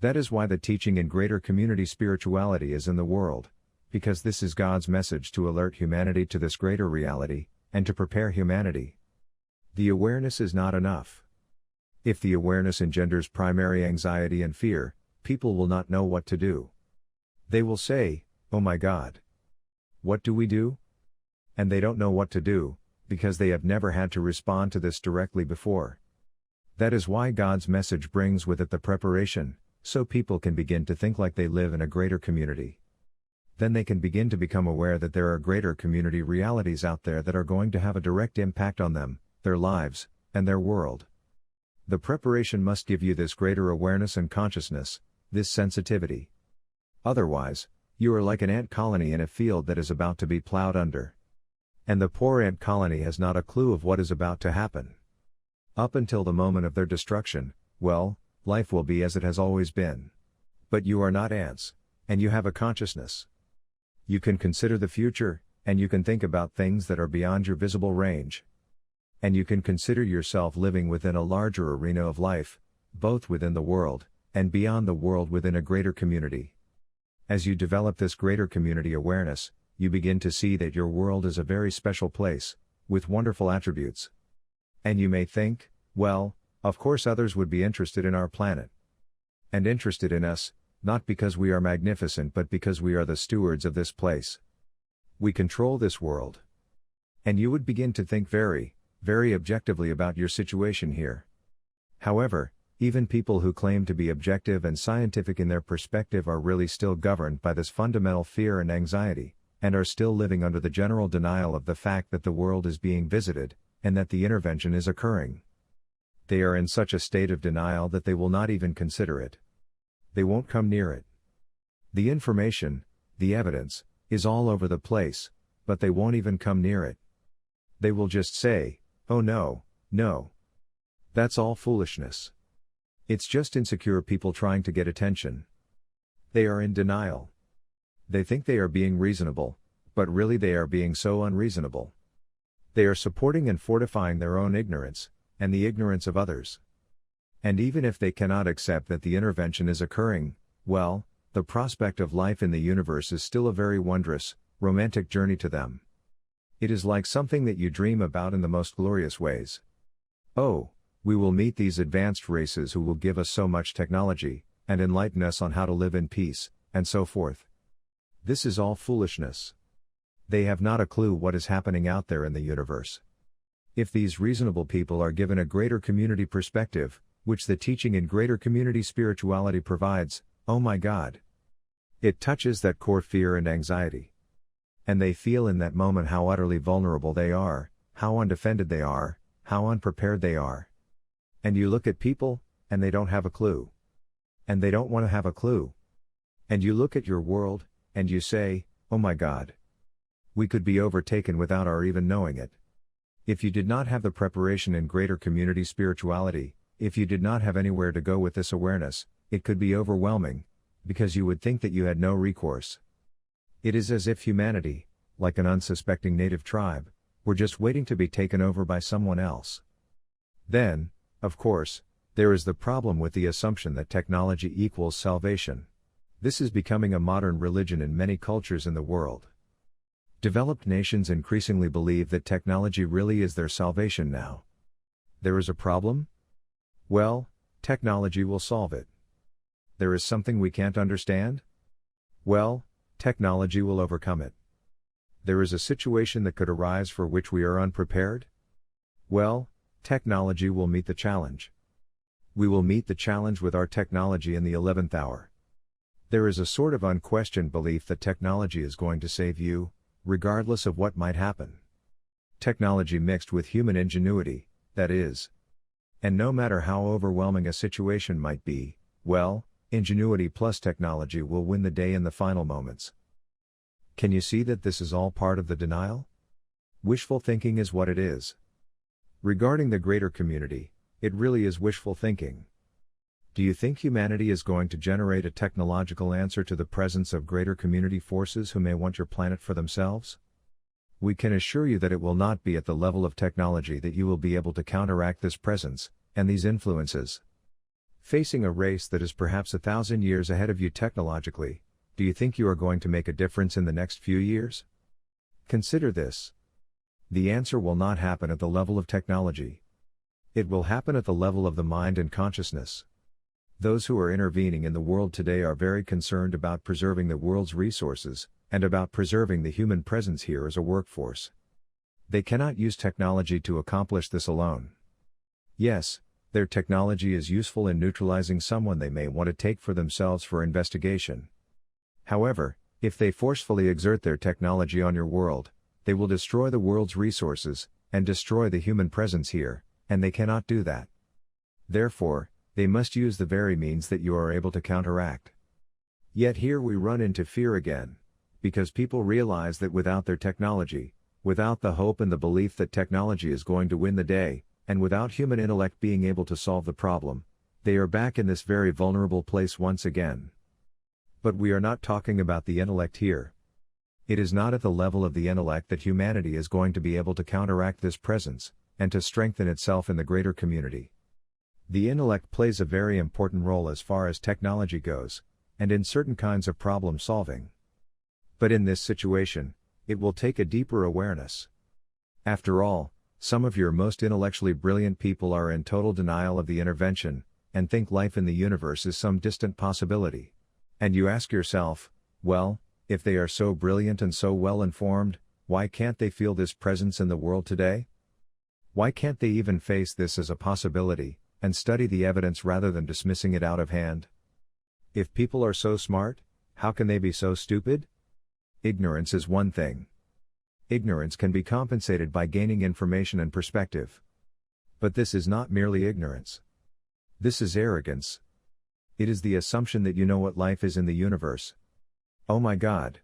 That is why the teaching in greater community spirituality is in the world, because this is God's message to alert humanity to this greater reality, and to prepare humanity. The awareness is not enough. If the awareness engenders primary anxiety and fear, people will not know what to do. They will say, "Oh my God. What do we do?" And they don't know what to do, because they have never had to respond to this directly before. That is why God's message brings with it the preparation, so people can begin to think like they live in a greater community. Then they can begin to become aware that there are greater community realities out there that are going to have a direct impact on them, their lives, and their world. The preparation must give you this greater awareness and consciousness, this sensitivity. Otherwise, you are like an ant colony in a field that is about to be plowed under. And the poor ant colony has not a clue of what is about to happen. Up until the moment of their destruction, well, life will be as it has always been. But you are not ants, and you have a consciousness. You can consider the future, and you can think about things that are beyond your visible range. And you can consider yourself living within a larger arena of life, both within the world, and beyond the world within a greater community. As you develop this greater community awareness, you begin to see that your world is a very special place, with wonderful attributes. And you may think, well, of course others would be interested in our planet. And interested in us, not because we are magnificent but because we are the stewards of this place. We control this world. And you would begin to think very, very objectively about your situation here. However, even people who claim to be objective and scientific in their perspective are really still governed by this fundamental fear and anxiety, and are still living under the general denial of the fact that the world is being visited, and that the intervention is occurring. They are in such a state of denial that they will not even consider it. They won't come near it. The information, the evidence, is all over the place, but they won't even come near it. They will just say, "Oh no, no. That's all foolishness. It's just insecure people trying to get attention." They are in denial. They think they are being reasonable, but really they are being so unreasonable. They are supporting and fortifying their own ignorance, and the ignorance of others. And even if they cannot accept that the intervention is occurring, well, the prospect of life in the universe is still a very wondrous, romantic journey to them. It is like something that you dream about in the most glorious ways. Oh, we will meet these advanced races who will give us so much technology, and enlighten us on how to live in peace, and so forth. This is all foolishness. They have not a clue what is happening out there in the universe. If these reasonable people are given a greater community perspective, which the teaching in greater community spirituality provides, oh my God! It touches that core fear and anxiety. And they feel in that moment how utterly vulnerable they are, how undefended they are, how unprepared they are. And you look at people, and they don't have a clue. And they don't want to have a clue. And you look at your world, and you say, oh my God! We could be overtaken without our even knowing it. If you did not have the preparation in greater community spirituality, if you did not have anywhere to go with this awareness, it could be overwhelming, because you would think that you had no recourse. It is as if humanity, like an unsuspecting native tribe, were just waiting to be taken over by someone else. Then, of course, there is the problem with the assumption that technology equals salvation. This is becoming a modern religion in many cultures in the world. Developed nations increasingly believe that technology really is their salvation now. There is a problem? Well, technology will solve it. There is something we can't understand? Well, technology will overcome it. There is a situation that could arise for which we are unprepared? Well, technology will meet the challenge. We will meet the challenge with our technology in the 11th hour. There is a sort of unquestioned belief that technology is going to save you, regardless of what might happen. Technology mixed with human ingenuity, that is. And no matter how overwhelming a situation might be, well, ingenuity plus technology will win the day in the final moments. Can you see that this is all part of the denial? Wishful thinking is what it is. Regarding the greater community, it really is wishful thinking. Do you think humanity is going to generate a technological answer to the presence of greater community forces who may want your planet for themselves? We can assure you that it will not be at the level of technology that you will be able to counteract this presence, and these influences. Facing a race that is perhaps 1,000 years ahead of you technologically, do you think you are going to make a difference in the next few years? Consider this. The answer will not happen at the level of technology. It will happen at the level of the mind and consciousness. Those who are intervening in the world today are very concerned about preserving the world's resources, and about preserving the human presence here as a workforce. They cannot use technology to accomplish this alone. Yes, their technology is useful in neutralizing someone they may want to take for themselves for investigation. However, if they forcefully exert their technology on your world, they will destroy the world's resources, and destroy the human presence here, and they cannot do that. Therefore, they must use the very means that you are able to counteract. Yet here we run into fear again, because people realize that without their technology, without the hope and the belief that technology is going to win the day, and without human intellect being able to solve the problem, they are back in this very vulnerable place once again. But we are not talking about the intellect here. It is not at the level of the intellect that humanity is going to be able to counteract this presence, and to strengthen itself in the greater community. The intellect plays a very important role as far as technology goes, and in certain kinds of problem solving. But in this situation, it will take a deeper awareness. After all, some of your most intellectually brilliant people are in total denial of the intervention, and think life in the universe is some distant possibility. And you ask yourself, well, if they are so brilliant and so well informed, why can't they feel this presence in the world today? Why can't they even face this as a possibility, and study the evidence rather than dismissing it out of hand? If people are so smart, how can they be so stupid? Ignorance is one thing. Ignorance can be compensated by gaining information and perspective. But this is not merely ignorance. This is arrogance. It is the assumption that you know what life is in the universe. Oh my God!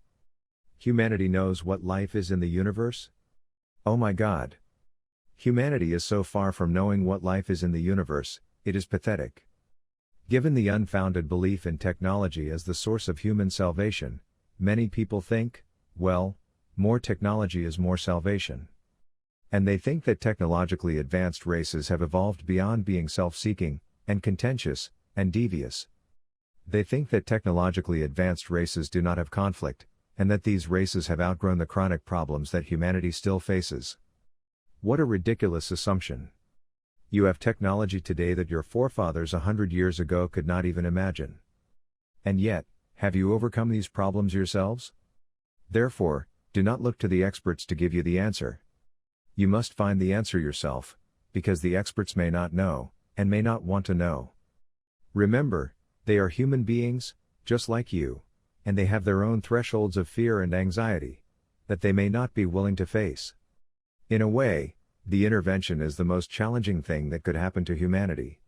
Humanity knows what life is in the universe? Oh my God! Humanity is so far from knowing what life is in the universe, it is pathetic. Given the unfounded belief in technology as the source of human salvation, many people think, well, more technology is more salvation. And they think that technologically advanced races have evolved beyond being self-seeking, and contentious, and devious. They think that technologically advanced races do not have conflict, and that these races have outgrown the chronic problems that humanity still faces. What a ridiculous assumption. You have technology today that your forefathers 100 years ago could not even imagine. And yet, have you overcome these problems yourselves? Therefore, do not look to the experts to give you the answer. You must find the answer yourself, because the experts may not know, and may not want to know. Remember, they are human beings, just like you, and they have their own thresholds of fear and anxiety, that they may not be willing to face. In a way, the intervention is the most challenging thing that could happen to humanity.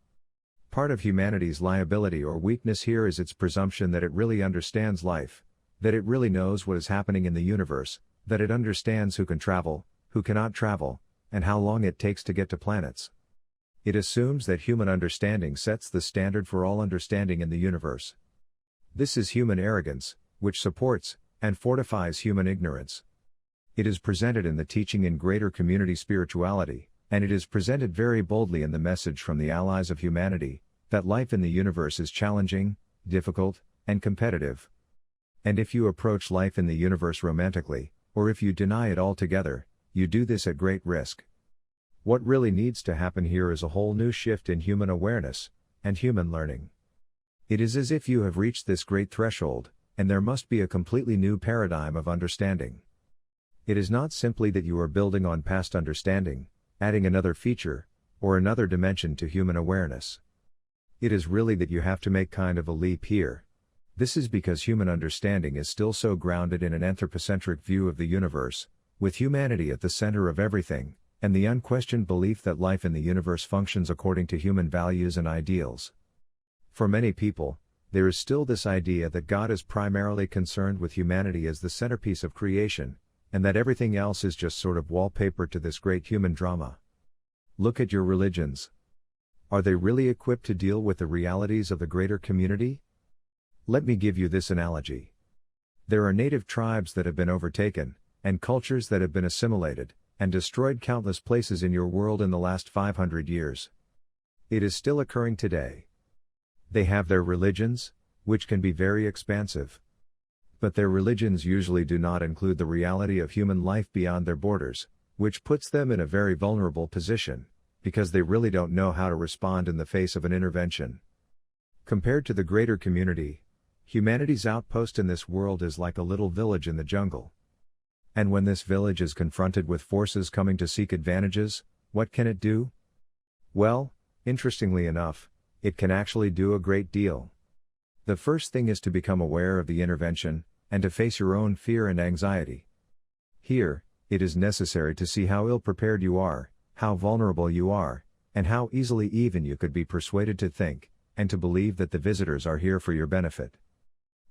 Part of humanity's liability or weakness here is its presumption that it really understands life, that it really knows what is happening in the universe, that it understands who can travel, who cannot travel, and how long it takes to get to planets. It assumes that human understanding sets the standard for all understanding in the universe. This is human arrogance, which supports and fortifies human ignorance. It is presented in the teaching in greater community spirituality, and it is presented very boldly in the message from the allies of humanity, that life in the universe is challenging, difficult, and competitive. And if you approach life in the universe romantically, or if you deny it altogether, you do this at great risk. What really needs to happen here is a whole new shift in human awareness, and human learning. It is as if you have reached this great threshold, and there must be a completely new paradigm of understanding. It is not simply that you are building on past understanding, adding another feature, or another dimension to human awareness. It is really that you have to make kind of a leap here. This is because human understanding is still so grounded in an anthropocentric view of the universe, with humanity at the center of everything, and the unquestioned belief that life in the universe functions according to human values and ideals. For many people, there is still this idea that God is primarily concerned with humanity as the centerpiece of creation, and that everything else is just sort of wallpaper to this great human drama. Look at your religions. Are they really equipped to deal with the realities of the greater community? Let me give you this analogy. There are native tribes that have been overtaken, and cultures that have been assimilated, and destroyed countless places in your world in the last 500 years. It is still occurring today. They have their religions, which can be very expansive. But their religions usually do not include the reality of human life beyond their borders, which puts them in a very vulnerable position, because they really don't know how to respond in the face of an intervention. Compared to the greater community, humanity's outpost in this world is like a little village in the jungle. And when this village is confronted with forces coming to seek advantages, what can it do? Well, interestingly enough, it can actually do a great deal. The first thing is to become aware of the intervention, and to face your own fear and anxiety. Here, it is necessary to see how ill-prepared you are, how vulnerable you are, and how easily even you could be persuaded to think, and to believe that the visitors are here for your benefit.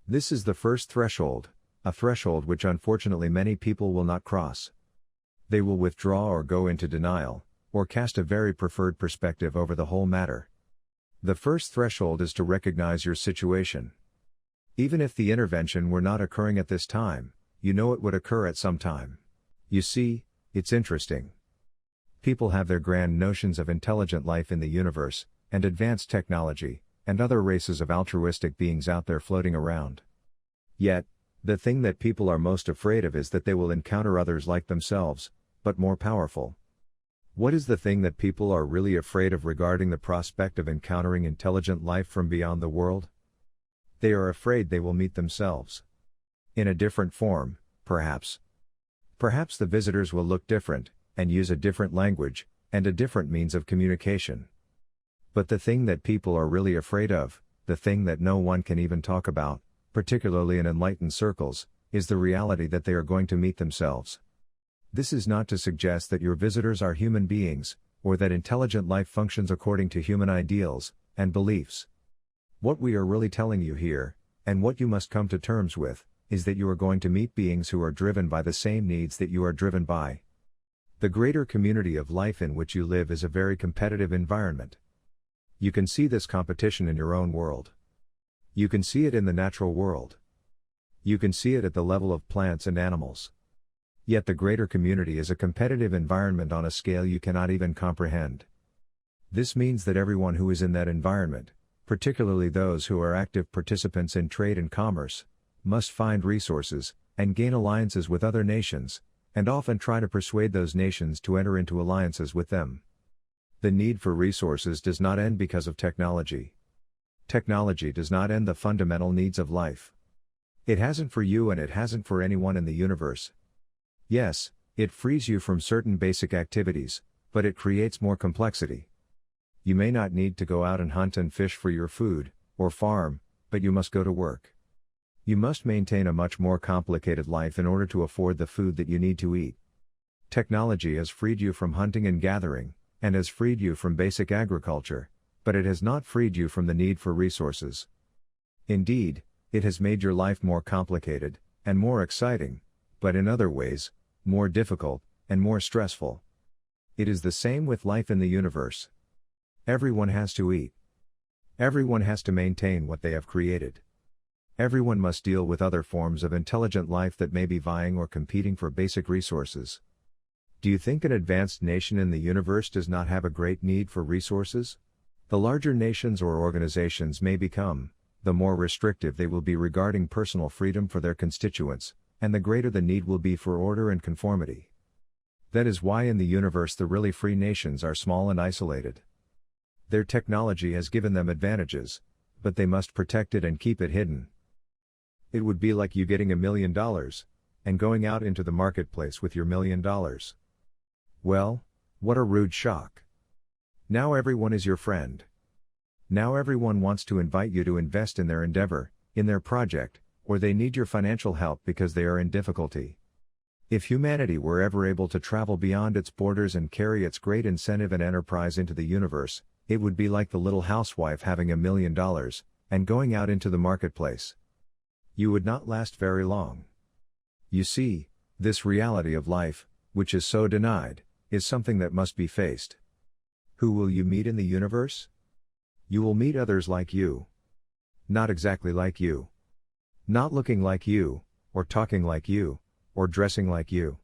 This is the first threshold, a threshold which unfortunately many people will not cross. They will withdraw or go into denial, or cast a very preferred perspective over the whole matter. The first threshold is to recognize your situation. Even if the intervention were not occurring at this time, you know it would occur at some time. You see, it's interesting. People have their grand notions of intelligent life in the universe, and advanced technology, and other races of altruistic beings out there floating around. Yet, the thing that people are most afraid of is that they will encounter others like themselves, but more powerful. What is the thing that people are really afraid of regarding the prospect of encountering intelligent life from beyond the world? They are afraid they will meet themselves. In a different form, perhaps. Perhaps the visitors will look different, and use a different language, and a different means of communication. But the thing that people are really afraid of, the thing that no one can even talk about, particularly in enlightened circles, is the reality that they are going to meet themselves. This is not to suggest that your visitors are human beings, or that intelligent life functions according to human ideals and beliefs. What we are really telling you here, and what you must come to terms with, is that you are going to meet beings who are driven by the same needs that you are driven by. The greater community of life in which you live is a very competitive environment. You can see this competition in your own world. You can see it in the natural world. You can see it at the level of plants and animals. Yet the greater community is a competitive environment on a scale you cannot even comprehend. This means that everyone who is in that environment, particularly those who are active participants in trade and commerce, must find resources, and gain alliances with other nations, and often try to persuade those nations to enter into alliances with them. The need for resources does not end because of technology. Technology does not end the fundamental needs of life. It hasn't for you and it hasn't for anyone in the universe. Yes, it frees you from certain basic activities, but it creates more complexity. You may not need to go out and hunt and fish for your food, or farm, but you must go to work. You must maintain a much more complicated life in order to afford the food that you need to eat. Technology has freed you from hunting and gathering, and has freed you from basic agriculture, but it has not freed you from the need for resources. Indeed, it has made your life more complicated, and more exciting, but in other ways, more difficult, and more stressful. It is the same with life in the universe. Everyone has to eat. Everyone has to maintain what they have created. Everyone must deal with other forms of intelligent life that may be vying or competing for basic resources. Do you think an advanced nation in the universe does not have a great need for resources? The larger nations or organizations may become, the more restrictive they will be regarding personal freedom for their constituents, and the greater the need will be for order and conformity. That is why in the universe the really free nations are small and isolated. Their technology has given them advantages, but they must protect it and keep it hidden. It would be like you getting $1 million, and going out into the marketplace with your $1 million. Well, what a rude shock. Now everyone is your friend. Now everyone wants to invite you to invest in their endeavor, in their project, or they need your financial help because they are in difficulty. If humanity were ever able to travel beyond its borders and carry its great incentive and enterprise into the universe, it would be like the little housewife having $1 million, and going out into the marketplace. You would not last very long. You see, this reality of life, which is so denied, is something that must be faced. Who will you meet in the universe? You will meet others like you. Not exactly like you. Not looking like you, or talking like you, or dressing like you.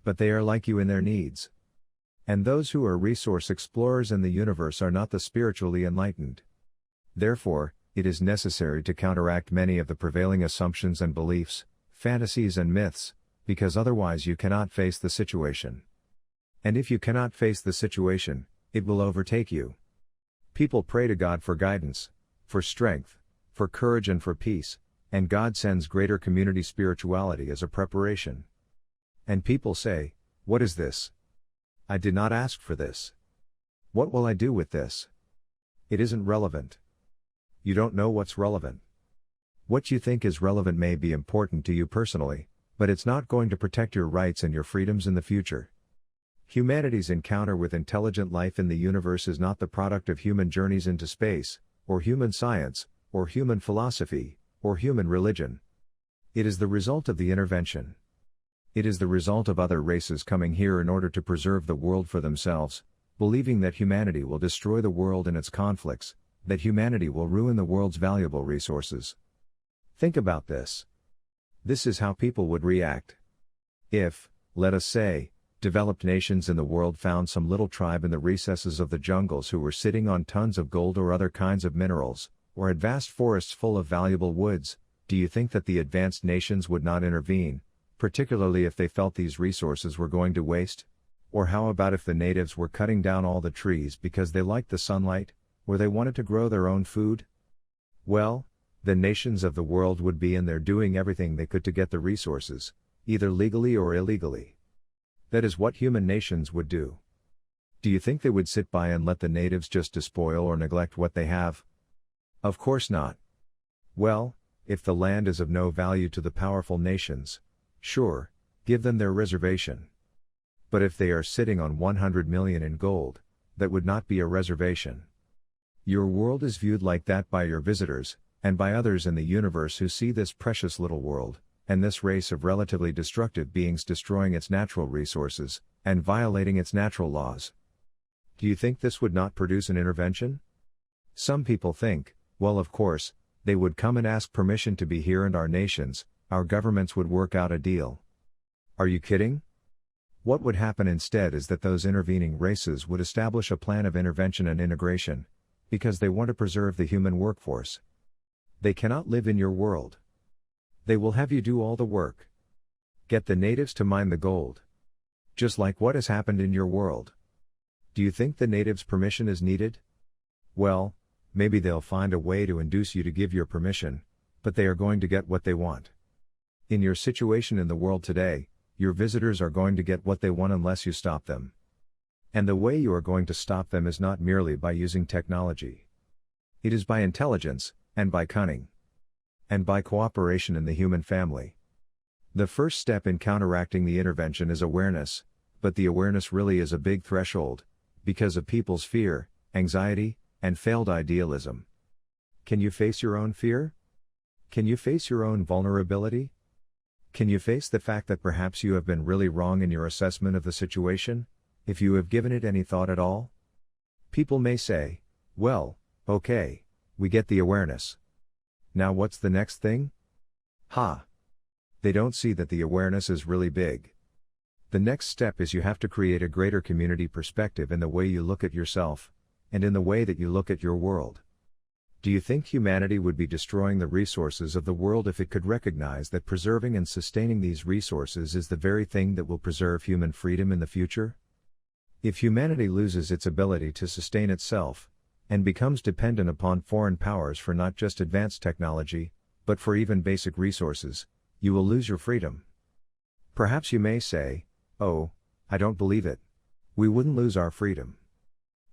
But they are like you in their needs. And those who are resource explorers in the universe are not the spiritually enlightened. Therefore, it is necessary to counteract many of the prevailing assumptions and beliefs, fantasies and myths, because otherwise you cannot face the situation. And if you cannot face the situation, it will overtake you. People pray to God for guidance, for strength, for courage and for peace, and God sends greater community spirituality as a preparation. And people say, "What is this? I did not ask for this. What will I do with this? It isn't relevant." You don't know what's relevant. What you think is relevant may be important to you personally, but it's not going to protect your rights and your freedoms in the future. Humanity's encounter with intelligent life in the universe is not the product of human journeys into space, or human science, or human philosophy, or human religion. It is the result of the intervention. It is the result of other races coming here in order to preserve the world for themselves, believing that humanity will destroy the world in its conflicts, that humanity will ruin the world's valuable resources. Think about this. This is how people would react. If, let us say, Developed nations in the world found some little tribe in the recesses of the jungles who were sitting on tons of gold or other kinds of minerals, or had vast forests full of valuable woods. Do you think that the advanced nations would not intervene, particularly if they felt these resources were going to waste? Or how about if the natives were cutting down all the trees because they liked the sunlight, or they wanted to grow their own food? Well, the nations of the world would be in there doing everything they could to get the resources, either legally or illegally. That is what human nations would do. Do you think they would sit by and let the natives just despoil or neglect what they have? Of course not. Well, if the land is of no value to the powerful nations, sure, give them their reservation. But if they are sitting on 100 million in gold, that would not be a reservation. Your world is viewed like that by your visitors, and by others in the universe who see this precious little world, and this race of relatively destructive beings destroying its natural resources, and violating its natural laws. Do you think this would not produce an intervention? Some people think, well, of course, they would come and ask permission to be here, and our nations, our governments would work out a deal. Are you kidding? What would happen instead is that those intervening races would establish a plan of intervention and integration, because they want to preserve the human workforce. They cannot live in your world. They will have you do all the work. Get the natives to mine the gold. Just like what has happened in your world. Do you think the natives' permission is needed? Well, maybe they'll find a way to induce you to give your permission, but they are going to get what they want. In your situation in the world today, your visitors are going to get what they want unless you stop them. And the way you are going to stop them is not merely by using technology. It is by intelligence, and by cunning. And by cooperation in the human family. The first step in counteracting the intervention is awareness, but the awareness really is a big threshold, because of people's fear, anxiety, and failed idealism. Can you face your own fear? Can you face your own vulnerability? Can you face the fact that perhaps you have been really wrong in your assessment of the situation, if you have given it any thought at all? People may say, well, okay, we get the awareness. Now what's the next thing? They don't see that the awareness is really big. The next step is you have to create a greater community perspective in the way you look at yourself, and in the way that you look at your world. Do you think humanity would be destroying the resources of the world if it could recognize that preserving and sustaining these resources is the very thing that will preserve human freedom in the future? If humanity loses its ability to sustain itself, and becomes dependent upon foreign powers for not just advanced technology, but for even basic resources, you will lose your freedom. Perhaps you may say, oh, I don't believe it. We wouldn't lose our freedom.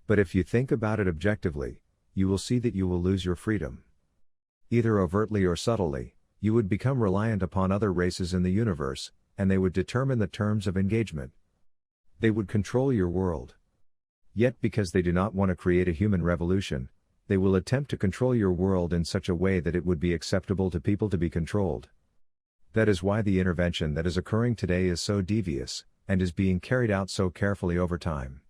But if you think about it objectively, you will see that you will lose your freedom. Either overtly or subtly, you would become reliant upon other races in the universe, and they would determine the terms of engagement. They would control your world. Yet because they do not want to create a human revolution, they will attempt to control your world in such a way that it would be acceptable to people to be controlled. That is why the intervention that is occurring today is so devious, and is being carried out so carefully over time.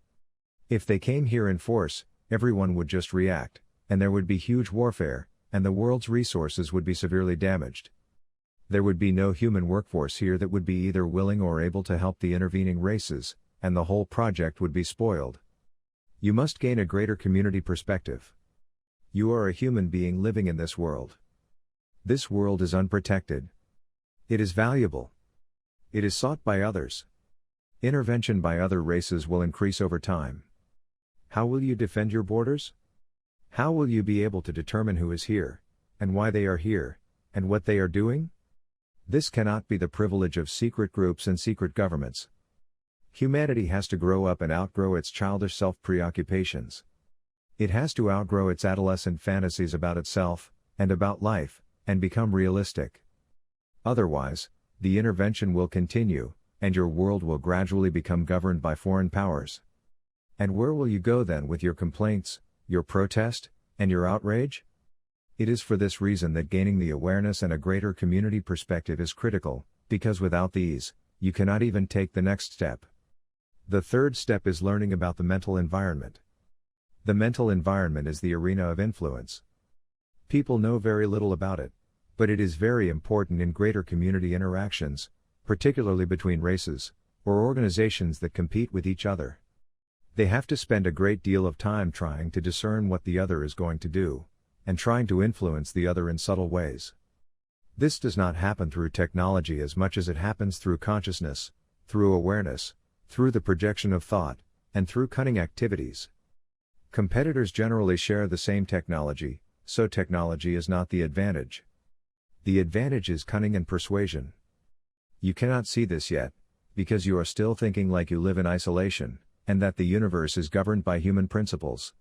If they came here in force, everyone would just react, and there would be huge warfare, and the world's resources would be severely damaged. There would be no human workforce here that would be either willing or able to help the intervening races, and the whole project would be spoiled. You must gain a greater community perspective. You are a human being living in this world. This world is unprotected. It is valuable. It is sought by others. Intervention by other races will increase over time. How will you defend your borders? How will you be able to determine who is here, and why they are here, and what they are doing? This cannot be the privilege of secret groups and secret governments. Humanity has to grow up and outgrow its childish self-preoccupations. It has to outgrow its adolescent fantasies about itself, and about life, and become realistic. Otherwise, the intervention will continue, and your world will gradually become governed by foreign powers. And where will you go then with your complaints, your protest, and your outrage? It is for this reason that gaining the awareness and a greater community perspective is critical, because without these, you cannot even take the next step. The third step is learning about the mental environment. The mental environment is the arena of influence. People know very little about it, but it is very important in greater community interactions, particularly between races, or organizations that compete with each other. They have to spend a great deal of time trying to discern what the other is going to do, and trying to influence the other in subtle ways. This does not happen through technology as much as it happens through consciousness, through awareness, through the projection of thought, and through cunning activities. Competitors generally share the same technology, so technology is not the advantage. The advantage is cunning and persuasion. You cannot see this yet, because you are still thinking like you live in isolation, and that the universe is governed by human principles.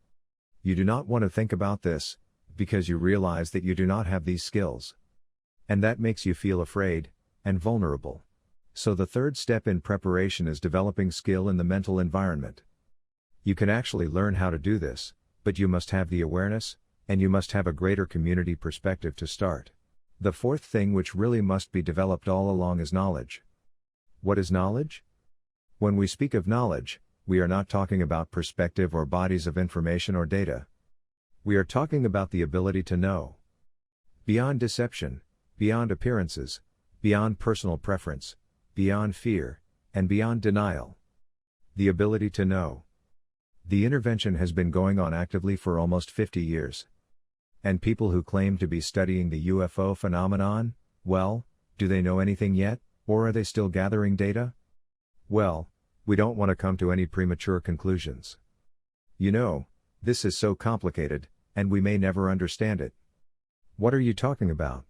You do not want to think about this, because you realize that you do not have these skills. And that makes you feel afraid, and vulnerable. So the third step in preparation is developing skill in the mental environment. You can actually learn how to do this, but you must have the awareness, and you must have a greater community perspective to start. The fourth thing which really must be developed all along is knowledge. What is knowledge? When we speak of knowledge, we are not talking about perspective or bodies of information or data. We are talking about the ability to know. Beyond deception, beyond appearances, beyond personal preference, beyond fear, and beyond denial. The ability to know. The intervention has been going on actively for almost 50 years. And people who claim to be studying the UFO phenomenon, well, do they know anything yet, or are they still gathering data? Well, we don't want to come to any premature conclusions. You know, this is so complicated, and we may never understand it. What are you talking about?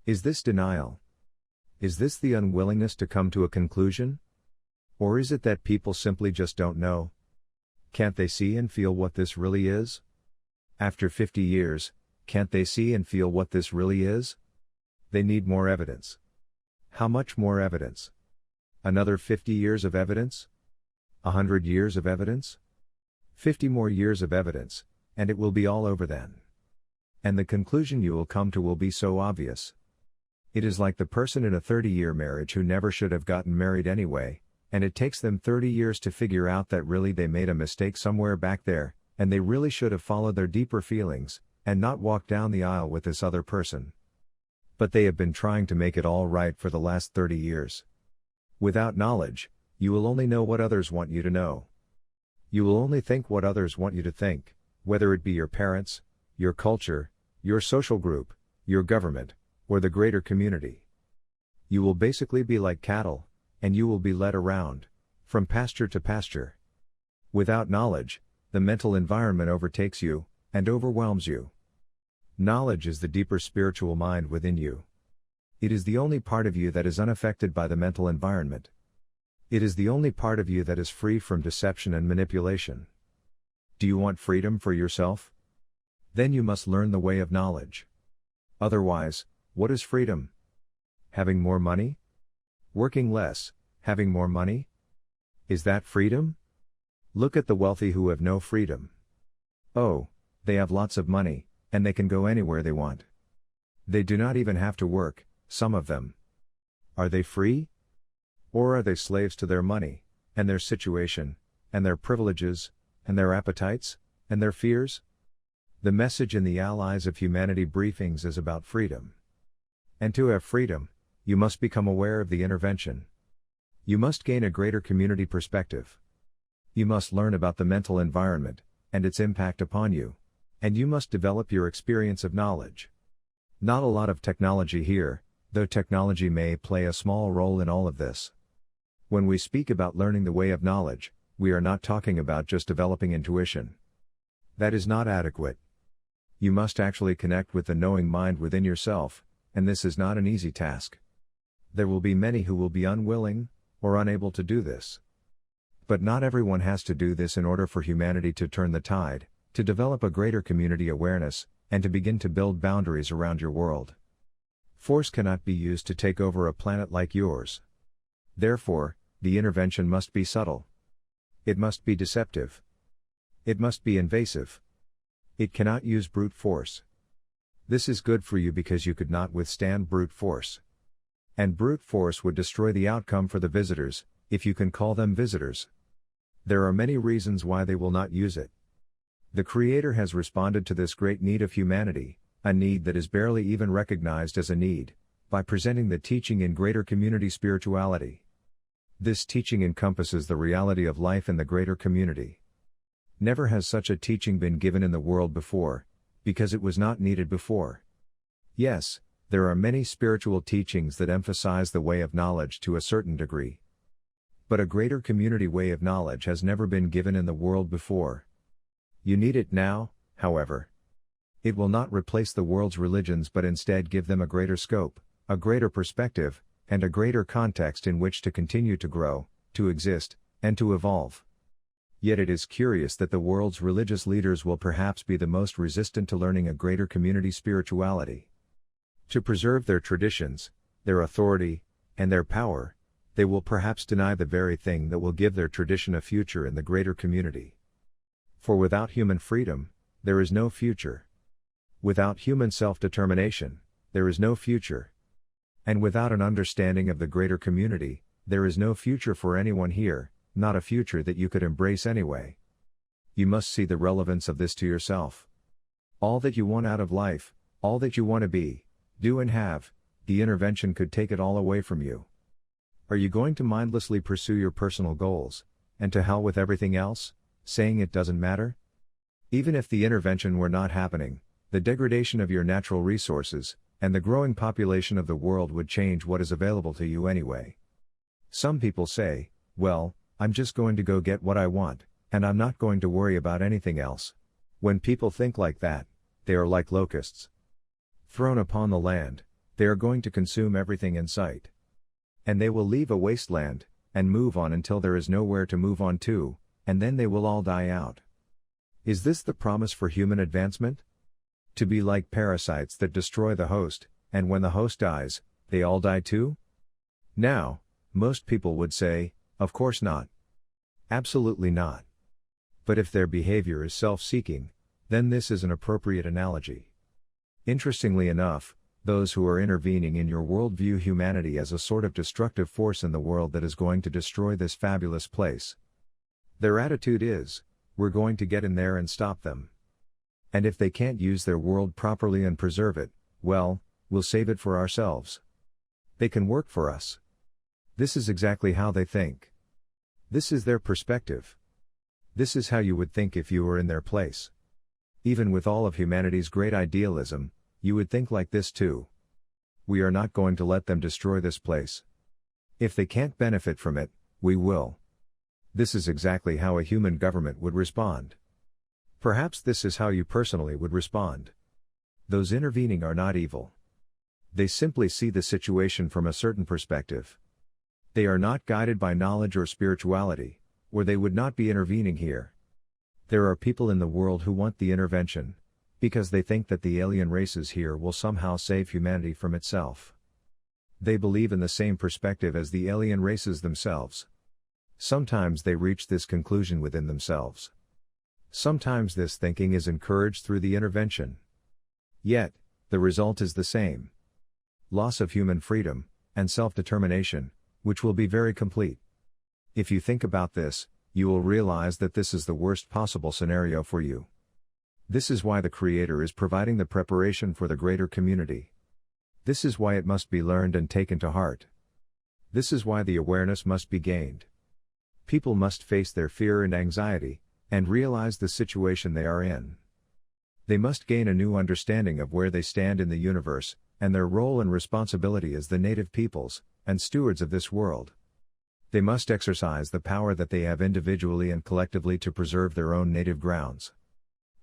Is this denial? Is this the unwillingness to come to a conclusion? Or is it that people simply just don't know? Can't they see and feel what this really is? After 50 years, can't they see and feel what this really is? They need more evidence. How much more evidence? Another 50 years of evidence? 100 years of evidence? 50 more years of evidence, and it will be all over then. And the conclusion you will come to will be so obvious. It is like the person in a 30-year marriage who never should have gotten married anyway, and it takes them 30 years to figure out that really they made a mistake somewhere back there, and they really should have followed their deeper feelings, and not walked down the aisle with this other person. But they have been trying to make it all right for the last 30 years. Without knowledge, you will only know what others want you to know. You will only think what others want you to think, whether it be your parents, your culture, your social group, your government, or the greater community. You will basically be like cattle, and you will be led around, from pasture to pasture. Without knowledge, the mental environment overtakes you, and overwhelms you. Knowledge is the deeper spiritual mind within you. It is the only part of you that is unaffected by the mental environment. It is the only part of you that is free from deception and manipulation. Do you want freedom for yourself? Then you must learn the way of knowledge. Otherwise, what is freedom? Having more money? Working less, having more money? Is that freedom? Look at the wealthy who have no freedom. Oh, they have lots of money, and they can go anywhere they want. They do not even have to work, some of them. Are they free? Or are they slaves to their money, and their situation, and their privileges, and their appetites, and their fears? The message in the Allies of Humanity briefings is about freedom. And to have freedom, you must become aware of the intervention. You must gain a greater community perspective. You must learn about the mental environment, and its impact upon you. And you must develop your experience of knowledge. Not a lot of technology here, though technology may play a small role in all of this. When we speak about learning the way of knowledge, we are not talking about just developing intuition. That is not adequate. You must actually connect with the knowing mind within yourself, and this is not an easy task. There will be many who will be unwilling, or unable to do this. But not everyone has to do this in order for humanity to turn the tide, to develop a greater community awareness, and to begin to build boundaries around your world. Force cannot be used to take over a planet like yours. Therefore, the intervention must be subtle. It must be deceptive. It must be invasive. It cannot use brute force. This is good for you because you could not withstand brute force. And brute force would destroy the outcome for the visitors, if you can call them visitors. There are many reasons why they will not use it. The Creator has responded to this great need of humanity, a need that is barely even recognized as a need, by presenting the teaching in greater community spirituality. This teaching encompasses the reality of life in the greater community. Never has such a teaching been given in the world before, because it was not needed before. Yes, there are many spiritual teachings that emphasize the way of knowledge to a certain degree. But a greater community way of knowledge has never been given in the world before. You need it now, however. It will not replace the world's religions but instead give them a greater scope, a greater perspective, and a greater context in which to continue to grow, to exist, and to evolve. Yet it is curious that the world's religious leaders will perhaps be the most resistant to learning a greater community spirituality. To preserve their traditions, their authority, and their power, they will perhaps deny the very thing that will give their tradition a future in the greater community. For without human freedom, there is no future. Without human self-determination, there is no future. And without an understanding of the greater community, there is no future for anyone here, not a future that you could embrace anyway. You must see the relevance of this to yourself. All that you want out of life, all that you want to be, do and have, the intervention could take it all away from you. Are you going to mindlessly pursue your personal goals, and to hell with everything else, saying it doesn't matter? Even if the intervention were not happening, the degradation of your natural resources, and the growing population of the world would change what is available to you anyway. Some people say, well, I'm just going to go get what I want, and I'm not going to worry about anything else. When people think like that, they are like locusts thrown upon the land. They are going to consume everything in sight. And they will leave a wasteland, and move on until there is nowhere to move on to, and then they will all die out. Is this the promise for human advancement? To be like parasites that destroy the host, and when the host dies, they all die too? Now, most people would say, of course not. Absolutely not. But if their behavior is self-seeking, then this is an appropriate analogy. Interestingly enough, those who are intervening in your world view humanity as a sort of destructive force in the world that is going to destroy this fabulous place. Their attitude is, we're going to get in there and stop them. And if they can't use their world properly and preserve it, well, we'll save it for ourselves. They can work for us. This is exactly how they think. This is their perspective. This is how you would think if you were in their place. Even with all of humanity's great idealism, you would think like this too. We are not going to let them destroy this place. If they can't benefit from it, we will. This is exactly how a human government would respond. Perhaps this is how you personally would respond. Those intervening are not evil. They simply see the situation from a certain perspective. They are not guided by knowledge or spirituality, or they would not be intervening here. There are people in the world who want the intervention, because they think that the alien races here will somehow save humanity from itself. They believe in the same perspective as the alien races themselves. Sometimes they reach this conclusion within themselves. Sometimes this thinking is encouraged through the intervention. Yet, the result is the same. Loss of human freedom, and self-determination, which will be very complete. If you think about this, you will realize that this is the worst possible scenario for you. This is why the Creator is providing the preparation for the greater community. This is why it must be learned and taken to heart. This is why the awareness must be gained. People must face their fear and anxiety, and realize the situation they are in. They must gain a new understanding of where they stand in the universe, and their role and responsibility as the native peoples, and stewards of this world. They must exercise the power that they have individually and collectively to preserve their own native grounds.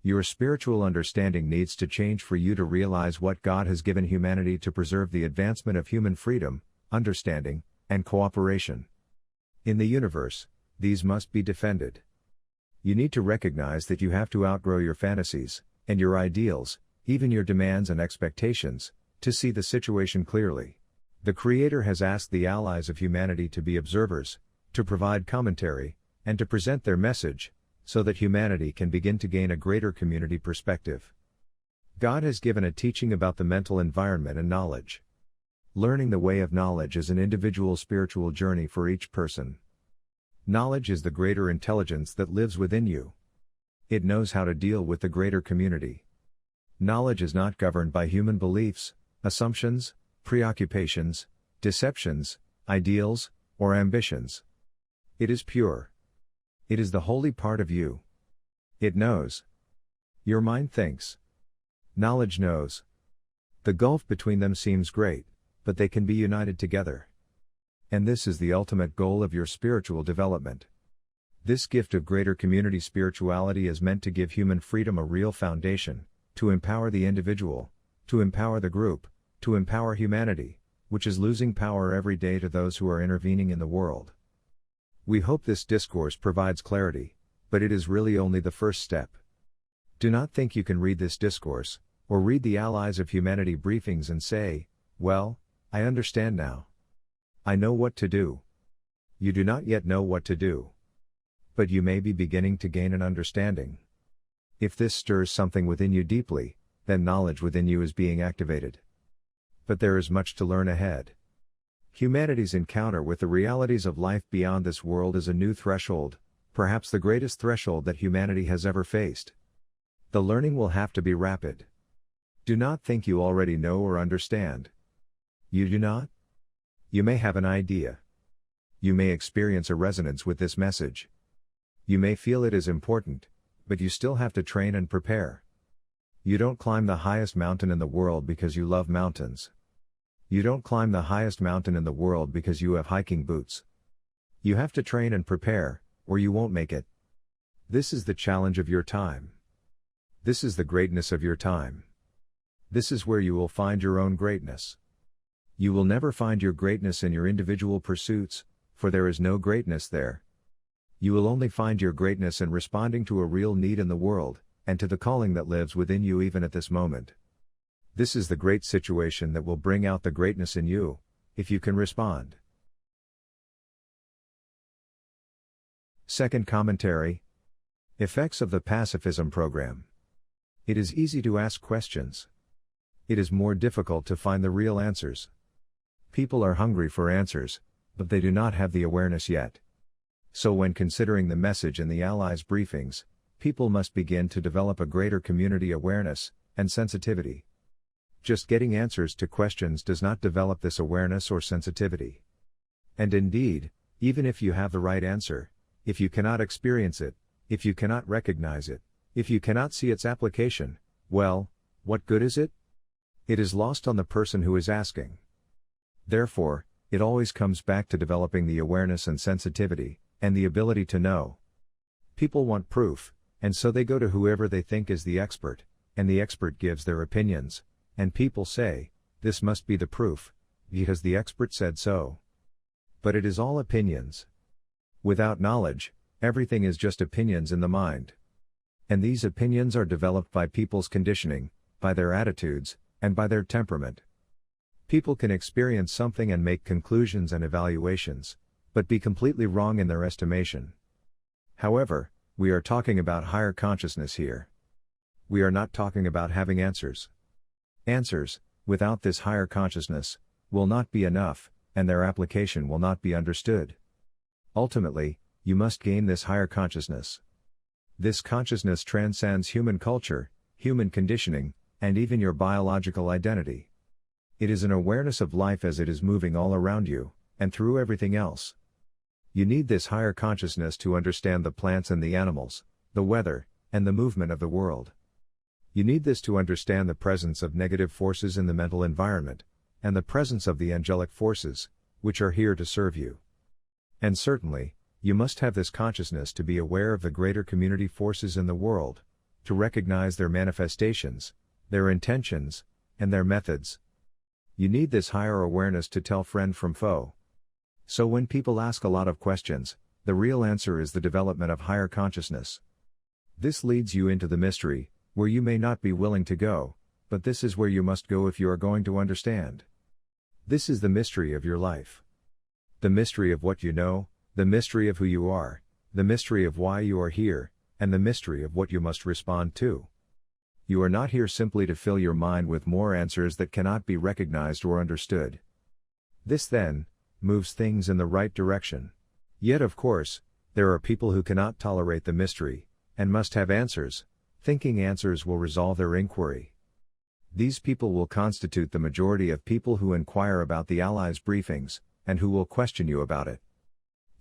Your spiritual understanding needs to change for you to realize what God has given humanity to preserve the advancement of human freedom, understanding, and cooperation. In the universe, these must be defended. You need to recognize that you have to outgrow your fantasies, and your ideals, even your demands and expectations, to see the situation clearly. The Creator has asked the allies of humanity to be observers, to provide commentary, and to present their message, so that humanity can begin to gain a greater community perspective. God has given a teaching about the mental environment and knowledge. Learning the way of knowledge is an individual spiritual journey for each person. Knowledge is the greater intelligence that lives within you. It knows how to deal with the greater community. Knowledge is not governed by human beliefs, assumptions, preoccupations, deceptions, ideals, or ambitions. It is pure. It is the holy part of you. It knows. Your mind thinks. Knowledge knows. The gulf between them seems great, but they can be united together. And this is the ultimate goal of your spiritual development. This gift of greater community spirituality is meant to give human freedom a real foundation, to empower the individual, to empower the group, to empower humanity, which is losing power every day to those who are intervening in the world. We hope this discourse provides clarity, but it is really only the first step. Do not think you can read this discourse, or read the Allies of Humanity briefings and say, "Well, I understand now. I know what to do." You do not yet know what to do. But you may be beginning to gain an understanding. If this stirs something within you deeply, then knowledge within you is being activated. But there is much to learn ahead. Humanity's encounter with the realities of life beyond this world is a new threshold, perhaps the greatest threshold that humanity has ever faced. The learning will have to be rapid. Do not think you already know or understand. You do not? You may have an idea. You may experience a resonance with this message. You may feel it is important, but you still have to train and prepare. You don't climb the highest mountain in the world because you love mountains. You don't climb the highest mountain in the world because you have hiking boots. You have to train and prepare, or you won't make it. This is the challenge of your time. This is the greatness of your time. This is where you will find your own greatness. You will never find your greatness in your individual pursuits, for there is no greatness there. You will only find your greatness in responding to a real need in the world, and to the calling that lives within you even at this moment. This is the great situation that will bring out the greatness in you, if you can respond. Second commentary. Effects of the Pacifism Program. It is easy to ask questions. It is more difficult to find the real answers. People are hungry for answers, but they do not have the awareness yet. So when considering the message in the Allies briefings, people must begin to develop a greater community awareness and sensitivity. Just getting answers to questions does not develop this awareness or sensitivity. And indeed, even if you have the right answer, if you cannot experience it, if you cannot recognize it, if you cannot see its application, well, what good is it? It is lost on the person who is asking. Therefore, it always comes back to developing the awareness and sensitivity, and the ability to know. People want proof, and so they go to whoever they think is the expert, and the expert gives their opinions, and people say, "This must be the proof, because the expert said so." But it is all opinions. Without knowledge, everything is just opinions in the mind. And these opinions are developed by people's conditioning, by their attitudes, and by their temperament. People can experience something and make conclusions and evaluations, but be completely wrong in their estimation. However, we are talking about higher consciousness here. We are not talking about having answers. Answers, without this higher consciousness, will not be enough, and their application will not be understood. Ultimately, you must gain this higher consciousness. This consciousness transcends human culture, human conditioning, and even your biological identity. It is an awareness of life as it is moving all around you, and through everything else. You need this higher consciousness to understand the plants and the animals, the weather, and the movement of the world. You need this to understand the presence of negative forces in the mental environment, and the presence of the angelic forces, which are here to serve you. And certainly, you must have this consciousness to be aware of the greater community forces in the world, to recognize their manifestations, their intentions, and their methods. You need this higher awareness to tell friend from foe. So when people ask a lot of questions, the real answer is the development of higher consciousness. This leads you into the mystery, where you may not be willing to go, but this is where you must go if you are going to understand. This is the mystery of your life. The mystery of what you know, the mystery of who you are, the mystery of why you are here, and the mystery of what you must respond to. You are not here simply to fill your mind with more answers that cannot be recognized or understood. This then, moves things in the right direction. Yet of course, there are people who cannot tolerate the mystery, and must have answers, thinking answers will resolve their inquiry. These people will constitute the majority of people who inquire about the Allies briefings, and who will question you about it.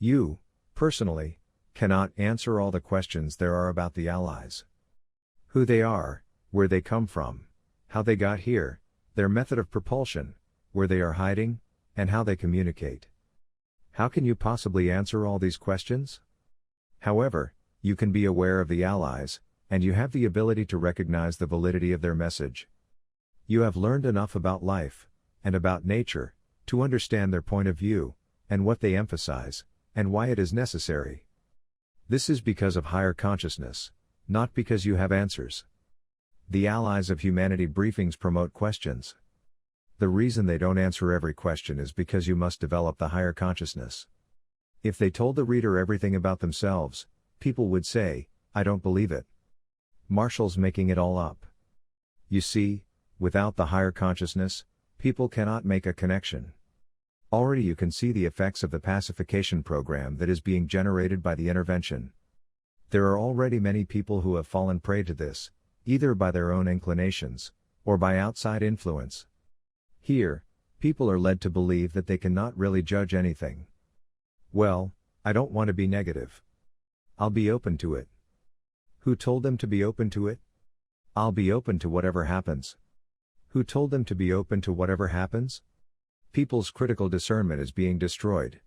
You, personally, cannot answer all the questions there are about the Allies. Who they are, where they come from, how they got here, their method of propulsion, where they are hiding, and how they communicate. How can you possibly answer all these questions? However, you can be aware of the Allies, and you have the ability to recognize the validity of their message. You have learned enough about life, and about nature, to understand their point of view, and what they emphasize, and why it is necessary. This is because of higher consciousness, not because you have answers. The Allies of Humanity briefings promote questions. The reason they don't answer every question is because you must develop the higher consciousness. If they told the reader everything about themselves, people would say, "I don't believe it. Marshall's making it all up." You see, without the higher consciousness, people cannot make a connection. Already you can see the effects of the pacification program that is being generated by the intervention. There are already many people who have fallen prey to this, either by their own inclinations, or by outside influence. Here, people are led to believe that they cannot really judge anything. Well, I don't want to be negative. I'll be open to it. Who told them to be open to it? I'll be open to whatever happens. Who told them to be open to whatever happens? People's critical discernment is being destroyed.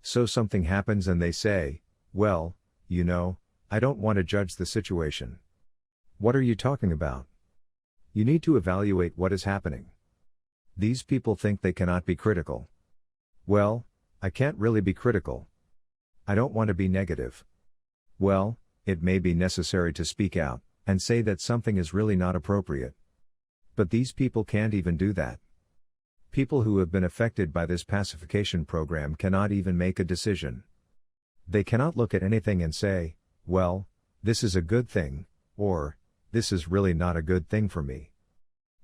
So something happens and they say, "Well, you know, I don't want to judge the situation." What are you talking about? You need to evaluate what is happening. These people think they cannot be critical. Well, I can't really be critical. I don't want to be negative. Well, it may be necessary to speak out, and say that something is really not appropriate. But these people can't even do that. People who have been affected by this pacification program cannot even make a decision. They cannot look at anything and say, "Well, this is a good thing," or, "This is really not a good thing for me."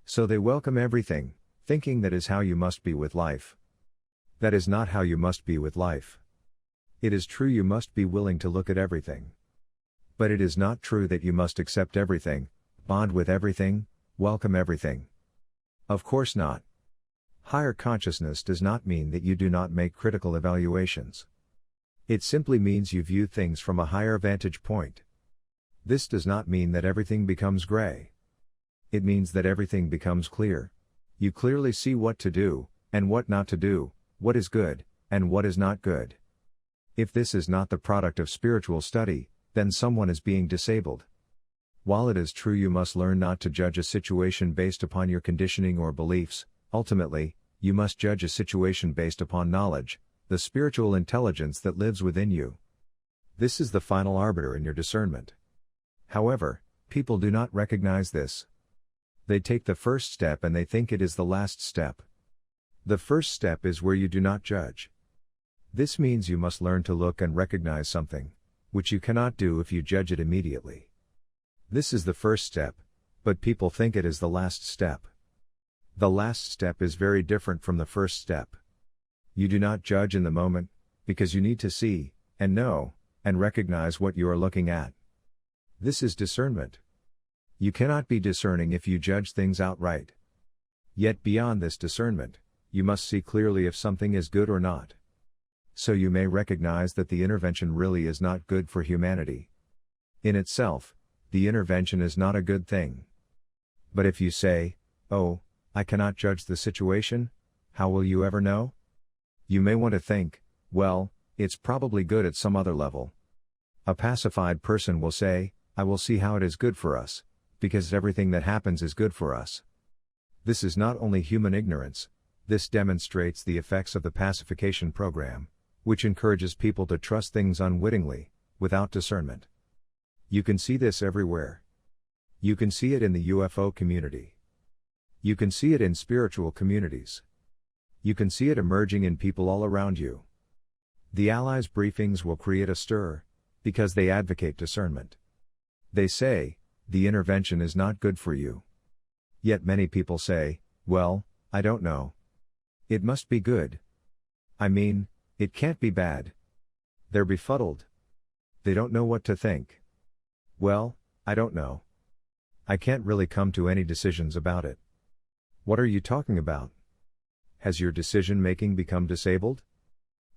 So they welcome everything, thinking that is how you must be with life. That is not how you must be with life. It is true you must be willing to look at everything. But it is not true that you must accept everything, bond with everything, welcome everything. Of course not. Higher consciousness does not mean that you do not make critical evaluations. It simply means you view things from a higher vantage point. This does not mean that everything becomes gray. It means that everything becomes clear. You clearly see what to do, and what not to do, what is good, and what is not good. If this is not the product of spiritual study, then someone is being disabled. While it is true you must learn not to judge a situation based upon your conditioning or beliefs, ultimately, you must judge a situation based upon knowledge, the spiritual intelligence that lives within you. This is the final arbiter in your discernment. However, people do not recognize this. They take the first step and they think it is the last step. The first step is where you do not judge. This means you must learn to look and recognize something, which you cannot do if you judge it immediately. This is the first step, but people think it is the last step. The last step is very different from the first step. You do not judge in the moment, because you need to see, and know, and recognize what you are looking at. This is discernment. You cannot be discerning if you judge things outright. Yet beyond this discernment, you must see clearly if something is good or not. So you may recognize that the intervention really is not good for humanity. In itself, the intervention is not a good thing. But if you say, "Oh, I cannot judge the situation," how will you ever know? You may want to think, "Well, it's probably good at some other level." A pacified person will say, "I will see how it is good for us, because everything that happens is good for us." This is not only human ignorance, this demonstrates the effects of the pacification program, which encourages people to trust things unwittingly, without discernment. You can see this everywhere. You can see it in the UFO community. You can see it in spiritual communities. You can see it emerging in people all around you. The Allies' briefings will create a stir, because they advocate discernment. They say, the intervention is not good for you. Yet many people say, "Well, I don't know. It must be good. I mean, it can't be bad." They're befuddled. They don't know what to think. "Well, I don't know. I can't really come to any decisions about it." What are you talking about? Has your decision-making become disabled?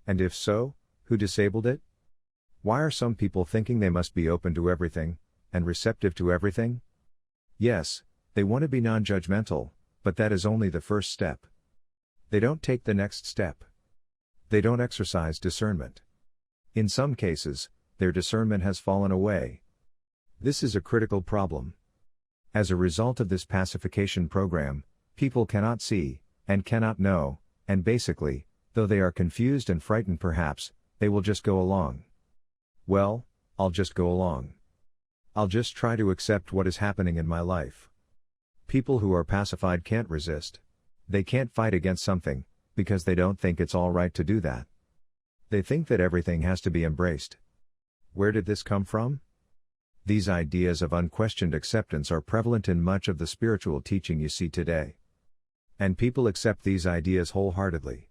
And if so, Who disabled it? Why are some people thinking they must be open to everything, and receptive to everything? Yes, they want to be non-judgmental, but that is only the first step. They don't take the next step. They don't exercise discernment. In some cases, their discernment has fallen away. This is a critical problem. As a result of this pacification program, people cannot see, and cannot know, and basically, though they are confused and frightened perhaps, they will just go along. Well, I'll just go along. I'll just try to accept what is happening in my life. People who are pacified can't resist. They can't fight against something, because they don't think it's all right to do that. They think that everything has to be embraced. Where did this come from? These ideas of unquestioned acceptance are prevalent in much of the spiritual teaching you see today. And people accept these ideas wholeheartedly.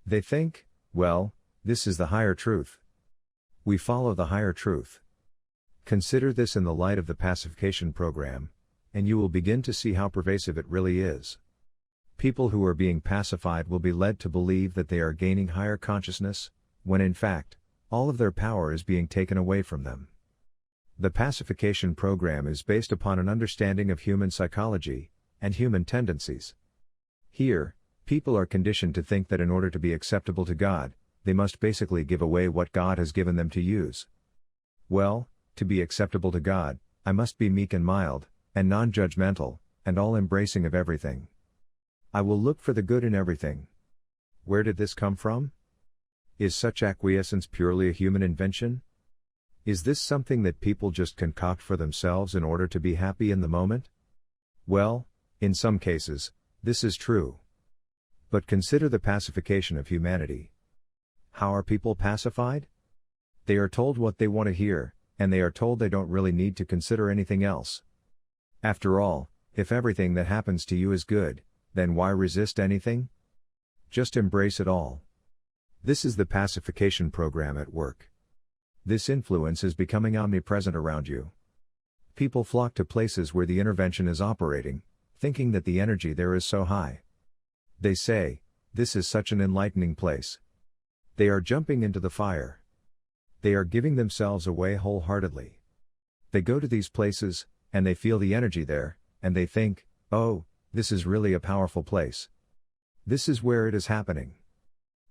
They think, well, this is the higher truth. We follow the higher truth. Consider this in the light of the pacification program, and you will begin to see how pervasive it really is. People who are being pacified will be led to believe that they are gaining higher consciousness, when in fact, all of their power is being taken away from them. The pacification program is based upon an understanding of human psychology, and human tendencies. Here, people are conditioned to think that in order to be acceptable to God, they must basically give away what God has given them to use. Well, to be acceptable to God, I must be meek and mild, and non-judgmental, and all-embracing of everything. I will look for the good in everything. Where did this come from? Is such acquiescence purely a human invention? Is this something that people just concoct for themselves in order to be happy in the moment? Well, in some cases, this is true. But consider the pacification of humanity. How are people pacified? They are told what they want to hear, and they are told they don't really need to consider anything else. After all, if everything that happens to you is good, then why resist anything? Just embrace it all. This is the pacification program at work. This influence is becoming omnipresent around you. People flock to places where the intervention is operating, thinking that the energy there is so high. They say, this is such an enlightening place. They are jumping into the fire. They are giving themselves away wholeheartedly. They go to these places, and they feel the energy there, and they think, oh, this is really a powerful place. This is where it is happening.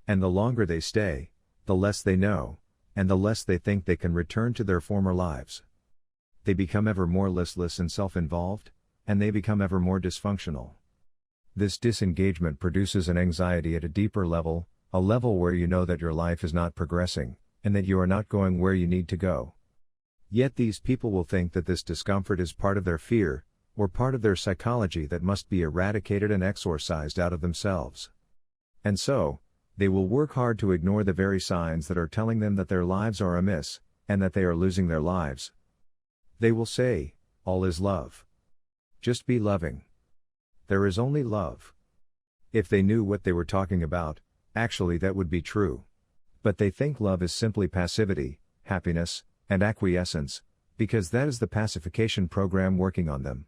And the longer they stay, the less they know, and the less they think they can return to their former lives. They become ever more listless and self-involved, and they become ever more dysfunctional. This disengagement produces an anxiety at a deeper level, a level where you know that your life is not progressing, and that you are not going where you need to go. Yet these people will think that this discomfort is part of their fear, or part of their psychology that must be eradicated and exorcised out of themselves. And so, they will work hard to ignore the very signs that are telling them that their lives are amiss, and that they are losing their lives. They will say, all is love. Just be loving. There is only love. If they knew what they were talking about, actually that would be true. But they think love is simply passivity, happiness, and acquiescence, because that is the pacification program working on them.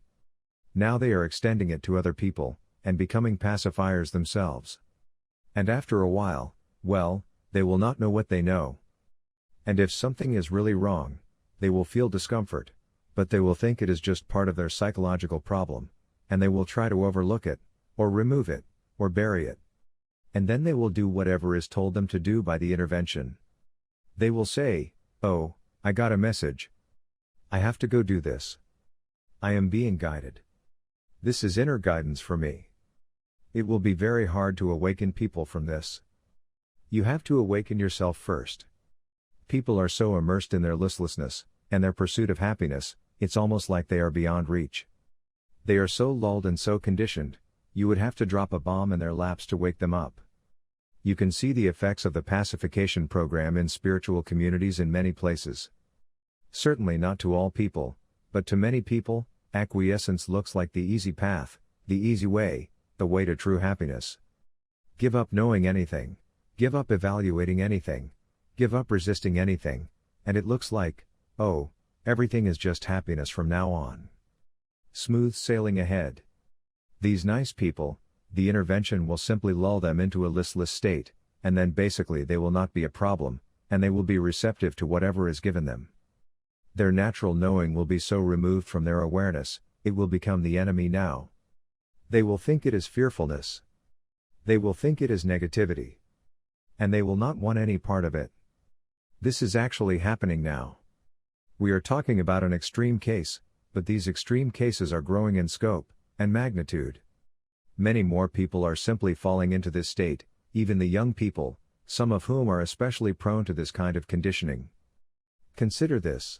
Now they are extending it to other people, and becoming pacifiers themselves. And after a while, well, they will not know what they know. And if something is really wrong, they will feel discomfort, but they will think it is just part of their psychological problem, and they will try to overlook it, or remove it, or bury it. And then they will do whatever is told them to do by the intervention. They will say, oh, I got a message. I have to go do this. I am being guided. This is inner guidance for me. It will be very hard to awaken people from this. You have to awaken yourself first. People are so immersed in their listlessness, and their pursuit of happiness, it's almost like they are beyond reach. They are so lulled and so conditioned, you would have to drop a bomb in their laps to wake them up. You can see the effects of the pacification program in spiritual communities in many places. Certainly not to all people, but to many people, acquiescence looks like the easy path, the easy way, the way to true happiness. Give up knowing anything, give up evaluating anything, give up resisting anything, and it looks like, oh, everything is just happiness from now on. Smooth sailing ahead. These nice people, the intervention will simply lull them into a listless state, and then basically they will not be a problem, and they will be receptive to whatever is given them. Their natural knowing will be so removed from their awareness, it will become the enemy now. They will think it is fearfulness. They will think it is negativity. And they will not want any part of it. This is actually happening now. We are talking about an extreme case, but these extreme cases are growing in scope and magnitude. Many more people are simply falling into this state, even the young people, some of whom are especially prone to this kind of conditioning. Consider this.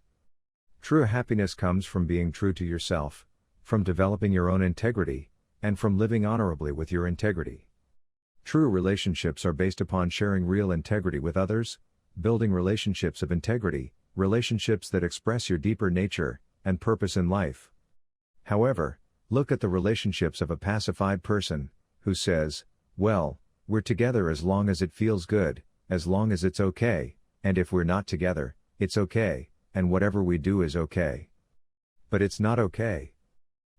True happiness comes from being true to yourself, from developing your own integrity, and from living honorably with your integrity. True relationships are based upon sharing real integrity with others, building relationships of integrity, relationships that express your deeper nature and purpose in life. However, look at the relationships of a pacified person, who says, well, we're together as long as it feels good, as long as it's okay, and if we're not together, it's okay, and whatever we do is okay. But it's not okay.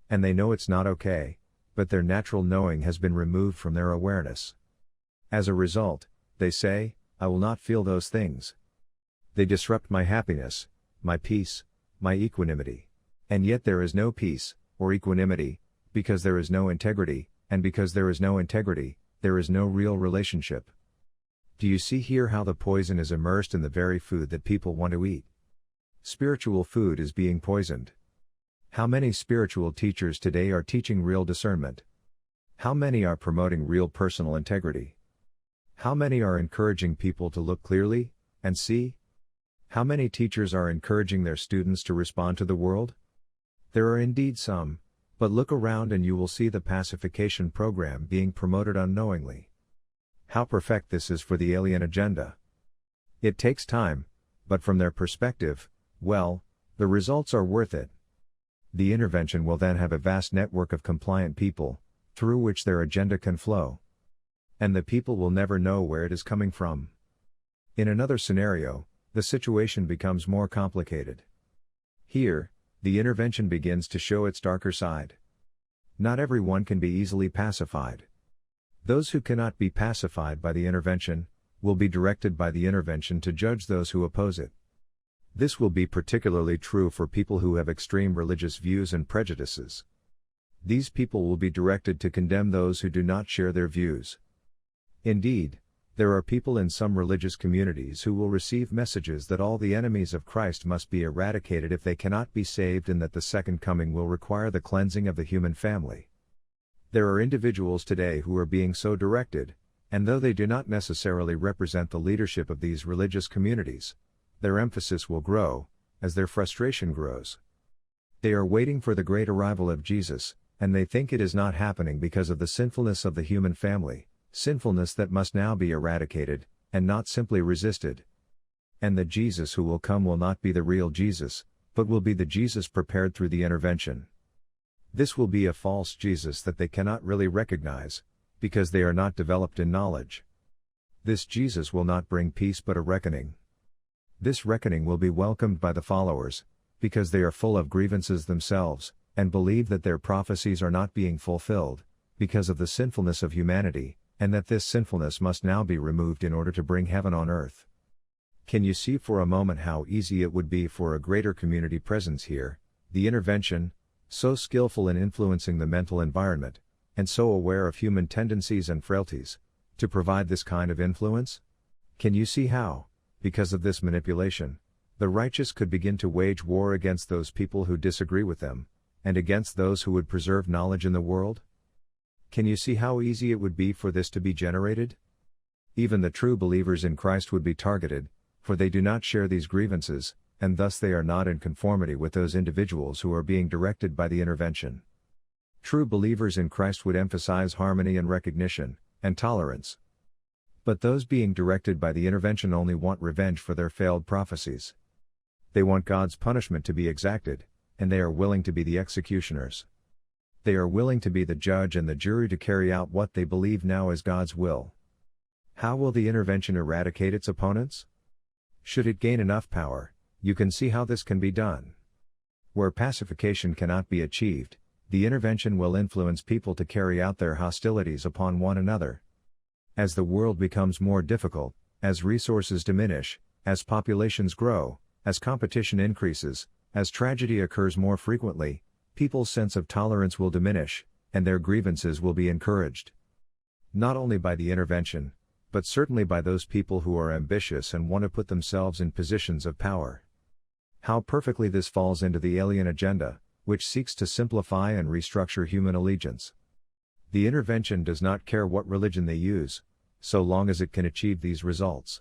And they know it's not okay, but their natural knowing has been removed from their awareness. As a result, they say, I will not feel those things. They disrupt my happiness, my peace, my equanimity. And yet there is no peace, or equanimity, because there is no integrity, and because there is no integrity, there is no real relationship. Do you see here how the poison is immersed in the very food that people want to eat? Spiritual food is being poisoned. How many spiritual teachers today are teaching real discernment? How many are promoting real personal integrity? How many are encouraging people to look clearly and see? How many teachers are encouraging their students to respond to the world? There are indeed some, but look around and you will see the pacification program being promoted unknowingly. How perfect this is for the alien agenda. It takes time, but from their perspective, well, the results are worth it. The intervention will then have a vast network of compliant people, through which their agenda can flow. And the people will never know where it is coming from. In another scenario, the situation becomes more complicated. Here, the intervention begins to show its darker side. Not everyone can be easily pacified. Those who cannot be pacified by the intervention, will be directed by the intervention to judge those who oppose it. This will be particularly true for people who have extreme religious views and prejudices. These people will be directed to condemn those who do not share their views. Indeed, there are people in some religious communities who will receive messages that all the enemies of Christ must be eradicated if they cannot be saved, and that the second coming will require the cleansing of the human family. There are individuals today who are being so directed, and though they do not necessarily represent the leadership of these religious communities, their emphasis will grow, as their frustration grows. They are waiting for the great arrival of Jesus, and they think it is not happening because of the sinfulness of the human family, sinfulness that must now be eradicated, and not simply resisted. And the Jesus who will come will not be the real Jesus, but will be the Jesus prepared through the intervention. This will be a false Jesus that they cannot really recognize, because they are not developed in knowledge. This Jesus will not bring peace but a reckoning. This reckoning will be welcomed by the followers, because they are full of grievances themselves, and believe that their prophecies are not being fulfilled, because of the sinfulness of humanity, and that this sinfulness must now be removed in order to bring heaven on earth. Can you see for a moment how easy it would be for a greater community presence here, the intervention, so skillful in influencing the mental environment, and so aware of human tendencies and frailties, to provide this kind of influence? Can you see how, because of this manipulation, the righteous could begin to wage war against those people who disagree with them, and against those who would preserve knowledge in the world? Can you see how easy it would be for this to be generated? Even the true believers in Christ would be targeted, for they do not share these grievances, and thus they are not in conformity with those individuals who are being directed by the intervention. True believers in Christ would emphasize harmony and recognition, and tolerance. But those being directed by the intervention only want revenge for their failed prophecies. They want God's punishment to be exacted, and they are willing to be the executioners. They are willing to be the judge and the jury to carry out what they believe now is God's will. How will the intervention eradicate its opponents? Should it gain enough power, you can see how this can be done. Where pacification cannot be achieved, the intervention will influence people to carry out their hostilities upon one another. As the world becomes more difficult, as resources diminish, As populations grow, as competition increases, as tragedy occurs more frequently, people's sense of tolerance will diminish, and their grievances will be encouraged. Not only by the intervention, but certainly by those people who are ambitious and want to put themselves in positions of power. How perfectly this falls into the alien agenda, which seeks to simplify and restructure human allegiance. The intervention does not care what religion they use, so long as it can achieve these results.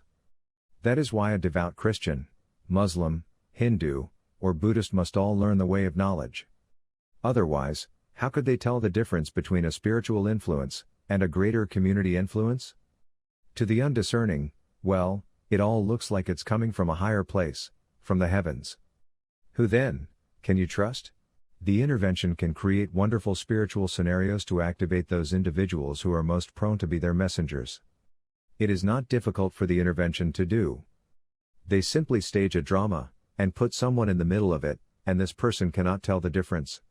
That is why a devout Christian, Muslim, Hindu, or Buddhist must all learn the way of knowledge. Otherwise, how could they tell the difference between a spiritual influence and a greater community influence? To the undiscerning, well, it all looks like it's coming from a higher place, from the heavens. Who then can you trust? The intervention can create wonderful spiritual scenarios to activate those individuals who are most prone to be their messengers. It is not difficult for the intervention to do. They simply stage a drama, and put someone in the middle of it, and this person cannot tell the difference.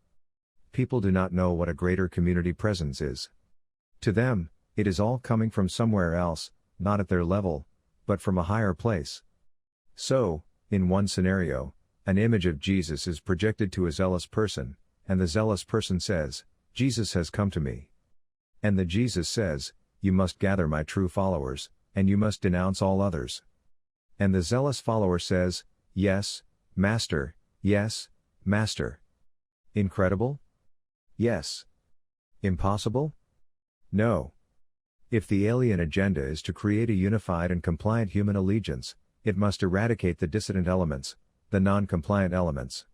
People do not know what a greater community presence is. To them, it is all coming from somewhere else, not at their level, but from a higher place. So, in one scenario, an image of Jesus is projected to a zealous person, and the zealous person says, "Jesus has come to me." And the Jesus says, "You must gather my true followers, and you must denounce all others." And the zealous follower says, "Yes, Master, yes, Master." Incredible? Yes. Impossible? No. If the alien agenda is to create a unified and compliant human allegiance, it must eradicate the dissident elements, the non-compliant elements.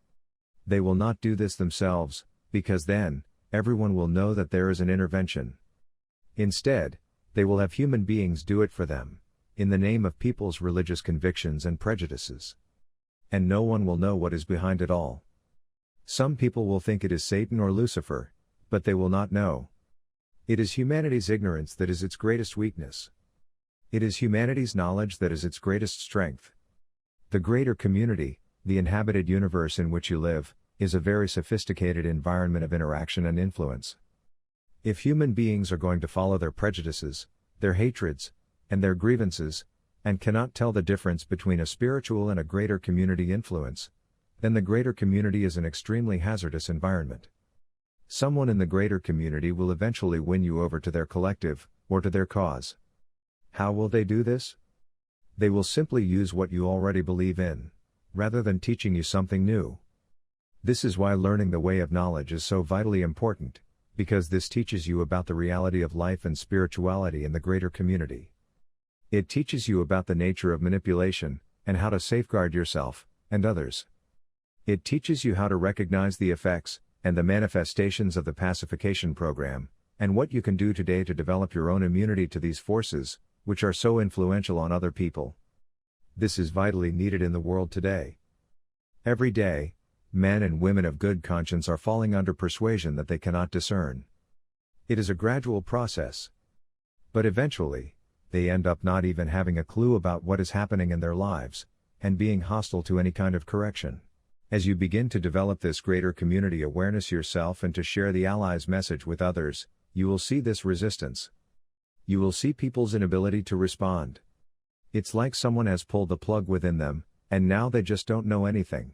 They will not do this themselves, because then, everyone will know that there is an intervention. Instead, they will have human beings do it for them, in the name of people's religious convictions and prejudices. And no one will know what is behind it all. Some people will think it is Satan or Lucifer, but they will not know. It is humanity's ignorance that is its greatest weakness. It is humanity's knowledge that is its greatest strength. The greater community, the inhabited universe in which you live, is a very sophisticated environment of interaction and influence. If human beings are going to follow their prejudices, their hatreds, and their grievances, and cannot tell the difference between a spiritual and a greater community influence, then the greater community is an extremely hazardous environment. Someone in the greater community will eventually win you over to their collective, or to their cause. How will they do this? They will simply use what you already believe in, rather than teaching you something new. This is why learning the way of knowledge is so vitally important, because this teaches you about the reality of life and spirituality in the greater community. It teaches you about the nature of manipulation, and how to safeguard yourself, and others. It teaches you how to recognize the effects, and the manifestations of the pacification program, and what you can do today to develop your own immunity to these forces, which are so influential on other people. This is vitally needed in the world today. Every day, men and women of good conscience are falling under persuasion that they cannot discern. It is a gradual process. But eventually, they end up not even having a clue about what is happening in their lives, and being hostile to any kind of correction. As you begin to develop this greater community awareness yourself and to share the Allies' message with others, you will see this resistance. You will see people's inability to respond. It's like someone has pulled the plug within them, and now they just don't know anything.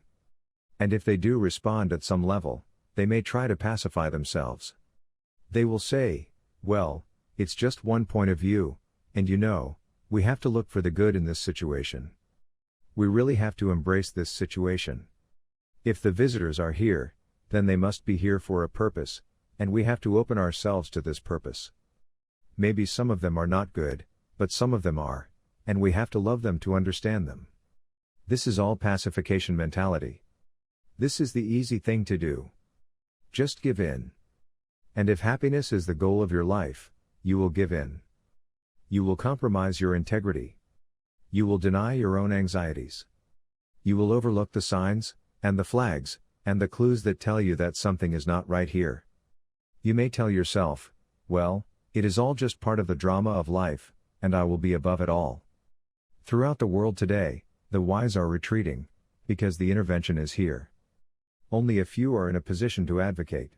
And if they do respond at some level, they may try to pacify themselves. They will say, "Well, it's just one point of view, and we have to look for the good in this situation. We really have to embrace this situation. If the visitors are here, then they must be here for a purpose, and we have to open ourselves to this purpose. Maybe some of them are not good, but some of them are, and we have to love them to understand them." This is all pacification mentality. This is the easy thing to do. Just give in. And if happiness is the goal of your life, you will give in. You will compromise your integrity. You will deny your own anxieties. You will overlook the signs, and the flags, and the clues that tell you that something is not right here. You may tell yourself, "Well, it is all just part of the drama of life, and I will be above it all." Throughout the world today, the wise are retreating, because the intervention is here. Only a few are in a position to advocate.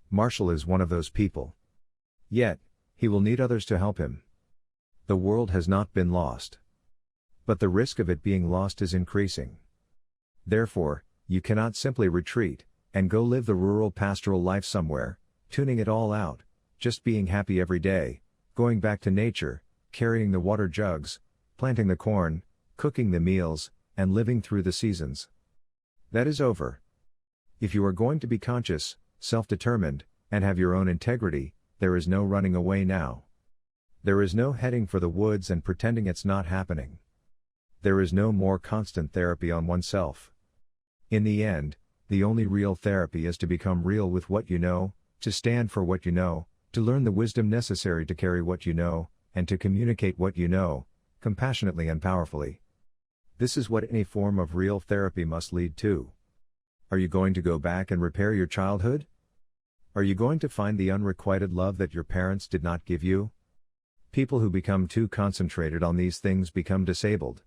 Marshall is one of those people. Yet, he will need others to help him. The world has not been lost. but the risk of it being lost is increasing. Therefore, you cannot simply retreat and go live the rural pastoral life somewhere, tuning it all out, just being happy every day, going back to nature, carrying the water jugs, planting the corn, cooking the meals, and living through the seasons. That is over. If you are going to be conscious, self-determined, and have your own integrity, there is no running away now. There is no heading for the woods and pretending it's not happening. There is no more constant therapy on oneself. In the end, the only real therapy is to become real with what you know, to stand for what you know, to learn the wisdom necessary to carry what you know, and to communicate what you know, compassionately and powerfully. This is what any form of real therapy must lead to. Are you going to go back and repair your childhood? Are you going to find the unrequited love that your parents did not give you? People who become too concentrated on these things become disabled.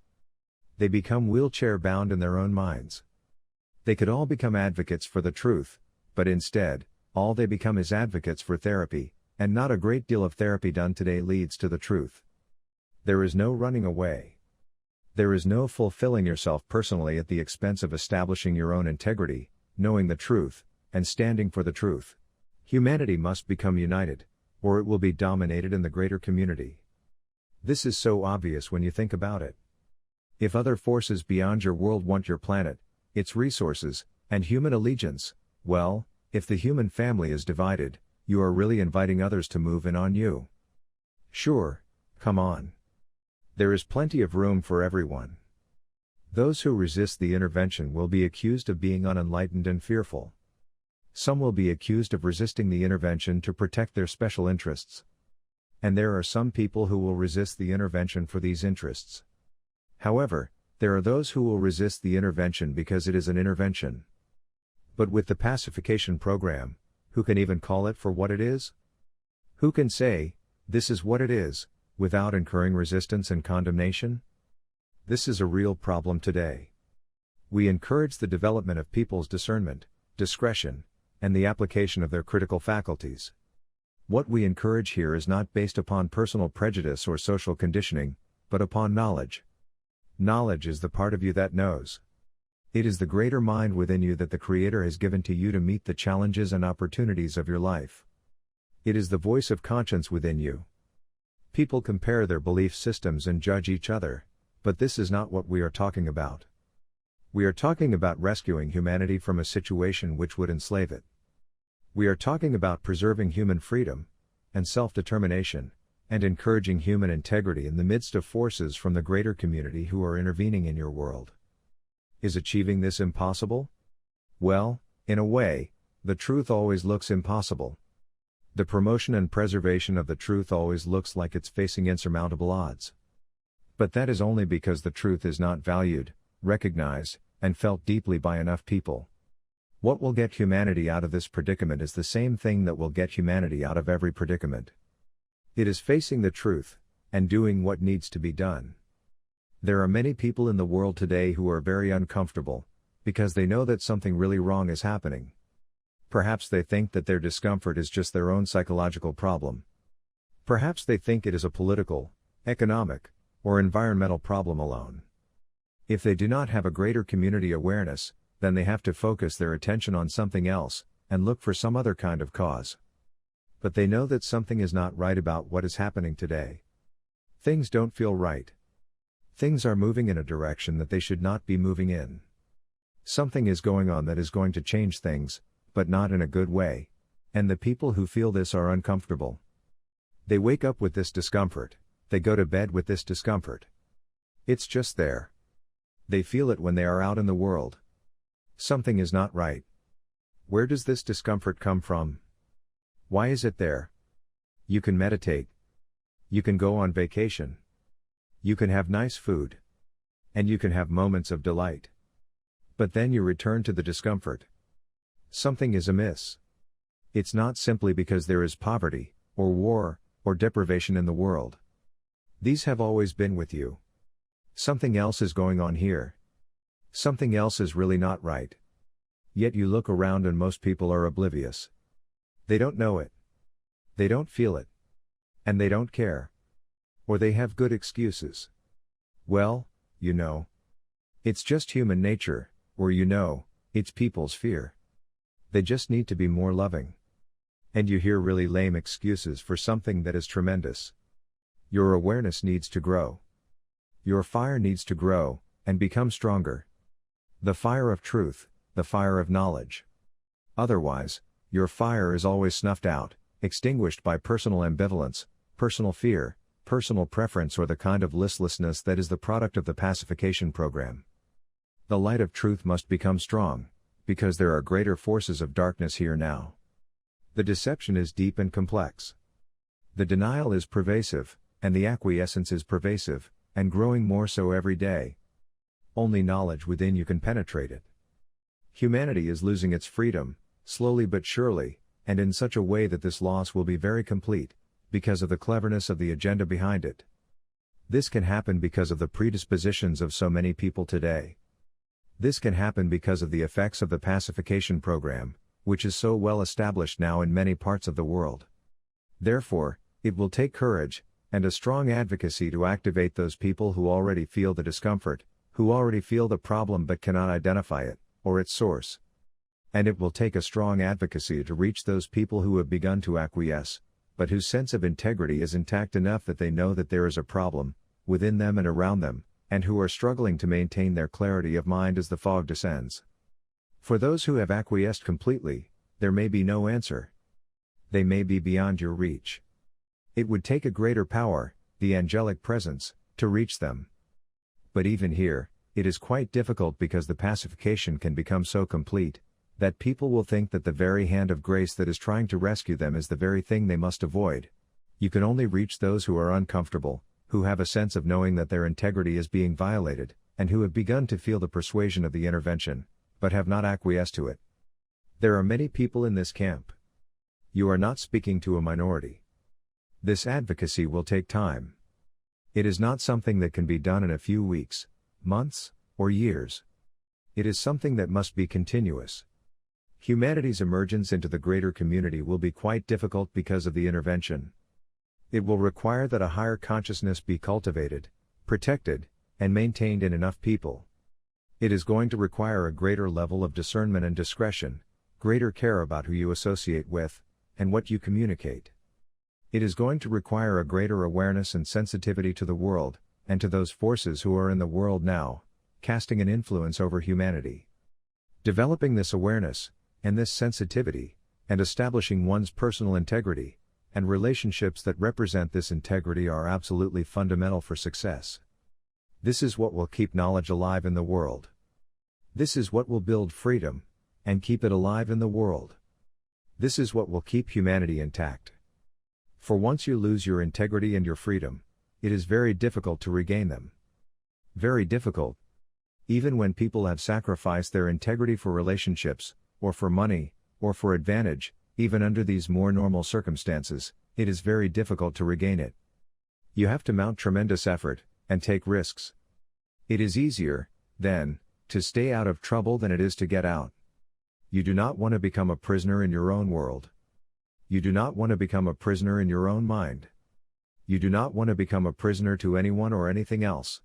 They become wheelchair-bound in their own minds. They could all become advocates for the truth, but instead, all they become is advocates for therapy, and not a great deal of therapy done today leads to the truth. There is no running away. There is no fulfilling yourself personally at the expense of establishing your own integrity, knowing the truth, and standing for the truth. Humanity must become united, or it will be dominated in the greater community. This is so obvious when you think about it. If other forces beyond your world want your planet, its resources, and human allegiance, well, if the human family is divided, you are really inviting others to move in on you. Sure, come on. There is plenty of room for everyone. Those who resist the intervention will be accused of being unenlightened and fearful. Some will be accused of resisting the intervention to protect their special interests. And there are some people who will resist the intervention for these interests. However, there are those who will resist the intervention because it is an intervention. But with the pacification program, who can even call it for what it is? Who can say, this is what it is, without incurring resistance and condemnation? This is a real problem today. We encourage the development of people's discernment, discretion, and the application of their critical faculties. What we encourage here is not based upon personal prejudice or social conditioning, but upon knowledge. Knowledge is the part of you that knows. It is the greater mind within you that the Creator has given to you to meet the challenges and opportunities of your life. It is the voice of conscience within you. People compare their belief systems and judge each other, but this is not what we are talking about. We are talking about rescuing humanity from a situation which would enslave it. We are talking about preserving human freedom and self-determination, and encouraging human integrity in the midst of forces from the greater community who are intervening in your world. Is achieving this impossible? Well, in a way, the truth always looks impossible. The promotion and preservation of the truth always looks like it's facing insurmountable odds. But that is only because the truth is not valued, recognized, and felt deeply by enough people. What will get humanity out of this predicament is the same thing that will get humanity out of every predicament. It is facing the truth, and doing what needs to be done. There are many people in the world today who are very uncomfortable, because they know that something really wrong is happening. Perhaps they think that their discomfort is just their own psychological problem. Perhaps they think it is a political, economic, or environmental problem alone. If they do not have a greater community awareness, then they have to focus their attention on something else, and look for some other kind of cause. But they know that something is not right about what is happening today. Things don't feel right. Things are moving in a direction that they should not be moving in. Something is going on that is going to change things, but not in a good way, and the people who feel this are uncomfortable. They wake up with this discomfort, they go to bed with this discomfort. It's just there. They feel it when they are out in the world. Something is not right. Where does this discomfort come from? Why is it there? You can meditate. You can go on vacation. You can have nice food. And you can have moments of delight. But then you return to the discomfort. Something is amiss. It's not simply because there is poverty, or war, or deprivation in the world. These have always been with you. Something else is going on here. Something else is really not right. Yet you look around and most people are oblivious. They don't know it. They don't feel it. And they don't care. Or they have good excuses. Well, It's just human nature, or it's people's fear. They just need to be more loving. And you hear really lame excuses for something that is tremendous. Your awareness needs to grow. Your fire needs to grow, and become stronger. The fire of truth, the fire of knowledge. Otherwise, your fire is always snuffed out, extinguished by personal ambivalence, personal fear, personal preference, or the kind of listlessness that is the product of the pacification program. The light of truth must become strong, because there are greater forces of darkness here now. The deception is deep and complex. The denial is pervasive, and the acquiescence is pervasive, and growing more so every day. Only knowledge within you can penetrate it. Humanity is losing its freedom, slowly but surely, and in such a way that this loss will be very complete, because of the cleverness of the agenda behind it. This can happen because of the predispositions of so many people today. This can happen because of the effects of the pacification program, which is so well established now in many parts of the world. Therefore, it will take courage, and a strong advocacy to activate those people who already feel the discomfort, who already feel the problem but cannot identify it, or its source. And it will take a strong advocacy to reach those people who have begun to acquiesce, but whose sense of integrity is intact enough that they know that there is a problem, within them and around them, and who are struggling to maintain their clarity of mind as the fog descends. For those who have acquiesced completely, there may be no answer. They may be beyond your reach. It would take a greater power, the angelic presence, to reach them. But even here, it is quite difficult because the pacification can become so complete, that people will think that the very hand of grace that is trying to rescue them is the very thing they must avoid. You can only reach those who are uncomfortable, who have a sense of knowing that their integrity is being violated, and who have begun to feel the persuasion of the intervention, but have not acquiesced to it. There are many people in this camp. You are not speaking to a minority. This advocacy will take time. It is not something that can be done in a few weeks, months, or years. It is something that must be continuous. Humanity's emergence into the greater community will be quite difficult because of the intervention. It will require that a higher consciousness be cultivated, protected, and maintained in enough people. It is going to require a greater level of discernment and discretion, greater care about who you associate with, and what you communicate. It is going to require a greater awareness and sensitivity to the world, and to those forces who are in the world now, casting an influence over humanity. Developing this awareness, and this sensitivity, and establishing one's personal integrity, and relationships that represent this integrity are absolutely fundamental for success. This is what will keep knowledge alive in the world. This is what will build freedom, and keep it alive in the world. This is what will keep humanity intact. For once you lose your integrity and your freedom, it is very difficult to regain them. Very difficult. Even when people have sacrificed their integrity for relationships, or for money, or for advantage, even under these more normal circumstances, it is very difficult to regain it. You have to mount tremendous effort, and take risks. It is easier, then, to stay out of trouble than it is to get out. You do not want to become a prisoner in your own world. You do not want to become a prisoner in your own mind. You do not want to become a prisoner to anyone or anything else.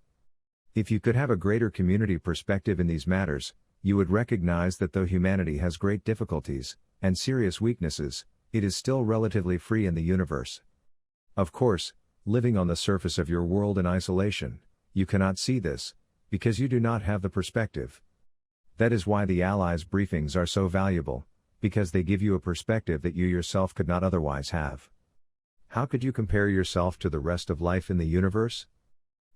If you could have a greater community perspective in these matters, you would recognize that though humanity has great difficulties, and serious weaknesses, it is still relatively free in the universe. Of course, living on the surface of your world in isolation, you cannot see this, because you do not have the perspective. That is why the Allies' briefings are so valuable, because they give you a perspective that you yourself could not otherwise have. How could you compare yourself to the rest of life in the universe?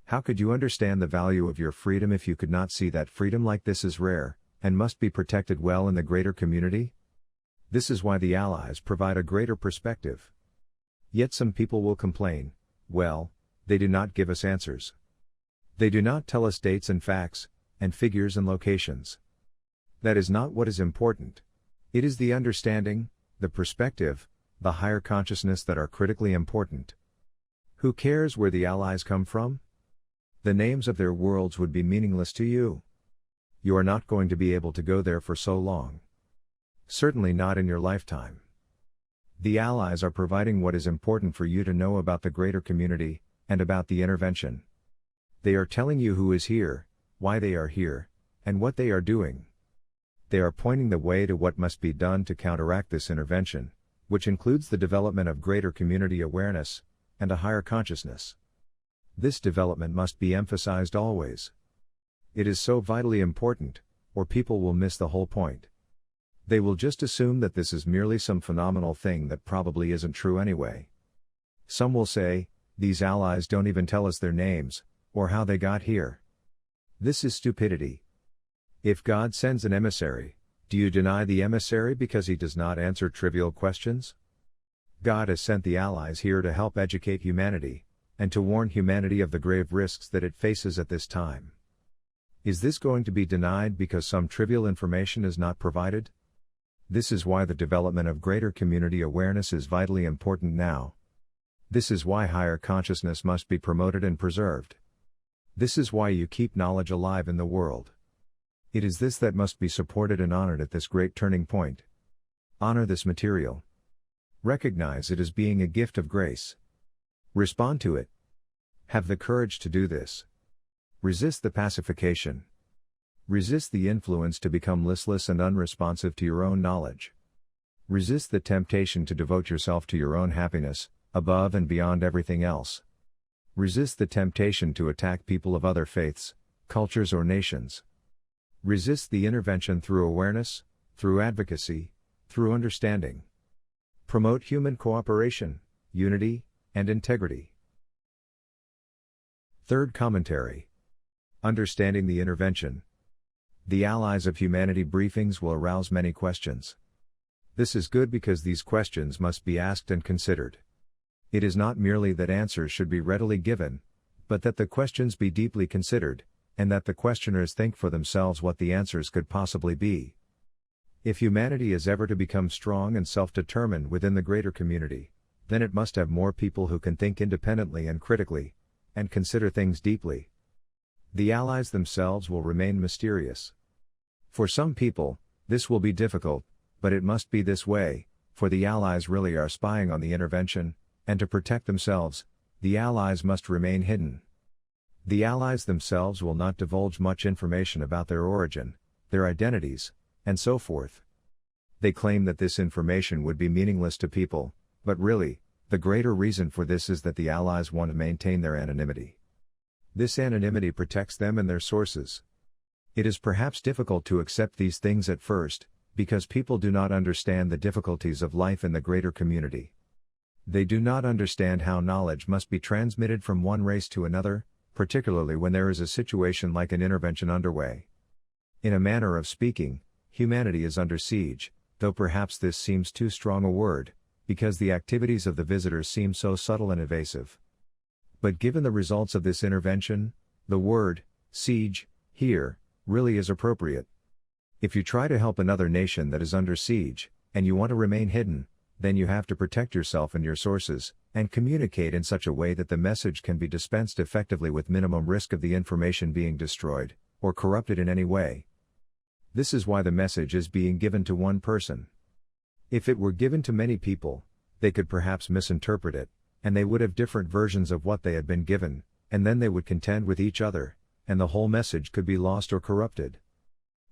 How could you understand the value of your freedom if you could not see that freedom like this is rare, and must be protected well in the greater community? This is why the Allies provide a greater perspective. Yet some people will complain, well, they do not give us answers. They do not tell us dates and facts, and figures and locations. That is not what is important. It is the understanding, the perspective, the higher consciousness that are critically important. Who cares where the Allies come from? The names of their worlds would be meaningless to you. You are not going to be able to go there for so long. Certainly not in your lifetime. The Allies are providing what is important for you to know about the greater community, and about the intervention. They are telling you who is here, why they are here, and what they are doing. They are pointing the way to what must be done to counteract this intervention, which includes the development of greater community awareness and a higher consciousness. This development must be emphasized always. It is so vitally important, or people will miss the whole point. They will just assume that this is merely some phenomenal thing that probably isn't true anyway. Some will say, these allies don't even tell us their names, or how they got here. This is stupidity. If God sends an emissary, do you deny the emissary because he does not answer trivial questions? God has sent the allies here to help educate humanity, and to warn humanity of the grave risks that it faces at this time. Is this going to be denied because some trivial information is not provided? This is why the development of greater community awareness is vitally important now. This is why higher consciousness must be promoted and preserved. This is why you keep knowledge alive in the world. It is this that must be supported and honored at this great turning point. Honor this material. Recognize it as being a gift of grace. Respond to it. Have the courage to do this. Resist the pacification. Resist the influence to become listless and unresponsive to your own knowledge. Resist the temptation to devote yourself to your own happiness, above and beyond everything else. Resist the temptation to attack people of other faiths, cultures or nations. Resist the intervention through awareness, through advocacy, through understanding. Promote human cooperation, unity, and integrity. Third commentary. Understanding the intervention. The Allies of Humanity briefings will arouse many questions. This is good because these questions must be asked and considered. It is not merely that answers should be readily given, but that the questions be deeply considered, and that the questioners think for themselves what the answers could possibly be. If humanity is ever to become strong and self-determined within the greater community, then it must have more people who can think independently and critically, and consider things deeply. The Allies themselves will remain mysterious. For some people, this will be difficult, but it must be this way, for the Allies really are spying on the intervention, and to protect themselves, the Allies must remain hidden. The Allies themselves will not divulge much information about their origin, their identities, and so forth. They claim that this information would be meaningless to people, but really, the greater reason for this is that the Allies want to maintain their anonymity. This anonymity protects them and their sources. It is perhaps difficult to accept these things at first, because people do not understand the difficulties of life in the greater community. They do not understand how knowledge must be transmitted from one race to another, particularly when there is a situation like an intervention underway. In a manner of speaking, humanity is under siege, though perhaps this seems too strong a word, because the activities of the visitors seem so subtle and evasive. But given the results of this intervention, the word, siege, here, really is appropriate. If you try to help another nation that is under siege, and you want to remain hidden, then you have to protect yourself and your sources, and communicate in such a way that the message can be dispensed effectively with minimum risk of the information being destroyed, or corrupted in any way. This is why the message is being given to one person. If it were given to many people, they could perhaps misinterpret it, and they would have different versions of what they had been given, and then they would contend with each other, and the whole message could be lost or corrupted.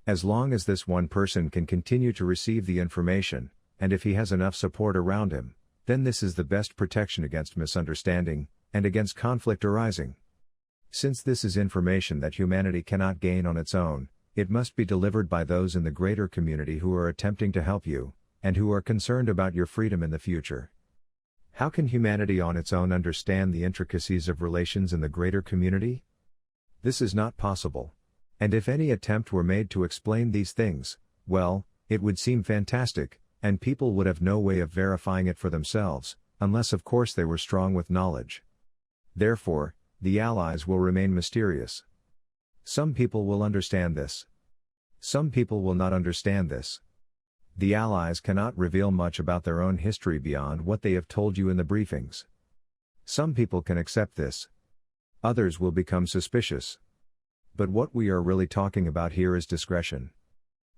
As long as this one person can continue to receive the information, and if he has enough support around him, then this is the best protection against misunderstanding, and against conflict arising. Since this is information that humanity cannot gain on its own, it must be delivered by those in the greater community who are attempting to help you, and who are concerned about your freedom in the future. How can humanity on its own understand the intricacies of relations in the greater community? This is not possible. And if any attempt were made to explain these things, well, it would seem fantastic, and people would have no way of verifying it for themselves, unless of course they were strong with knowledge. Therefore, the Allies will remain mysterious. Some people will understand this. Some people will not understand this. The Allies cannot reveal much about their own history beyond what they have told you in the briefings. Some people can accept this. Others will become suspicious. But what we are really talking about here is discretion.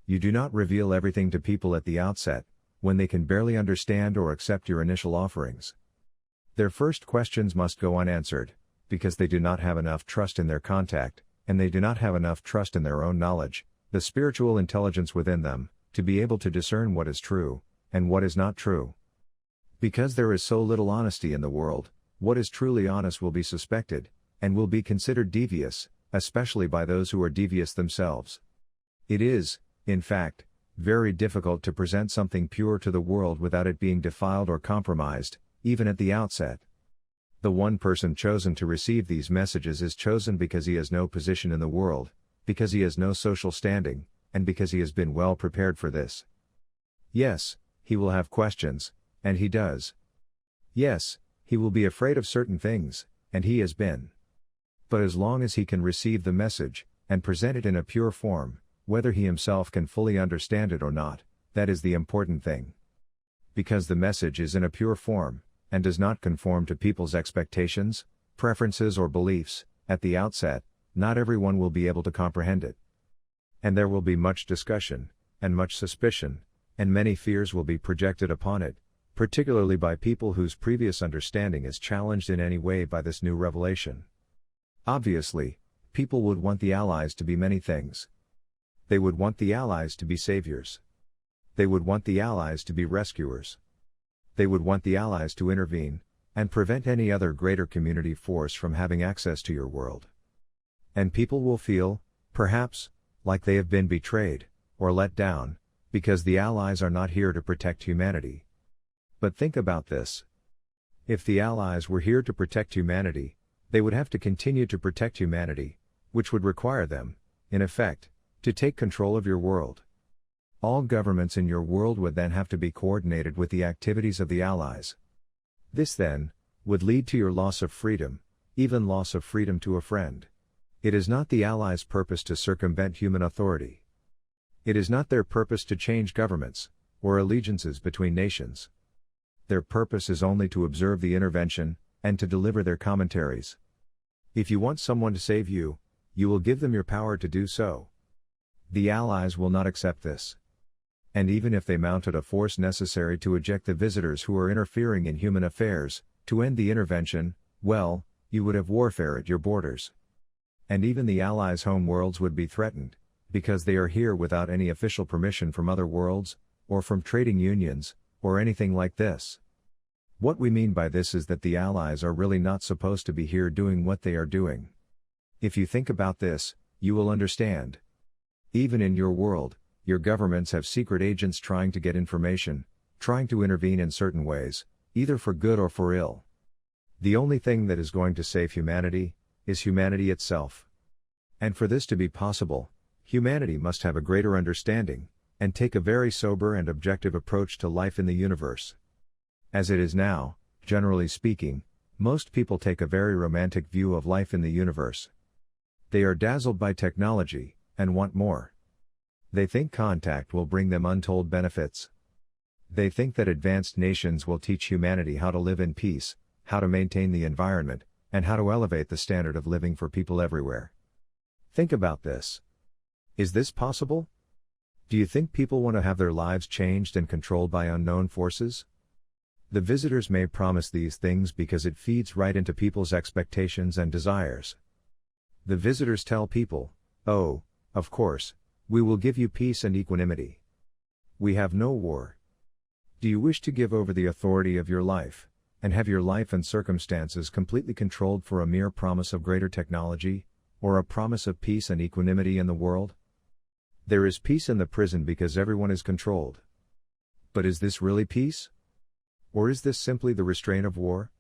You do not reveal everything to people at the outset, when they can barely understand or accept your initial offerings. Their first questions must go unanswered, because they do not have enough trust in their contact, and they do not have enough trust in their own knowledge, the spiritual intelligence within them, to be able to discern what is true, and what is not true. Because there is so little honesty in the world, what is truly honest will be suspected, and will be considered devious, especially by those who are devious themselves. It is, in fact, very difficult to present something pure to the world without it being defiled or compromised, even at the outset. The one person chosen to receive these messages is chosen because he has no position in the world, because he has no social standing, and because he has been well prepared for this. Yes, he will have questions, and he does. Yes, he will be afraid of certain things, and he has been. But as long as he can receive the message, and present it in a pure form, whether he himself can fully understand it or not, that is the important thing. Because the message is in a pure form, and does not conform to people's expectations, preferences or beliefs, at the outset, not everyone will be able to comprehend it. And there will be much discussion, and much suspicion, and many fears will be projected upon it, particularly by people whose previous understanding is challenged in any way by this new revelation. Obviously, people would want the allies to be many things. They would want the allies to be saviors. They would want the allies to be rescuers. They would want the allies to intervene, and prevent any other greater community force from having access to your world. And people will feel, perhaps, like they have been betrayed, or let down, because the allies are not here to protect humanity. But think about this. If the allies were here to protect humanity, they would have to continue to protect humanity, which would require them, in effect, to take control of your world. All governments in your world would then have to be coordinated with the activities of the allies. This then, would lead to your loss of freedom, even loss of freedom to a friend. It is not the allies' purpose to circumvent human authority. It is not their purpose to change governments, or allegiances between nations. Their purpose is only to observe the intervention, and to deliver their commentaries. If you want someone to save you, you will give them your power to do so. The allies will not accept this. And even if they mounted a force necessary to eject the visitors who are interfering in human affairs, to end the intervention, well, you would have warfare at your borders. And even the allies' home worlds would be threatened, because they are here without any official permission from other worlds, or from trading unions, or anything like this. What we mean by this is that the allies are really not supposed to be here doing what they are doing. If you think about this, you will understand. Even in your world, your governments have secret agents trying to get information, trying to intervene in certain ways, either for good or for ill. The only thing that is going to save humanity, is humanity itself. And for this to be possible, humanity must have a greater understanding, and take a very sober and objective approach to life in the universe. As it is now, generally speaking, most people take a very romantic view of life in the universe. They are dazzled by technology, and want more. They think contact will bring them untold benefits. They think that advanced nations will teach humanity how to live in peace, how to maintain the environment, and how to elevate the standard of living for people everywhere. Think about this. Is this possible? Do you think people want to have their lives changed and controlled by unknown forces? The visitors may promise these things because it feeds right into people's expectations and desires. The visitors tell people, oh, of course, we will give you peace and equanimity. We have no war. Do you wish to give over the authority of your life, and have your life and circumstances completely controlled for a mere promise of greater technology, or a promise of peace and equanimity in the world? There is peace in the prison because everyone is controlled. But is this really peace? Or is this simply the restraint of war?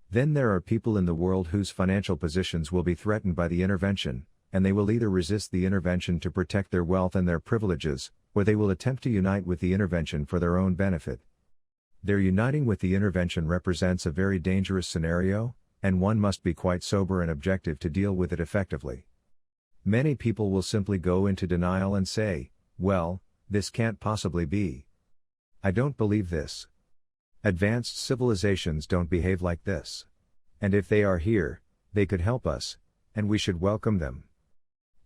Then there are people in the world whose financial positions will be threatened by the intervention, and they will either resist the intervention to protect their wealth and their privileges, or they will attempt to unite with the intervention for their own benefit. Their uniting with the intervention represents a very dangerous scenario, and one must be quite sober and objective to deal with it effectively. Many people will simply go into denial and say, well, this can't possibly be. I don't believe this. Advanced civilizations don't behave like this. And if they are here, they could help us, and we should welcome them.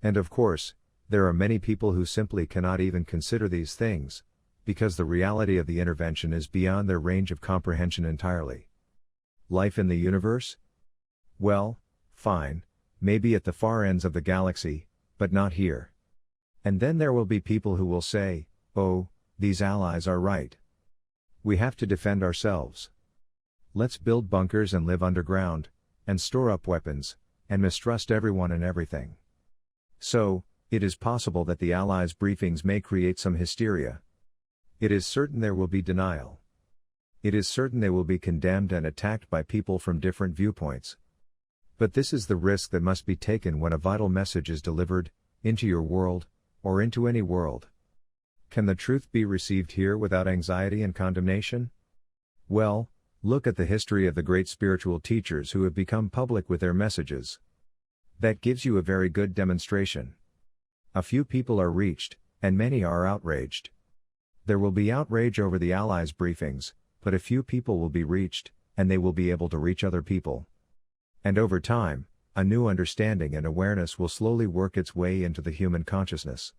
And of course, there are many people who simply cannot even consider these things, because the reality of the intervention is beyond their range of comprehension entirely. Life in the universe? Well, fine, maybe at the far ends of the galaxy, but not here. And then there will be people who will say, oh, these allies are right. We have to defend ourselves. Let's build bunkers and live underground, and store up weapons, and mistrust everyone and everything. So, it is possible that the Allies' briefings may create some hysteria. It is certain there will be denial. It is certain they will be condemned and attacked by people from different viewpoints. But this is the risk that must be taken when a vital message is delivered, into your world, or into any world. Can the truth be received here without anxiety and condemnation? Well, look at the history of the great spiritual teachers who have become public with their messages. That gives you a very good demonstration. A few people are reached, and many are outraged. There will be outrage over the Allies' briefings, but a few people will be reached, and they will be able to reach other people. And over time, a new understanding and awareness will slowly work its way into the human consciousness.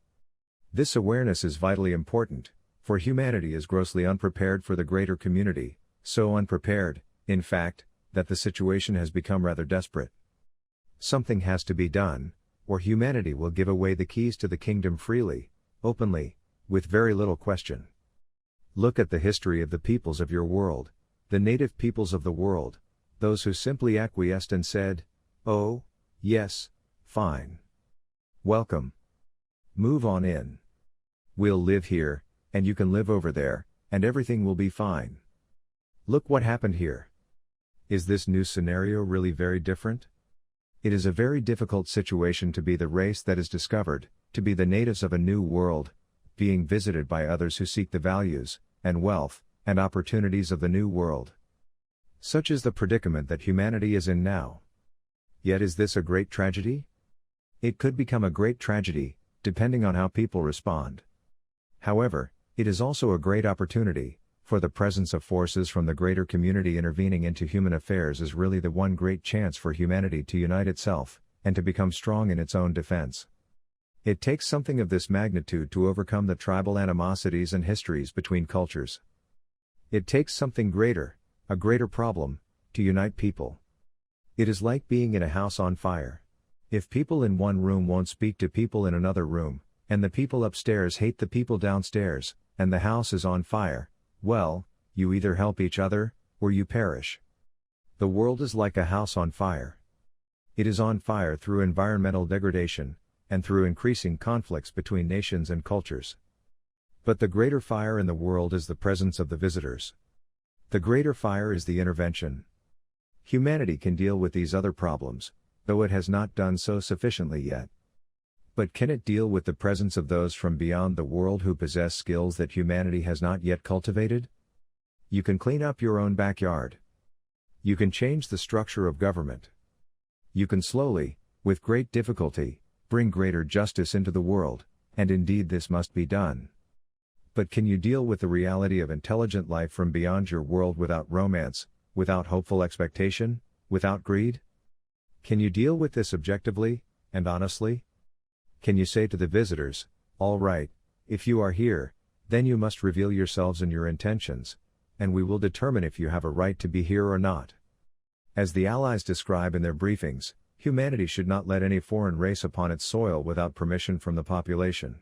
This awareness is vitally important, for humanity is grossly unprepared for the greater community, so unprepared, in fact, that the situation has become rather desperate. Something has to be done, or humanity will give away the keys to the kingdom freely, openly, with very little question. Look at the history of the peoples of your world, the native peoples of the world, those who simply acquiesced and said, oh, yes, fine. Welcome. Move on in. We'll live here, and you can live over there, and everything will be fine. Look what happened here. Is this new scenario really very different? It is a very difficult situation to be the race that is discovered, to be the natives of a new world, being visited by others who seek the values, and wealth, and opportunities of the new world. Such is the predicament that humanity is in now. Yet is this a great tragedy? It could become a great tragedy, depending on how people respond. However, it is also a great opportunity, for the presence of forces from the greater community intervening into human affairs is really the one great chance for humanity to unite itself, and to become strong in its own defense. It takes something of this magnitude to overcome the tribal animosities and histories between cultures. It takes something greater, a greater problem, to unite people. It is like being in a house on fire. If people in one room won't speak to people in another room, and the people upstairs hate the people downstairs, and the house is on fire, well, you either help each other, or you perish. The world is like a house on fire. It is on fire through environmental degradation, and through increasing conflicts between nations and cultures. But the greater fire in the world is the presence of the visitors. The greater fire is the intervention. Humanity can deal with these other problems, though it has not done so sufficiently yet. But can it deal with the presence of those from beyond the world who possess skills that humanity has not yet cultivated? You can clean up your own backyard. You can change the structure of government. You can slowly, with great difficulty, bring greater justice into the world, and indeed this must be done. But can you deal with the reality of intelligent life from beyond your world without romance, without hopeful expectation, without greed? Can you deal with this objectively, and honestly? Can you say to the visitors, all right, if you are here, then you must reveal yourselves and your intentions, and we will determine if you have a right to be here or not. As the Allies describe in their briefings, humanity should not let any foreign race upon its soil without permission from the population.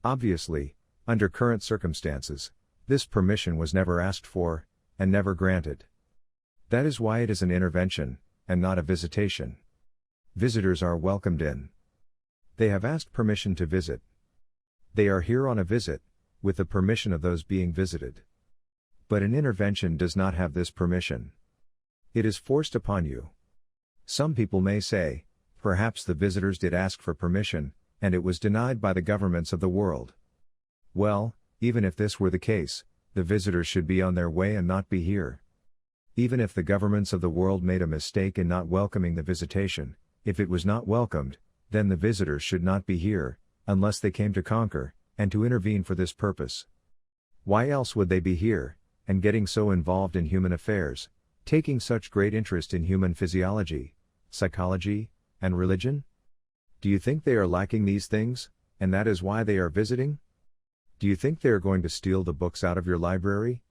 Obviously, under current circumstances, this permission was never asked for, and never granted. That is why it is an intervention, and not a visitation. Visitors are welcomed in. They have asked permission to visit. They are here on a visit, with the permission of those being visited. But an intervention does not have this permission. It is forced upon you. Some people may say, perhaps the visitors did ask for permission, and it was denied by the governments of the world. Well, even if this were the case, the visitors should be on their way and not be here. Even if the governments of the world made a mistake in not welcoming the visitation, if it was not welcomed, then the visitors should not be here, unless they came to conquer, and to intervene for this purpose. Why else would they be here, and getting so involved in human affairs, taking such great interest in human physiology, psychology, and religion? Do you think they are lacking these things, and that is why they are visiting? Do you think they are going to steal the books out of your library?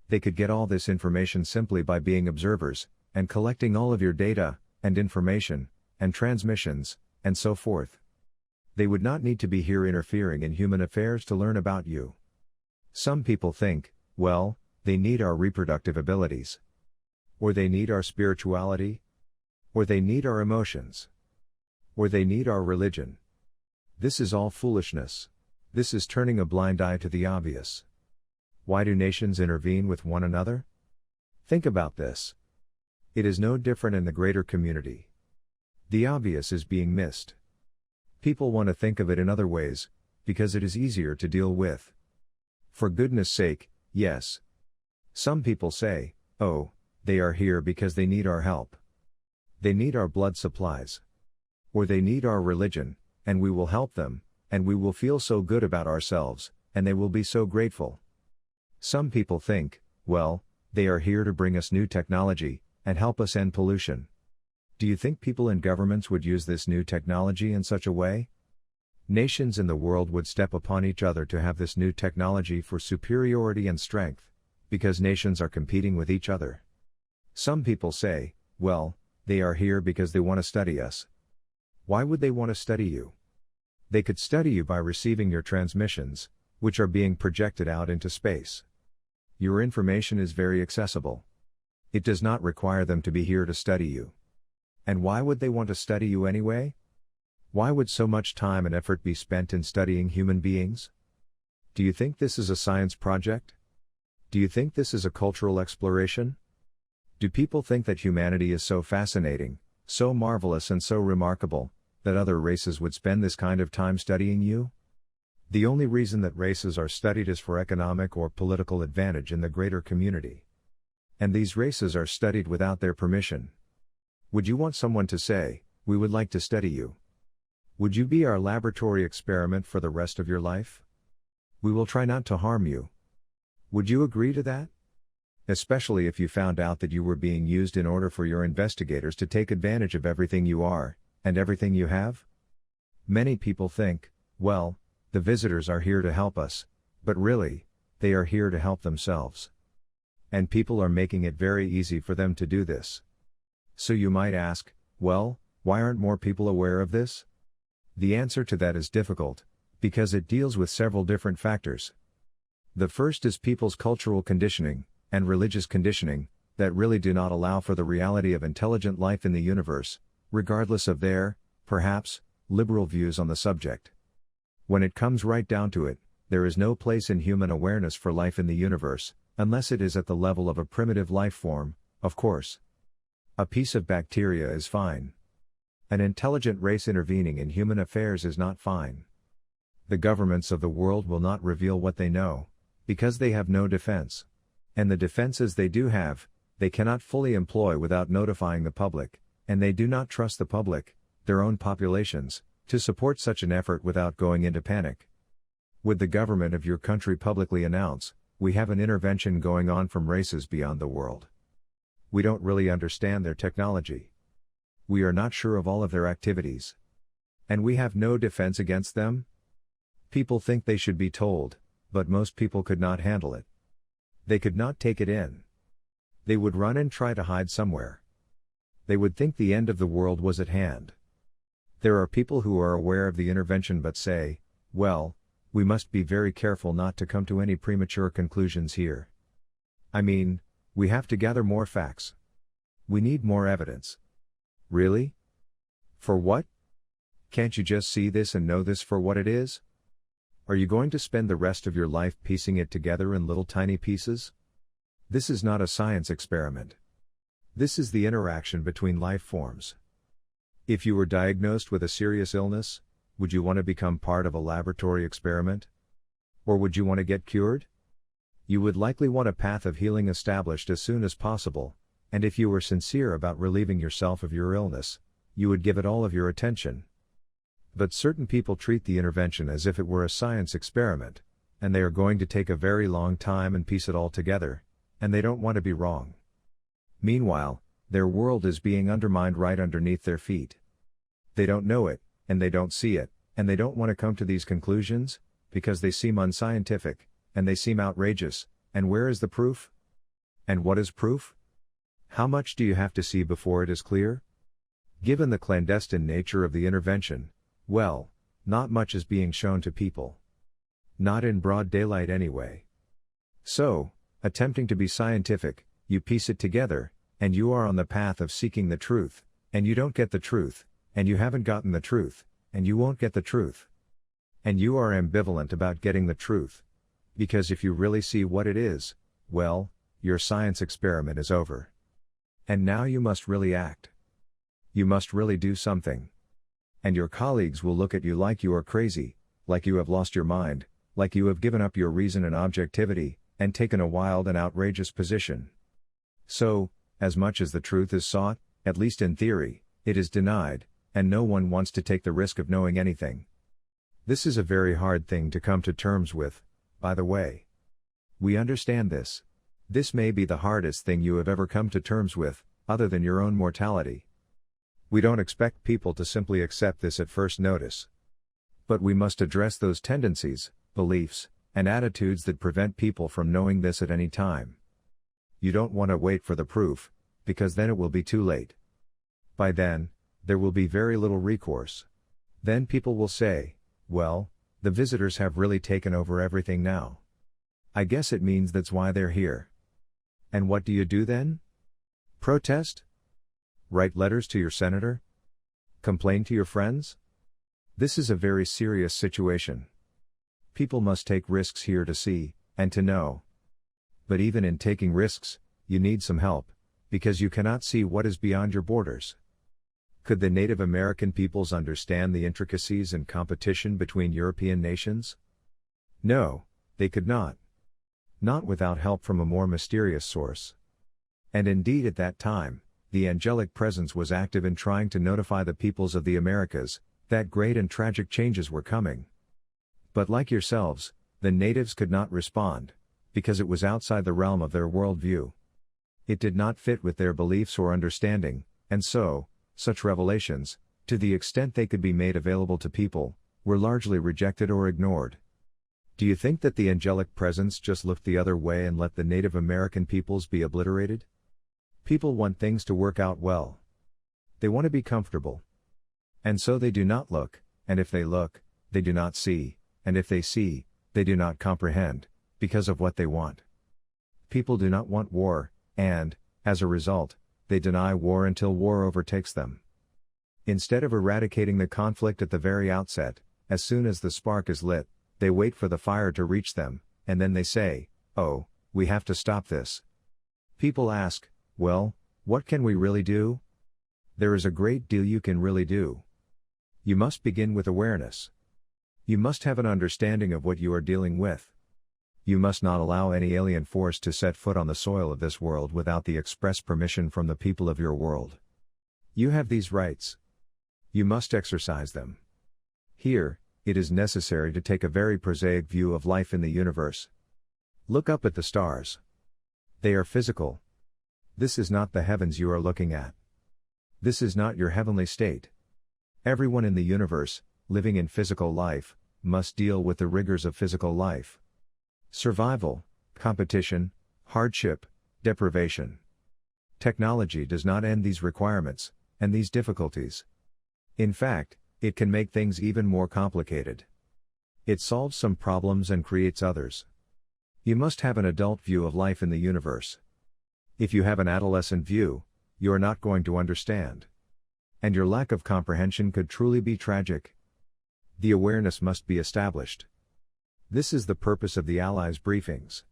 They could get all this information simply by being observers, and collecting all of your data, and information, and transmissions, and so forth. They would not need to be here interfering in human affairs to learn about you. Some people think, well, they need our reproductive abilities. Or they need our spirituality. Or they need our emotions. Or they need our religion. This is all foolishness. This is turning a blind eye to the obvious. Why do nations intervene with one another? Think about this. It is no different in the greater community. The obvious is being missed. People want to think of it in other ways, because it is easier to deal with. For goodness sake, yes. Some people say, oh, they are here because they need our help. They need our blood supplies. Or they need our religion, and we will help them, and we will feel so good about ourselves, and they will be so grateful. Some people think, well, they are here to bring us new technology, and help us end pollution. Do you think people in governments would use this new technology in such a way? Nations in the world would step upon each other to have this new technology for superiority and strength, because nations are competing with each other. Some people say, well, they are here because they want to study us. Why would they want to study you? They could study you by receiving your transmissions, which are being projected out into space. Your information is very accessible. It does not require them to be here to study you. And why would they want to study you anyway? Why would so much time and effort be spent in studying human beings? Do you think this is a science project? Do you think this is a cultural exploration? Do people think that humanity is so fascinating, so marvelous and so remarkable, that other races would spend this kind of time studying you? The only reason that races are studied is for economic or political advantage in the greater community. And these races are studied without their permission. Would you want someone to say, we would like to study you? Would you be our laboratory experiment for the rest of your life? We will try not to harm you. Would you agree to that? Especially if you found out that you were being used in order for your investigators to take advantage of everything you are, and everything you have? Many people think, well, the visitors are here to help us, but really, they are here to help themselves. And people are making it very easy for them to do this. So you might ask, well, why aren't more people aware of this? The answer to that is difficult, because it deals with several different factors. The first is people's cultural conditioning, and religious conditioning, that really do not allow for the reality of intelligent life in the universe, regardless of their, perhaps, liberal views on the subject. When it comes right down to it, there is no place in human awareness for life in the universe, unless it is at the level of a primitive life form, of course. A piece of bacteria is fine. An intelligent race intervening in human affairs is not fine. The governments of the world will not reveal what they know, because they have no defense. And the defenses they do have, they cannot fully employ without notifying the public, and they do not trust the public, their own populations, to support such an effort without going into panic. Would the government of your country publicly announce, we have an intervention going on from races beyond the world? We don't really understand their technology. We are not sure of all of their activities. And we have no defense against them? People think they should be told, but most people could not handle it. They could not take it in. They would run and try to hide somewhere. They would think the end of the world was at hand. There are people who are aware of the intervention but say, well, we must be very careful not to come to any premature conclusions here. I mean, we have to gather more facts. We need more evidence. Really? For what? Can't you just see this and know this for what it is? Are you going to spend the rest of your life piecing it together in little tiny pieces? This is not a science experiment. This is the interaction between life forms. If you were diagnosed with a serious illness, would you want to become part of a laboratory experiment? Or would you want to get cured? You would likely want a path of healing established as soon as possible, and if you were sincere about relieving yourself of your illness, you would give it all of your attention. But certain people treat the intervention as if it were a science experiment, and they are going to take a very long time and piece it all together, and they don't want to be wrong. Meanwhile, their world is being undermined right underneath their feet. They don't know it, and they don't see it, and they don't want to come to these conclusions, because they seem unscientific, and they seem outrageous, and where is the proof? And what is proof? How much do you have to see before it is clear? Given the clandestine nature of the intervention, well, not much is being shown to people. Not in broad daylight anyway. So, attempting to be scientific, you piece it together, and you are on the path of seeking the truth, and you don't get the truth, and you haven't gotten the truth, and you won't get the truth. And you are ambivalent about getting the truth. Because if you really see what it is, well, your science experiment is over. And now you must really act. You must really do something. And your colleagues will look at you like you are crazy, like you have lost your mind, like you have given up your reason and objectivity, and taken a wild and outrageous position. So, as much as the truth is sought, at least in theory, it is denied, and no one wants to take the risk of knowing anything. This is a very hard thing to come to terms with, by the way. We understand this. This may be the hardest thing you have ever come to terms with, other than your own mortality. We don't expect people to simply accept this at first notice. But we must address those tendencies, beliefs, and attitudes that prevent people from knowing this at any time. You don't want to wait for the proof, because then it will be too late. By then, there will be very little recourse. Then people will say, well, the visitors have really taken over everything now. I guess it means that's why they're here. And what do you do then? Protest? Write letters to your senator? Complain to your friends? This is a very serious situation. People must take risks here to see, and to know. But even in taking risks, you need some help, because you cannot see what is beyond your borders. Could the Native American peoples understand the intricacies and competition between European nations? No, they could not. Not without help from a more mysterious source. And indeed at that time, the angelic presence was active in trying to notify the peoples of the Americas, that great and tragic changes were coming. But like yourselves, the natives could not respond, because it was outside the realm of their worldview. It did not fit with their beliefs or understanding, and so, such revelations, to the extent they could be made available to people, were largely rejected or ignored. Do you think that the angelic presence just looked the other way and let the Native American peoples be obliterated? People want things to work out well. They want to be comfortable. And so they do not look, and if they look, they do not see, and if they see, they do not comprehend, because of what they want. People do not want war, and, as a result, they deny war until war overtakes them. Instead of eradicating the conflict at the very outset, as soon as the spark is lit, they wait for the fire to reach them, and then they say, oh, we have to stop this. People ask, well, what can we really do? There is a great deal you can really do. You must begin with awareness. You must have an understanding of what you are dealing with. You must not allow any alien force to set foot on the soil of this world without the express permission from the people of your world. You have these rights. You must exercise them. Here, it is necessary to take a very prosaic view of life in the universe. Look up at the stars. They are physical. This is not the heavens you are looking at. This is not your heavenly state. Everyone in the universe, living in physical life, must deal with the rigors of physical life. Survival, competition, hardship, deprivation. Technology does not end these requirements, and these difficulties. In fact, it can make things even more complicated. It solves some problems and creates others. You must have an adult view of life in the universe. If you have an adolescent view, you are not going to understand. And your lack of comprehension could truly be tragic. The awareness must be established. This is the purpose of the Allies' briefings.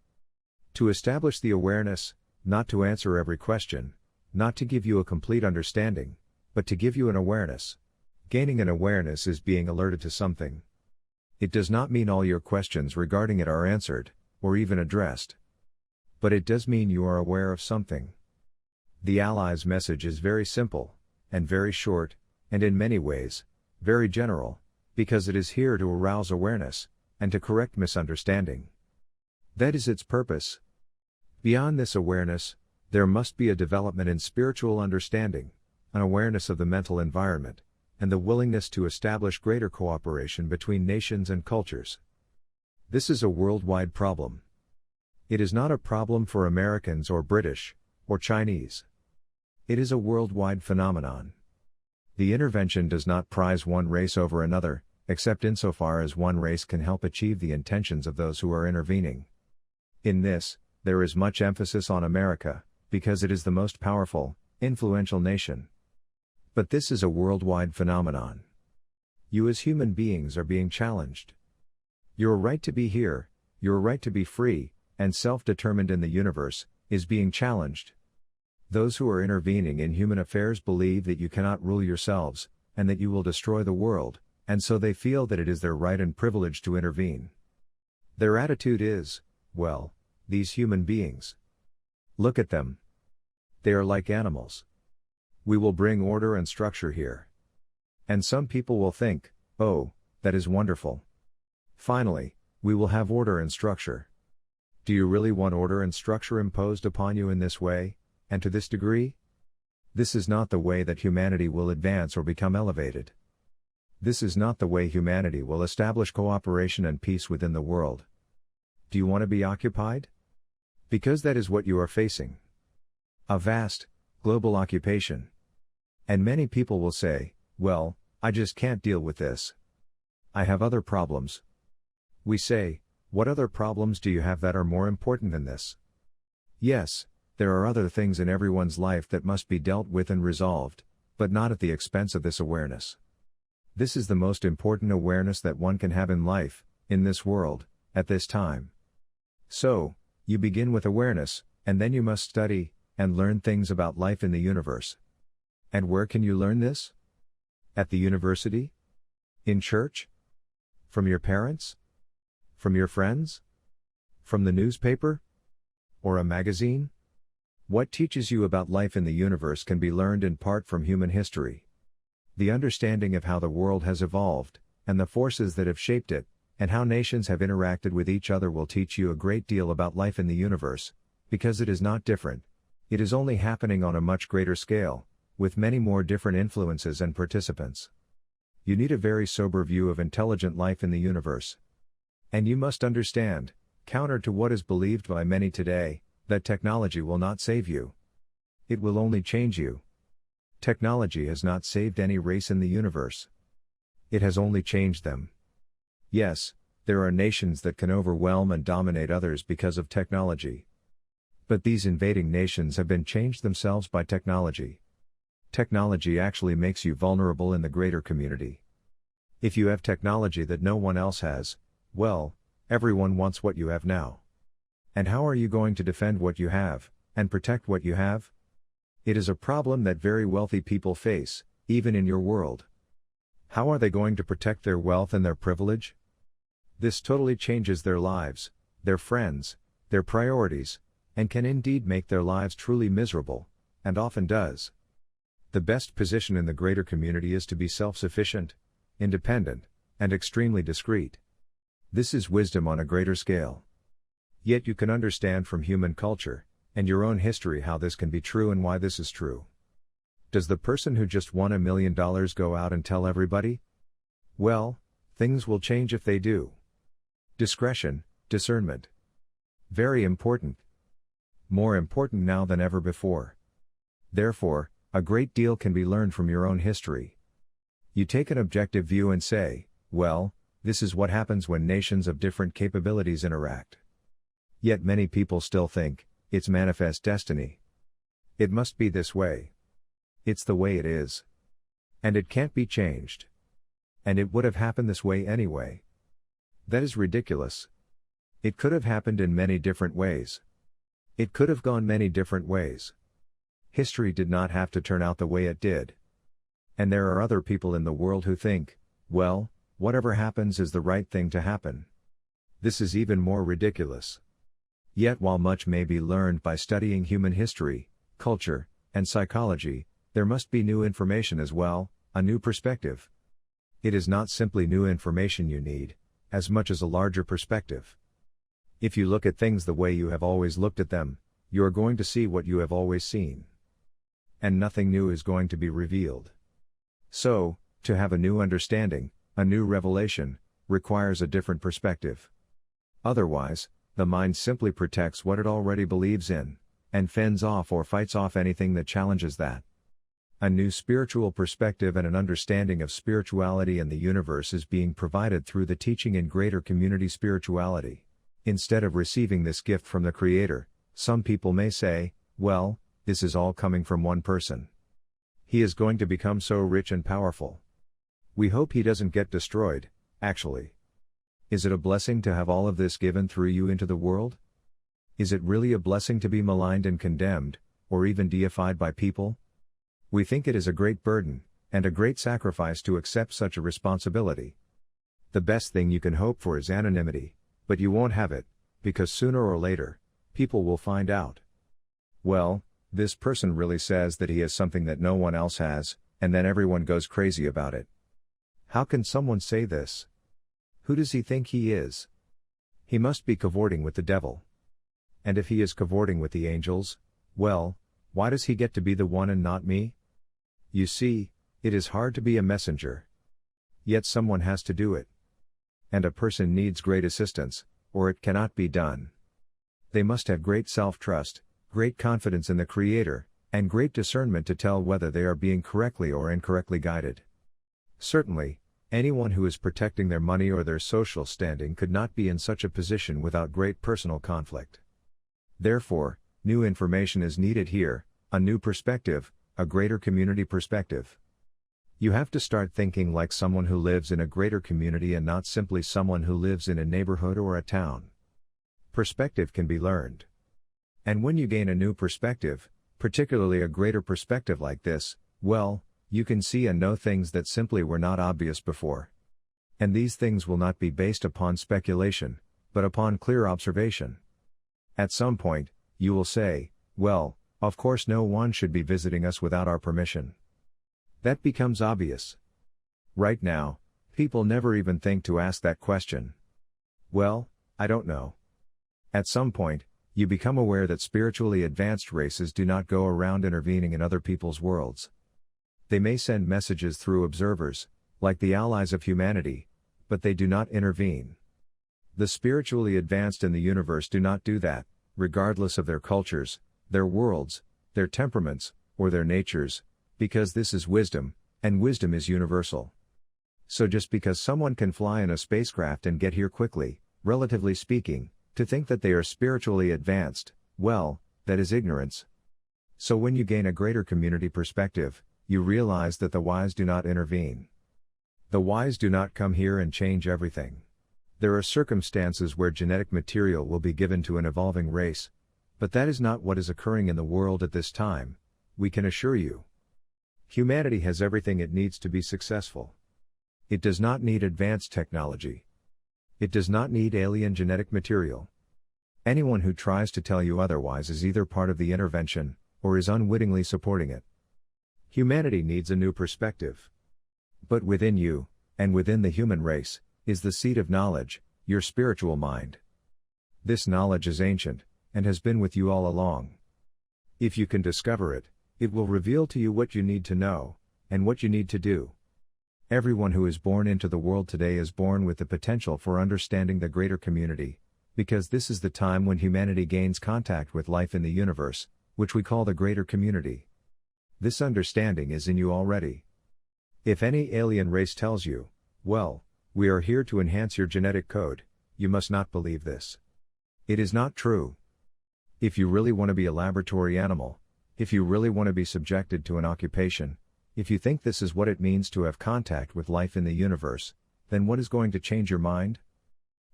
To establish the awareness, not to answer every question, not to give you a complete understanding, but to give you an awareness. Gaining an awareness is being alerted to something. It does not mean all your questions regarding it are answered, or even addressed. But it does mean you are aware of something. The Allies' message is very simple, and very short, and in many ways, very general, because it is here to arouse awareness, and to correct misunderstanding. That is its purpose. Beyond this awareness, there must be a development in spiritual understanding, an awareness of the mental environment, and the willingness to establish greater cooperation between nations and cultures. This is a worldwide problem. It is not a problem for Americans or British, or Chinese. It is a worldwide phenomenon. The intervention does not prize one race over another, except insofar as one race can help achieve the intentions of those who are intervening. In this, there is much emphasis on America, because it is the most powerful, influential nation. But this is a worldwide phenomenon. You as human beings are being challenged. Your right to be here, your right to be free, and self-determined in the universe, is being challenged. Those who are intervening in human affairs believe that you cannot rule yourselves, and that you will destroy the world, and so they feel that it is their right and privilege to intervene. Their attitude is, well, these human beings. Look at them. They are like animals. We will bring order and structure here. And some people will think, oh, that is wonderful. Finally, we will have order and structure. Do you really want order and structure imposed upon you in this way, and to this degree? This is not the way that humanity will advance or become elevated. This is not the way humanity will establish cooperation and peace within the world. Do you want to be occupied? Because that is what you are facing. A vast, global occupation. And many people will say, well, I just can't deal with this. I have other problems. We say, what other problems do you have that are more important than this? Yes, there are other things in everyone's life that must be dealt with and resolved, but not at the expense of this awareness. This is the most important awareness that one can have in life, in this world, at this time. So, you begin with awareness, and then you must study, and learn things about life in the universe. And where can you learn this? At the university? In church? From your parents? From your friends? From the newspaper? Or a magazine? What teaches you about life in the universe can be learned in part from human history. The understanding of how the world has evolved, and the forces that have shaped it, and how nations have interacted with each other will teach you a great deal about life in the universe, because it is not different. It is only happening on a much greater scale, with many more different influences and participants. You need a very sober view of intelligent life in the universe. And you must understand, counter to what is believed by many today, that technology will not save you. It will only change you. Technology has not saved any race in the universe. It has only changed them. Yes, there are nations that can overwhelm and dominate others because of technology. But these invading nations have been changed themselves by technology. Technology actually makes you vulnerable in the greater community. If you have technology that no one else has, well, everyone wants what you have now. And how are you going to defend what you have, and protect what you have? It is a problem that very wealthy people face, even in your world. How are they going to protect their wealth and their privilege? This totally changes their lives, their friends, their priorities, and can indeed make their lives truly miserable, and often does. The best position in the greater community is to be self-sufficient, independent, and extremely discreet. This is wisdom on a greater scale. Yet you can understand from human culture, and your own history how this can be true and why this is true. Does the person who just won $1 million go out and tell everybody? Well, things will change if they do. Discretion, discernment. Very important. More important now than ever before. Therefore, a great deal can be learned from your own history. You take an objective view and say, well, this is what happens when nations of different capabilities interact. Yet many people still think, it's manifest destiny. It must be this way. It's the way it is. And it can't be changed. And it would have happened this way anyway. That is ridiculous. It could have happened in many different ways. It could have gone many different ways. History did not have to turn out the way it did. And there are other people in the world who think, well, whatever happens is the right thing to happen. This is even more ridiculous. Yet while much may be learned by studying human history, culture, and psychology, there must be new information as well, a new perspective. It is not simply new information you need, as much as a larger perspective. If you look at things the way you have always looked at them, you are going to see what you have always seen. And nothing new is going to be revealed. So, to have a new understanding, a new revelation, requires a different perspective. Otherwise, the mind simply protects what it already believes in, and fends off or fights off anything that challenges that. A new spiritual perspective and an understanding of spirituality and the universe is being provided through the teaching in greater community spirituality. Instead of receiving this gift from the Creator, some people may say, well, this is all coming from one person. He is going to become so rich and powerful. We hope he doesn't get destroyed, actually. Is it a blessing to have all of this given through you into the world? Is it really a blessing to be maligned and condemned, or even deified by people? We think it is a great burden, and a great sacrifice to accept such a responsibility. The best thing you can hope for is anonymity, but you won't have it, because sooner or later, people will find out. Well, this person really says that he has something that no one else has, and then everyone goes crazy about it. How can someone say this? Who does he think he is? He must be cavorting with the devil. And if he is cavorting with the angels, well, why does he get to be the one and not me? You see, it is hard to be a messenger. Yet someone has to do it. And a person needs great assistance, or it cannot be done. They must have great self-trust, great confidence in the Creator, and great discernment to tell whether they are being correctly or incorrectly guided. Certainly, anyone who is protecting their money or their social standing could not be in such a position without great personal conflict. Therefore, new information is needed here, a new perspective, a greater community perspective. You have to start thinking like someone who lives in a greater community and not simply someone who lives in a neighborhood or a town. Perspective can be learned. And when you gain a new perspective, particularly a greater perspective like this, well, you can see and know things that simply were not obvious before. And these things will not be based upon speculation, but upon clear observation. At some point, you will say, well, of course no one should be visiting us without our permission. That becomes obvious. Right now, people never even think to ask that question. Well, I don't know. At some point, you become aware that spiritually advanced races do not go around intervening in other people's worlds. They may send messages through observers, like the allies of humanity, but they do not intervene. The spiritually advanced in the universe do not do that, regardless of their cultures, their worlds, their temperaments, or their natures, because this is wisdom, and wisdom is universal. So just because someone can fly in a spacecraft and get here quickly, relatively speaking, to think that they are spiritually advanced, well, that is ignorance. So when you gain a greater community perspective, you realize that the wise do not intervene. The wise do not come here and change everything. There are circumstances where genetic material will be given to an evolving race, but that is not what is occurring in the world at this time, we can assure you. Humanity has everything it needs to be successful. It does not need advanced technology. It does not need alien genetic material. Anyone who tries to tell you otherwise is either part of the intervention, or is unwittingly supporting it. Humanity needs a new perspective. But within you, and within the human race, is the seat of knowledge, your spiritual mind. This knowledge is ancient, and has been with you all along. If you can discover it, it will reveal to you what you need to know, and what you need to do. Everyone who is born into the world today is born with the potential for understanding the greater community, because this is the time when humanity gains contact with life in the universe, which we call the greater community. This understanding is in you already. If any alien race tells you, well, we are here to enhance your genetic code, you must not believe this. It is not true. If you really want to be a laboratory animal, if you really want to be subjected to an occupation, if you think this is what it means to have contact with life in the universe, then what is going to change your mind?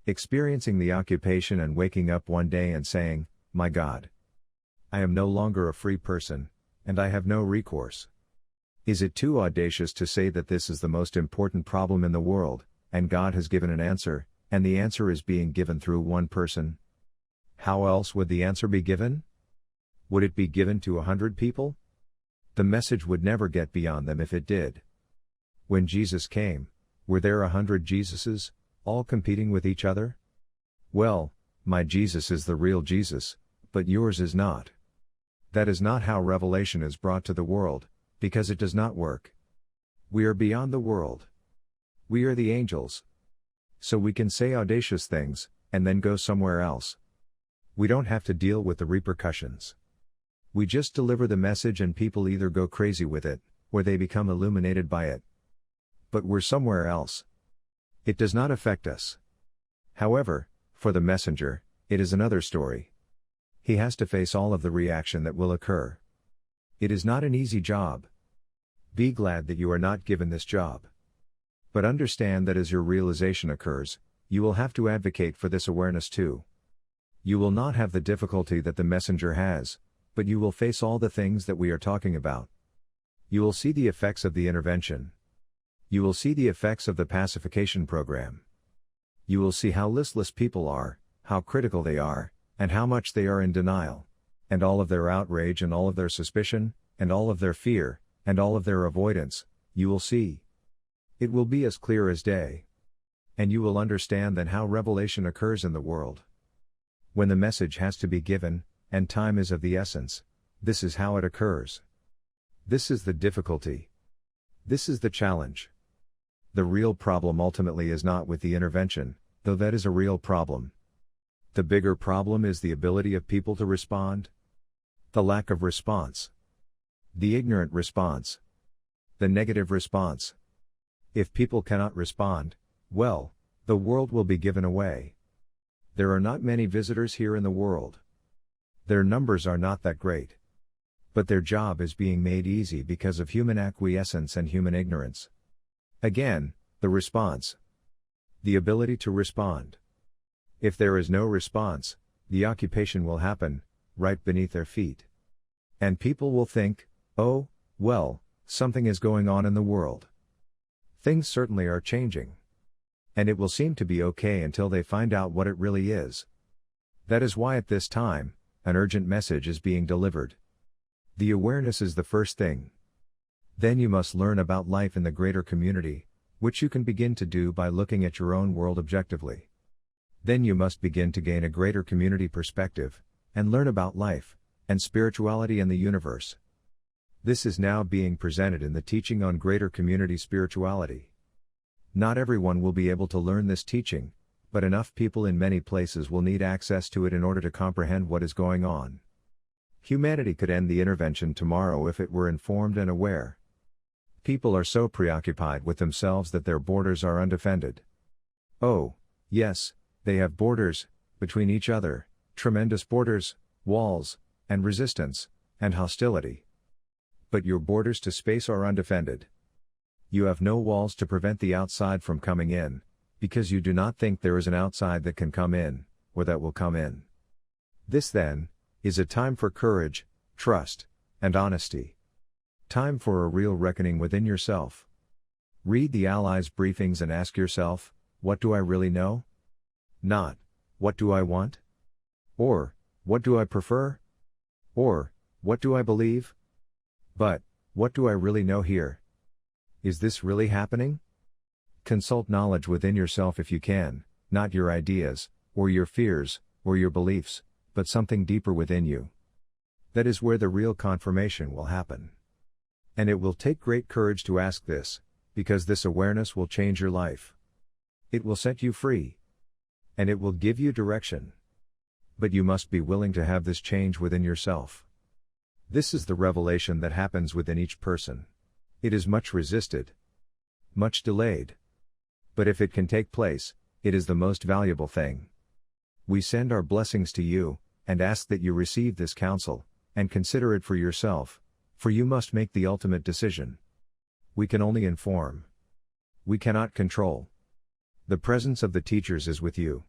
Experiencing the occupation and waking up one day and saying, my God, I am no longer a free person, and I have no recourse. Is it too audacious to say that this is the most important problem in the world, and God has given an answer, and the answer is being given through one person? How else would the answer be given? Would it be given to 100 people? The message would never get beyond them if it did. When Jesus came, were there 100 Jesuses, all competing with each other? Well, my Jesus is the real Jesus, but yours is not. That is not how revelation is brought to the world, because it does not work. We are beyond the world. We are the angels. So we can say audacious things, and then go somewhere else. We don't have to deal with the repercussions. We just deliver the message and people either go crazy with it, or they become illuminated by it. But we're somewhere else. It does not affect us. However, for the messenger, it is another story. He has to face all of the reaction that will occur. It is not an easy job. Be glad that you are not given this job. But understand that as your realization occurs, you will have to advocate for this awareness too. You will not have the difficulty that the messenger has, but you will face all the things that we are talking about. You will see the effects of the intervention. You will see the effects of the pacification program. You will see how listless people are, how critical they are, and how much they are in denial. And all of their outrage and all of their suspicion, and all of their fear, and all of their avoidance, you will see. It will be as clear as day. And you will understand then how revelation occurs in the world. When the message has to be given, and time is of the essence, this is how it occurs. This is the difficulty. This is the challenge. The real problem ultimately is not with the intervention, though that is a real problem. The bigger problem is the ability of people to respond. The lack of response. The ignorant response. The negative response. If people cannot respond, well, the world will be given away. There are not many visitors here in the world. Their numbers are not that great. But their job is being made easy because of human acquiescence and human ignorance. Again, the response. The ability to respond. If there is no response, the occupation will happen, right beneath their feet. And people will think, oh, well, something is going on in the world. Things certainly are changing. And it will seem to be okay until they find out what it really is. That is why at this time, an urgent message is being delivered. The awareness is the first thing. Then you must learn about life in the greater community, which you can begin to do by looking at your own world objectively. Then you must begin to gain a greater community perspective, and learn about life, and spirituality and the universe. This is now being presented in the teaching on greater community spirituality. Not everyone will be able to learn this teaching, but enough people in many places will need access to it in order to comprehend what is going on. Humanity could end the intervention tomorrow if it were informed and aware. People are so preoccupied with themselves that their borders are undefended. Oh, yes, they have borders, between each other, tremendous borders, walls, and resistance, and hostility. But your borders to space are undefended. You have no walls to prevent the outside from coming in, because you do not think there is an outside that can come in, or that will come in. This then, is a time for courage, trust, and honesty. Time for a real reckoning within yourself. Read the Allies' briefings and ask yourself, what do I really know? Not, what do I want? Or, what do I prefer? Or, what do I believe? But, what do I really know here? Is this really happening? Consult knowledge within yourself if you can, not your ideas, or your fears, or your beliefs, but something deeper within you. That is where the real confirmation will happen. And it will take great courage to ask this, because this awareness will change your life. It will set you free. And it will give you direction. But you must be willing to have this change within yourself. This is the revelation that happens within each person. It is much resisted. Much delayed. But if it can take place, it is the most valuable thing. We send our blessings to you, and ask that you receive this counsel, and consider it for yourself, for you must make the ultimate decision. We can only inform. We cannot control. The presence of the teachers is with you.